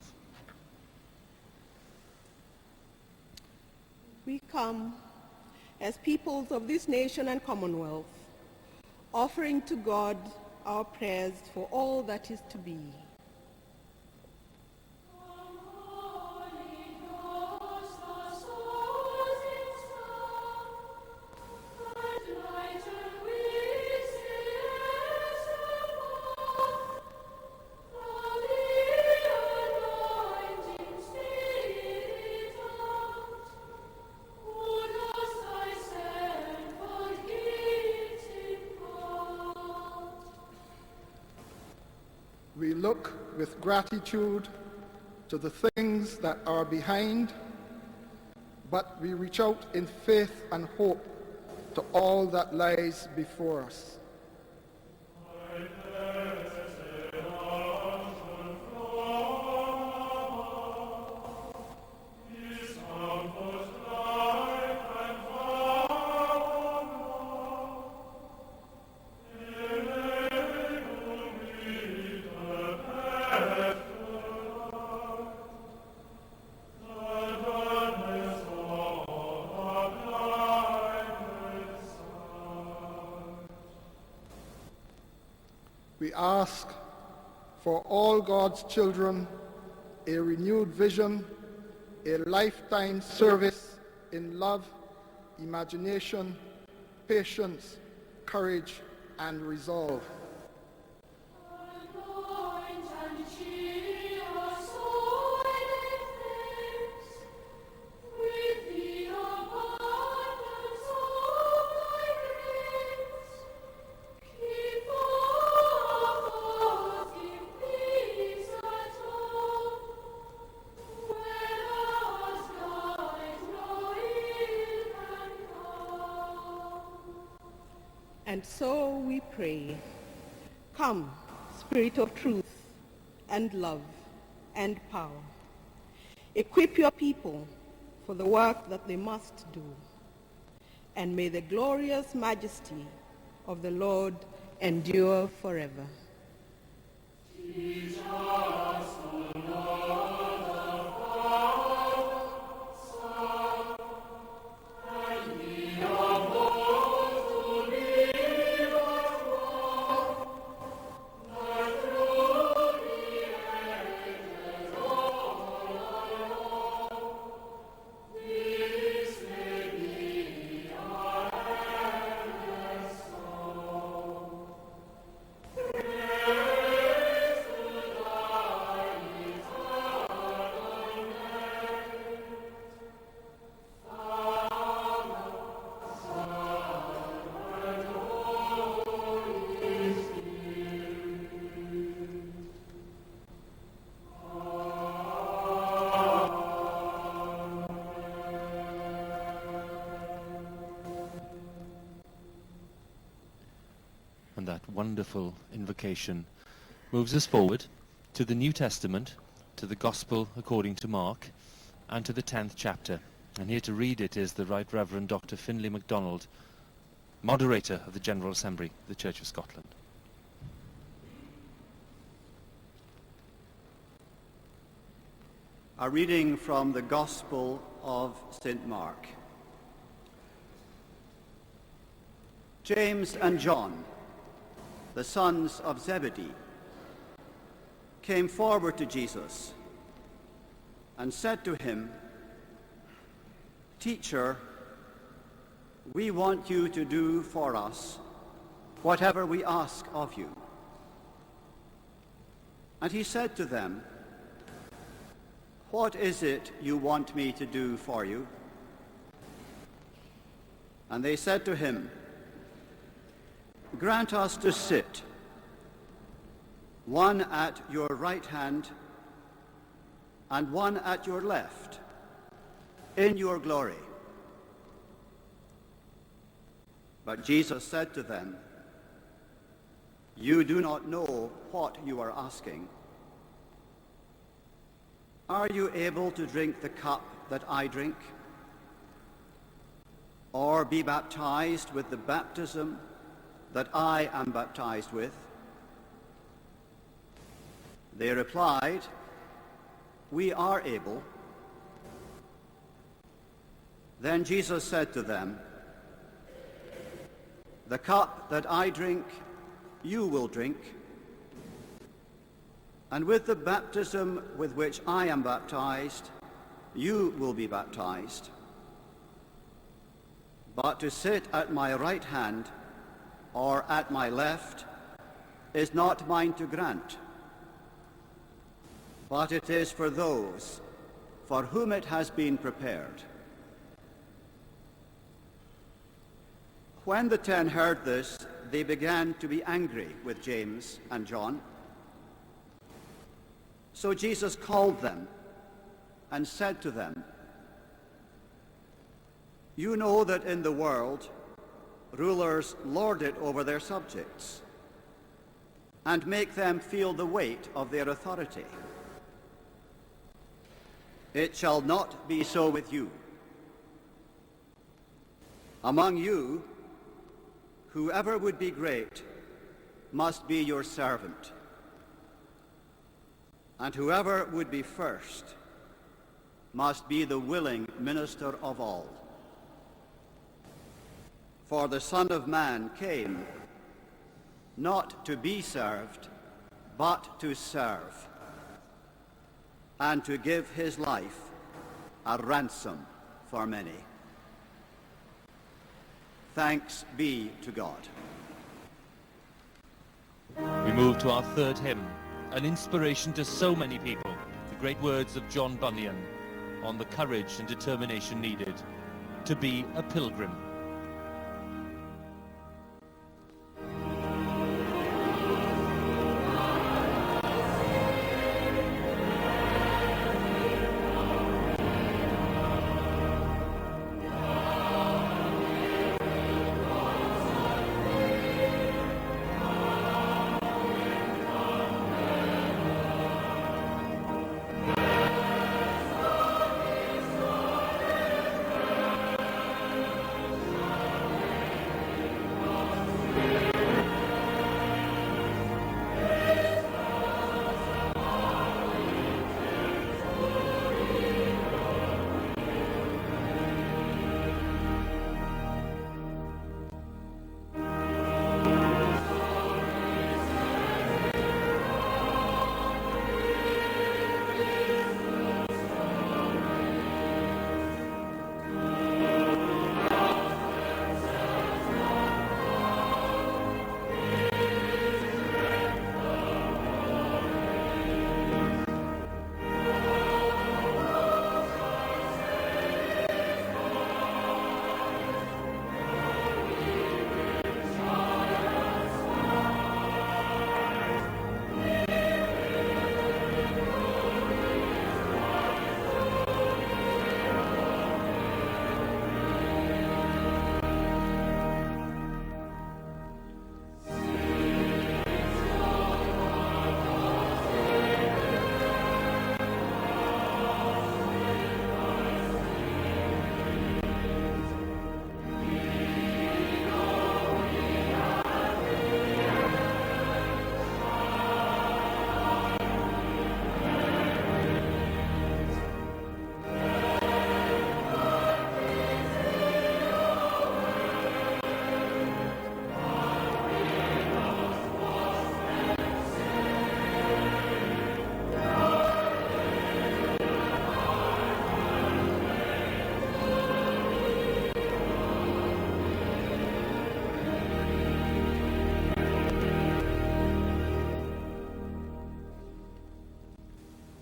Speaker 16: We come as peoples of this nation and Commonwealth, offering to God our prayers for all that is to be.
Speaker 17: We look with gratitude to the things that are behind, but we reach out in faith and hope to all that lies before us. We ask for all God's children a renewed vision, a lifetime service in love, imagination, patience, courage, and resolve.
Speaker 16: And so we pray, come, Spirit of truth and love and power. Equip your people for the work that they must do. And may the glorious majesty of the Lord endure forever. Jesus, the Lord of Father, Son, and the of
Speaker 9: And that wonderful invocation moves us forward to the New Testament, to the Gospel according to Mark, and to the 10th chapter. And here to read it is the Right Reverend Dr. Finlay MacDonald, Moderator of the General Assembly, the Church of Scotland.
Speaker 19: A reading from the Gospel of St. Mark. James and John, the sons of Zebedee, came forward to Jesus and said to him, "Teacher, we want you to do for us whatever we ask of you." And he said to them, "What is it you want me to do for you?" And they said to him, "Grant us to sit, one at your right hand and one at your left, in your glory." But Jesus said to them, "You do not know what you are asking. Are you able to drink the cup that I drink? or be baptized with the baptism that I am baptized with?" They replied, "We are able." Then Jesus said to them, "The cup that I drink, you will drink, and with the baptism with which I am baptized, you will be baptized. But to sit at my right hand or at my left is not mine to grant, but it is for those for whom it has been prepared." When the 10 heard this, they began to be angry with James and John. So Jesus called them and said to them, "You know that in the world rulers lord it over their subjects and make them feel the weight of their authority. It shall not be so with you. Among you, whoever would be great must be your servant, and whoever would be first must be the willing minister of all. For the Son of Man came not to be served, but to serve, and to give his life a ransom for many." Thanks be to God.
Speaker 9: We move to our third hymn, an inspiration to so many people, the great words of John Bunyan on the courage and determination needed to be a pilgrim.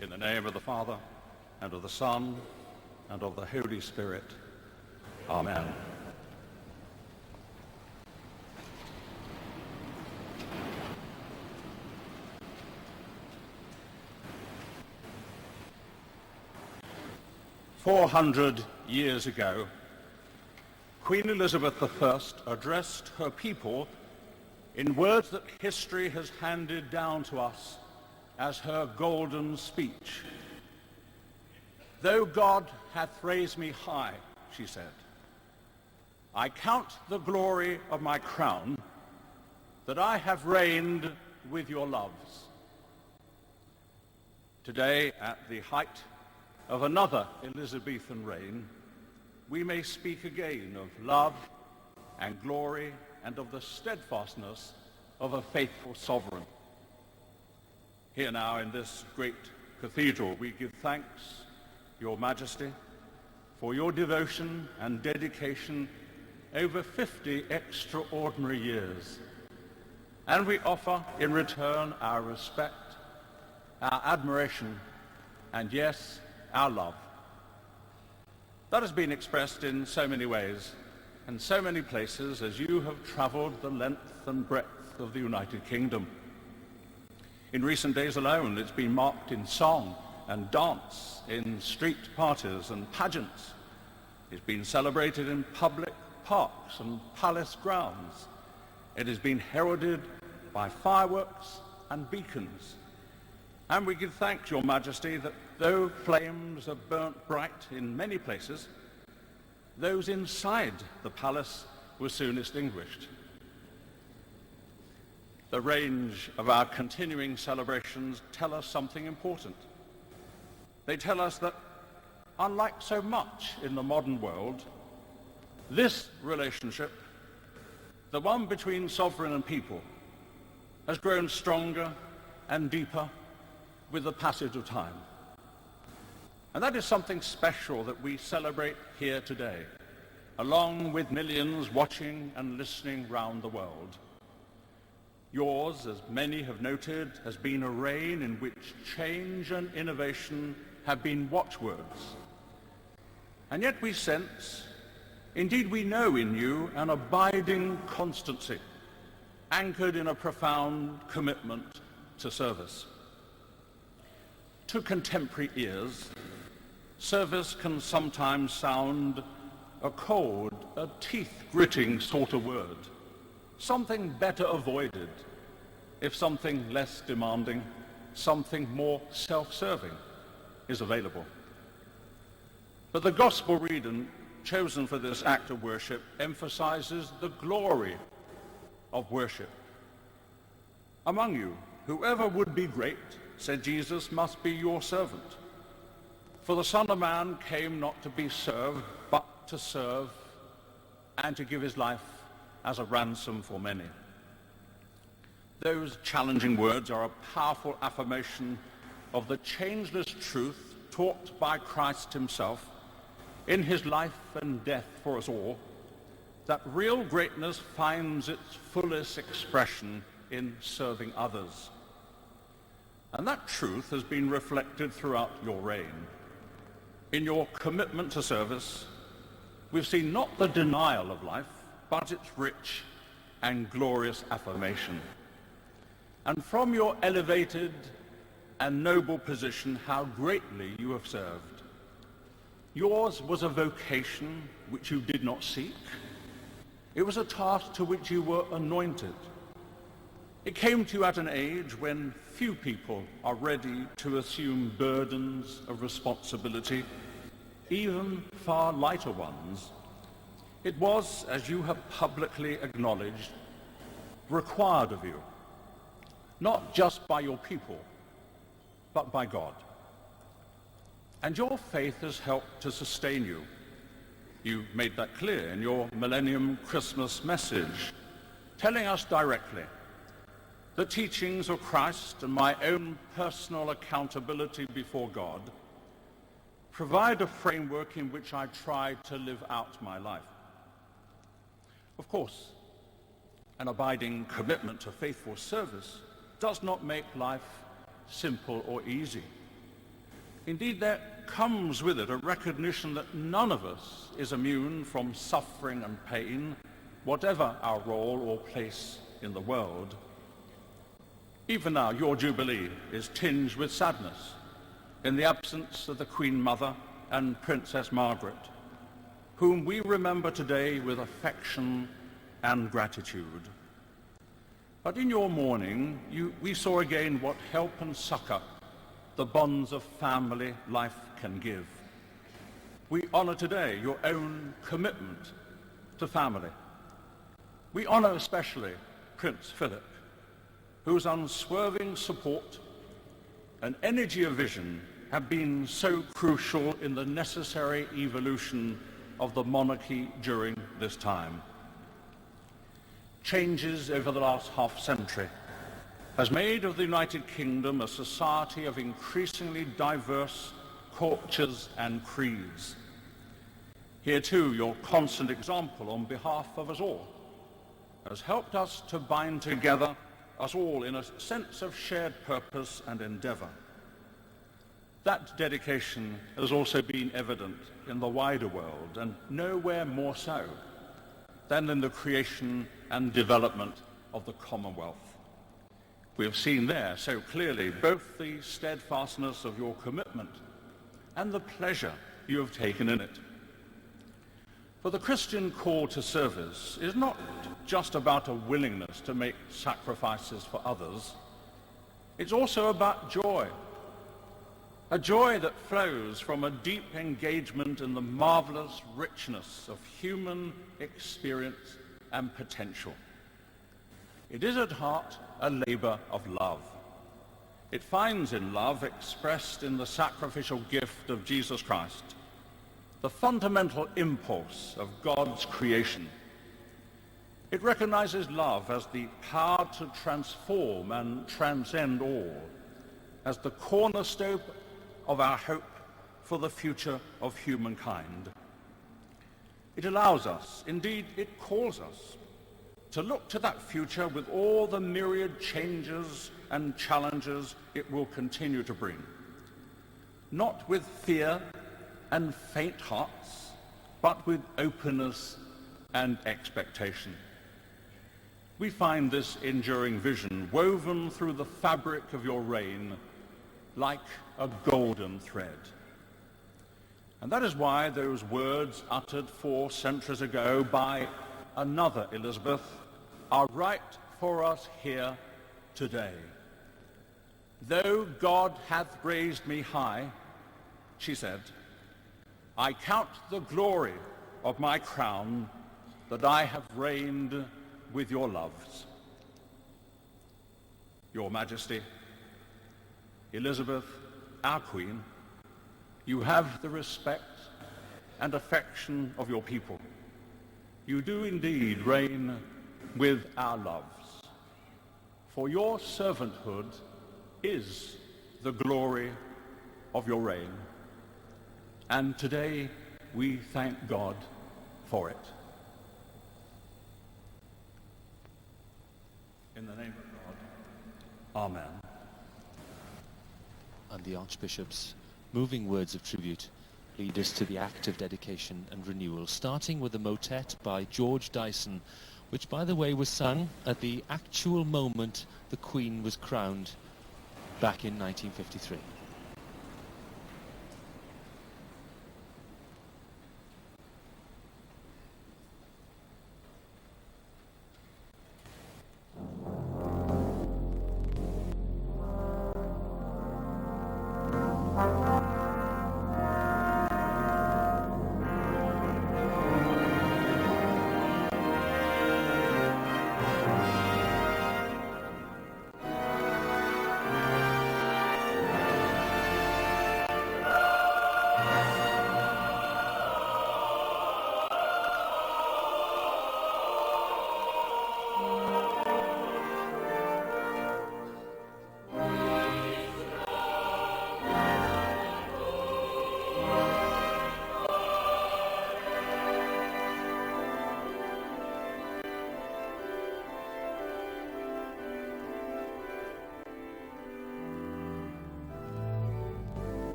Speaker 12: In the name of the Father, and of the Son, and of the Holy Spirit. Amen. "400 years ago, Queen Elizabeth I addressed her people in words that history has handed down to us as her golden speech. 'Though God hath raised me high,' she said, I count the glory of my crown that I have reigned with your loves. Today, at the height of another Elizabethan reign, we may speak again of love and glory and of the steadfastness of a faithful sovereign. Here now in this great cathedral, we give thanks, Your Majesty, for your devotion and dedication over 50 extraordinary years. And we offer in return our respect, our admiration, and yes, our love. That has been expressed in so many ways and so many places as you have traveled the length and breadth of the United Kingdom. In recent days alone, it's been marked in song and dance, in street parties and pageants. It's been celebrated in public parks and palace grounds. It has been heralded by fireworks and beacons. And we give thanks, Your Majesty, that though flames have burnt bright in many places, those inside the palace were soon extinguished. The range of our continuing celebrations tell us something important. They tell us that, unlike so much in the modern world, this relationship, the one between sovereign and people, has grown stronger and deeper with the passage of time. And that is something special that we celebrate here today, along with millions watching and listening round the world. Yours, as many have noted, has been a reign in which change and innovation have been watchwords. And yet we sense, indeed we know in you, an abiding constancy, anchored in a profound commitment to service. To contemporary ears, service can sometimes sound a cold, a teeth-gritting sort of word, something better avoided if something less demanding, something more self-serving is available. But the gospel reading chosen for this act of worship emphasizes the glory of worship. Among you, whoever would be great, said Jesus, must be your servant. For the Son of Man came not to be served, but to serve and to give his life as a ransom for many. Those challenging words are a powerful affirmation of the changeless truth taught by Christ himself in his life and death for us all, that real greatness finds its fullest expression in serving others. And that truth has been reflected throughout your reign. In your commitment to service, we've seen not the denial of life, but its rich and glorious affirmation. And from your elevated and noble position, how greatly you have served. Yours was a vocation which you did not seek. It was a task to which you were anointed. It came to you at an age when few people are ready to assume burdens of responsibility, even far lighter ones. It was, as you have publicly acknowledged, required of you, not just by your people, but by God. And your faith has helped to sustain you. You made that clear in your Millennium Christmas message, telling us directly the teachings of Christ and my own personal accountability before God provide a framework in which I try to live out my life. Of course, an abiding commitment to faithful service does not make life simple or easy. Indeed, there comes with it a recognition that none of us is immune from suffering and pain, whatever our role or place in the world. Even now, your Jubilee is tinged with sadness in the absence of the Queen Mother and Princess Margaret, whom we remember today with affection and gratitude. But in your mourning, we saw again what help and succor the bonds of family life can give. We honor today your own commitment to family. We honor especially Prince Philip, whose unswerving support and energy of vision have been so crucial in the necessary evolution of the monarchy during this time. Changes over the last half-century has made of the United Kingdom a society of increasingly diverse cultures and creeds. Here too, your constant example on behalf of us all has helped us to bind together us all in a sense of shared purpose and endeavour. That dedication has also been evident in the wider world, and nowhere more so than in the creation and development of the Commonwealth. We have seen there so clearly both the steadfastness of your commitment and the pleasure you have taken in it. For the Christian call to service is not just about a willingness to make sacrifices for others. It's also about joy. A joy that flows from a deep engagement in the marvelous richness of human experience and potential. It is at heart a labor of love. It finds in love expressed in the sacrificial gift of Jesus Christ, the fundamental impulse of God's creation. It recognizes love as the power to transform and transcend all, as the cornerstone of our hope for the future of humankind. It allows us, indeed it calls us, to look to that future with all the myriad changes and challenges it will continue to bring, not with fear and faint hearts, but with openness and expectation. We find this enduring vision woven through the fabric of your reign like a golden thread. And that is why those words uttered 4 centuries ago by another Elizabeth are right for us here today. Though God hath raised me high, she said, I count the glory of my crown that I have reigned with your loves. Your Majesty, Elizabeth, our Queen, you have the respect and affection of your people. You do indeed reign with our loves. For your servanthood is the glory of your reign. And today we thank God for it. In the name of God, Amen.
Speaker 9: And the Archbishop's moving words of tribute lead us to the act of dedication and renewal, starting with a motet by George Dyson, which, by the way, was sung at the actual moment the Queen was crowned back in 1953.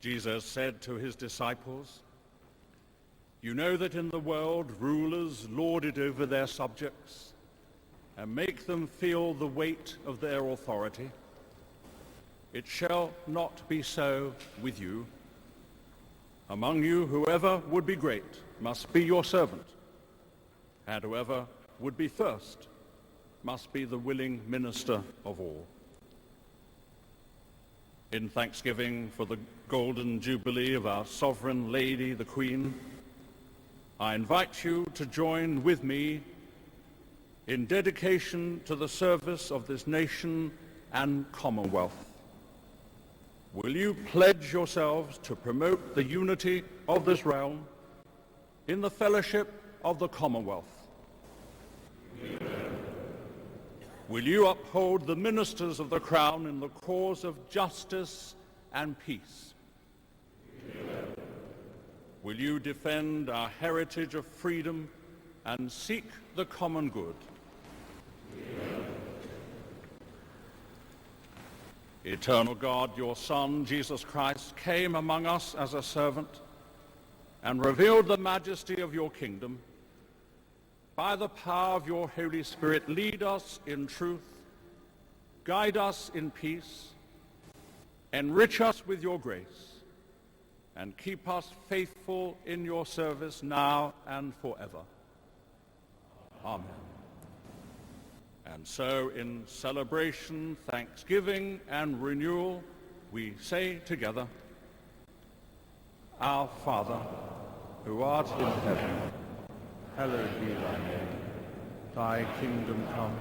Speaker 12: Jesus said to his disciples, "You know that in the world rulers lord it over their subjects and make them feel the weight of their authority. It shall not be so with you. Among you, whoever would be great must be your servant, and whoever would be first must be the willing minister of all." In thanksgiving for the golden jubilee of our sovereign lady, the Queen, I invite you to join with me in dedication to the service of this nation and Commonwealth. Will you pledge yourselves to promote the unity of this realm in the fellowship of the Commonwealth? Will you uphold the ministers of the Crown in the cause of justice and peace? Will you defend our heritage of freedom and seek the common good? Eternal God, your Son, Jesus Christ, came among us as a servant and revealed the majesty of your kingdom. By the power of your Holy Spirit, lead us in truth, guide us in peace, enrich us with your grace, and keep us faithful in your service now and forever. Amen. And so, in celebration, thanksgiving, and renewal, we say together, Our Father, who art in heaven, hallowed be thy name. Thy kingdom come,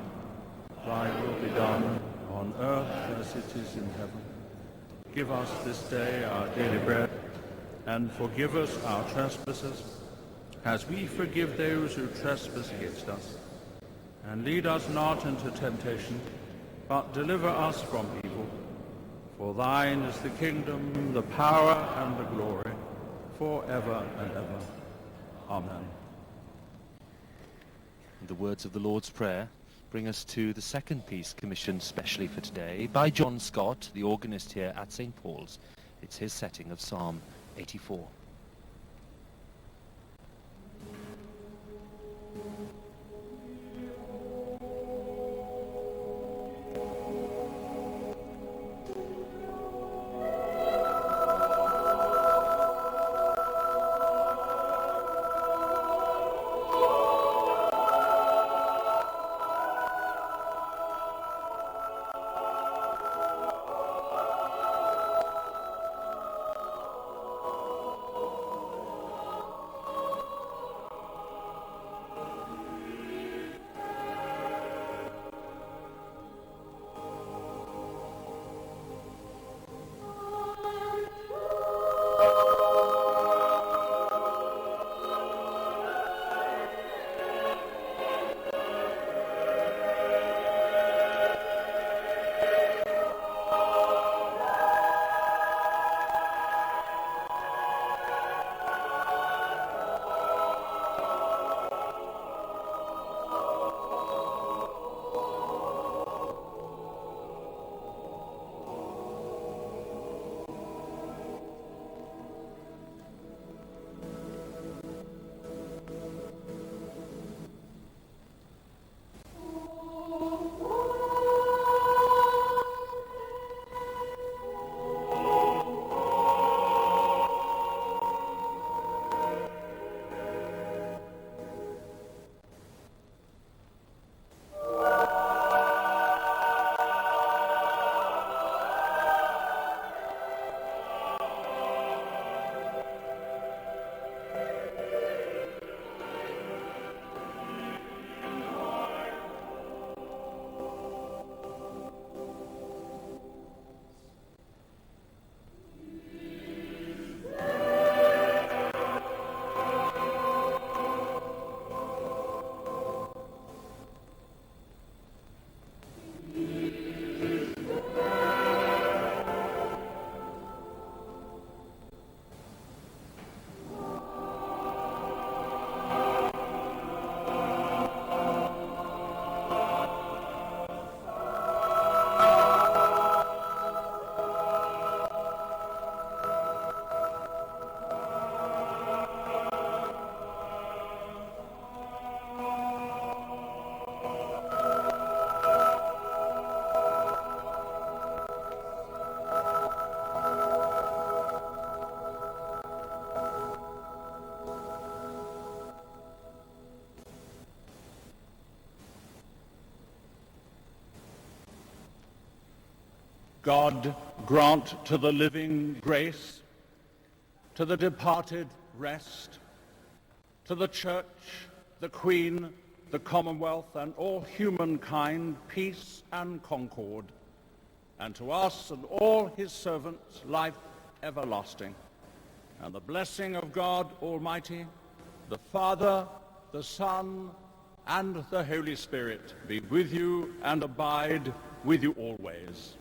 Speaker 12: thy will be done, on earth as it is in heaven. Give us this day our daily bread, and forgive us our trespasses, as we forgive those who trespass against us. And lead us not into temptation, but deliver us from evil. For thine is the kingdom, the power, and the glory, forever and ever. Amen.
Speaker 9: The words of the Lord's Prayer bring us to the second piece commissioned specially for today by John Scott, the organist here at St. Paul's. It's his setting of Psalm 84.
Speaker 12: God grant to the living grace, to the departed rest, to the Church, the Queen, the Commonwealth, and all humankind peace and concord, and to us and all his servants life everlasting. And the blessing of God Almighty, the Father, the Son, and the Holy Spirit be with you and abide with you always.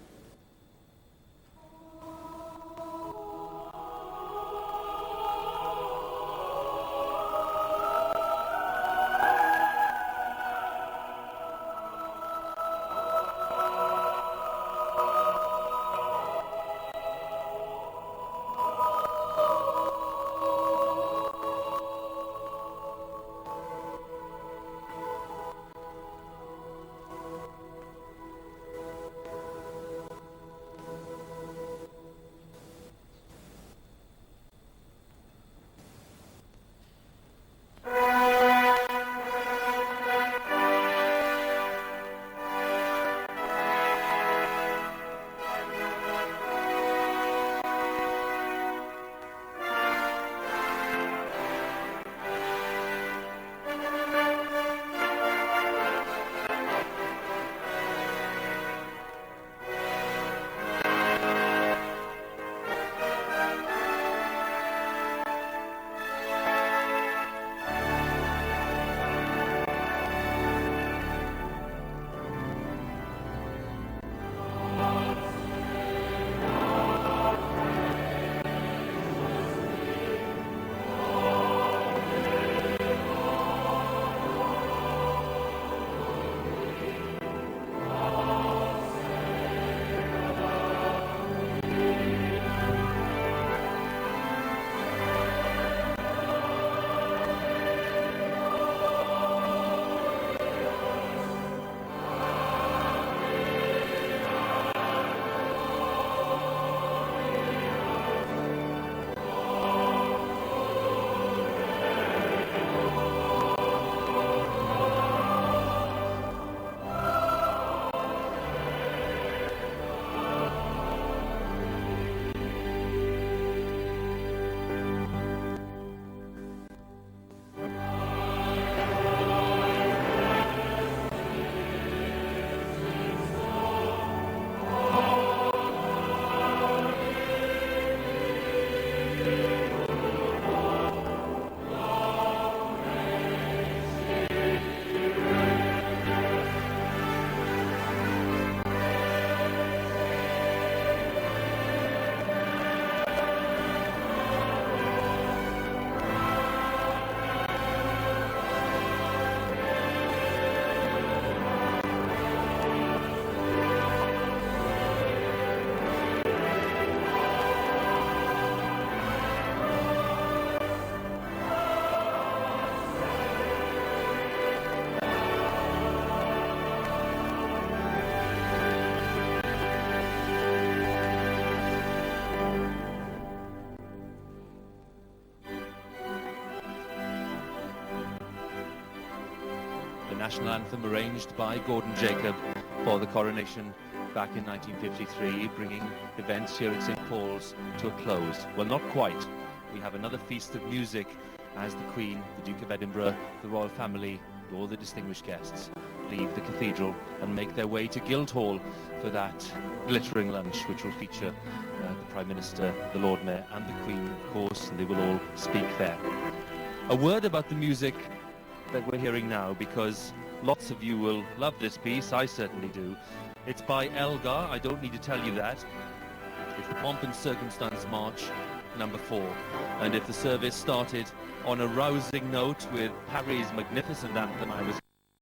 Speaker 9: National anthem arranged by Gordon Jacob for the coronation back in 1953, bringing events here at St. Paul's to a close. Well, not quite. We have another feast of music as the Queen, the Duke of Edinburgh, the royal family, and all the distinguished guests leave the cathedral and make their way to Guildhall for that glittering lunch, which will feature the Prime Minister, the Lord Mayor, and the Queen, of course, and they will all speak there. A word about the music that we're hearing now, because lots of you will love this piece. I certainly do. It's by Elgar. I don't need to tell you that. It's the Pomp and Circumstance March number 4. And if the service started on a rousing note with Harry's magnificent anthem, I was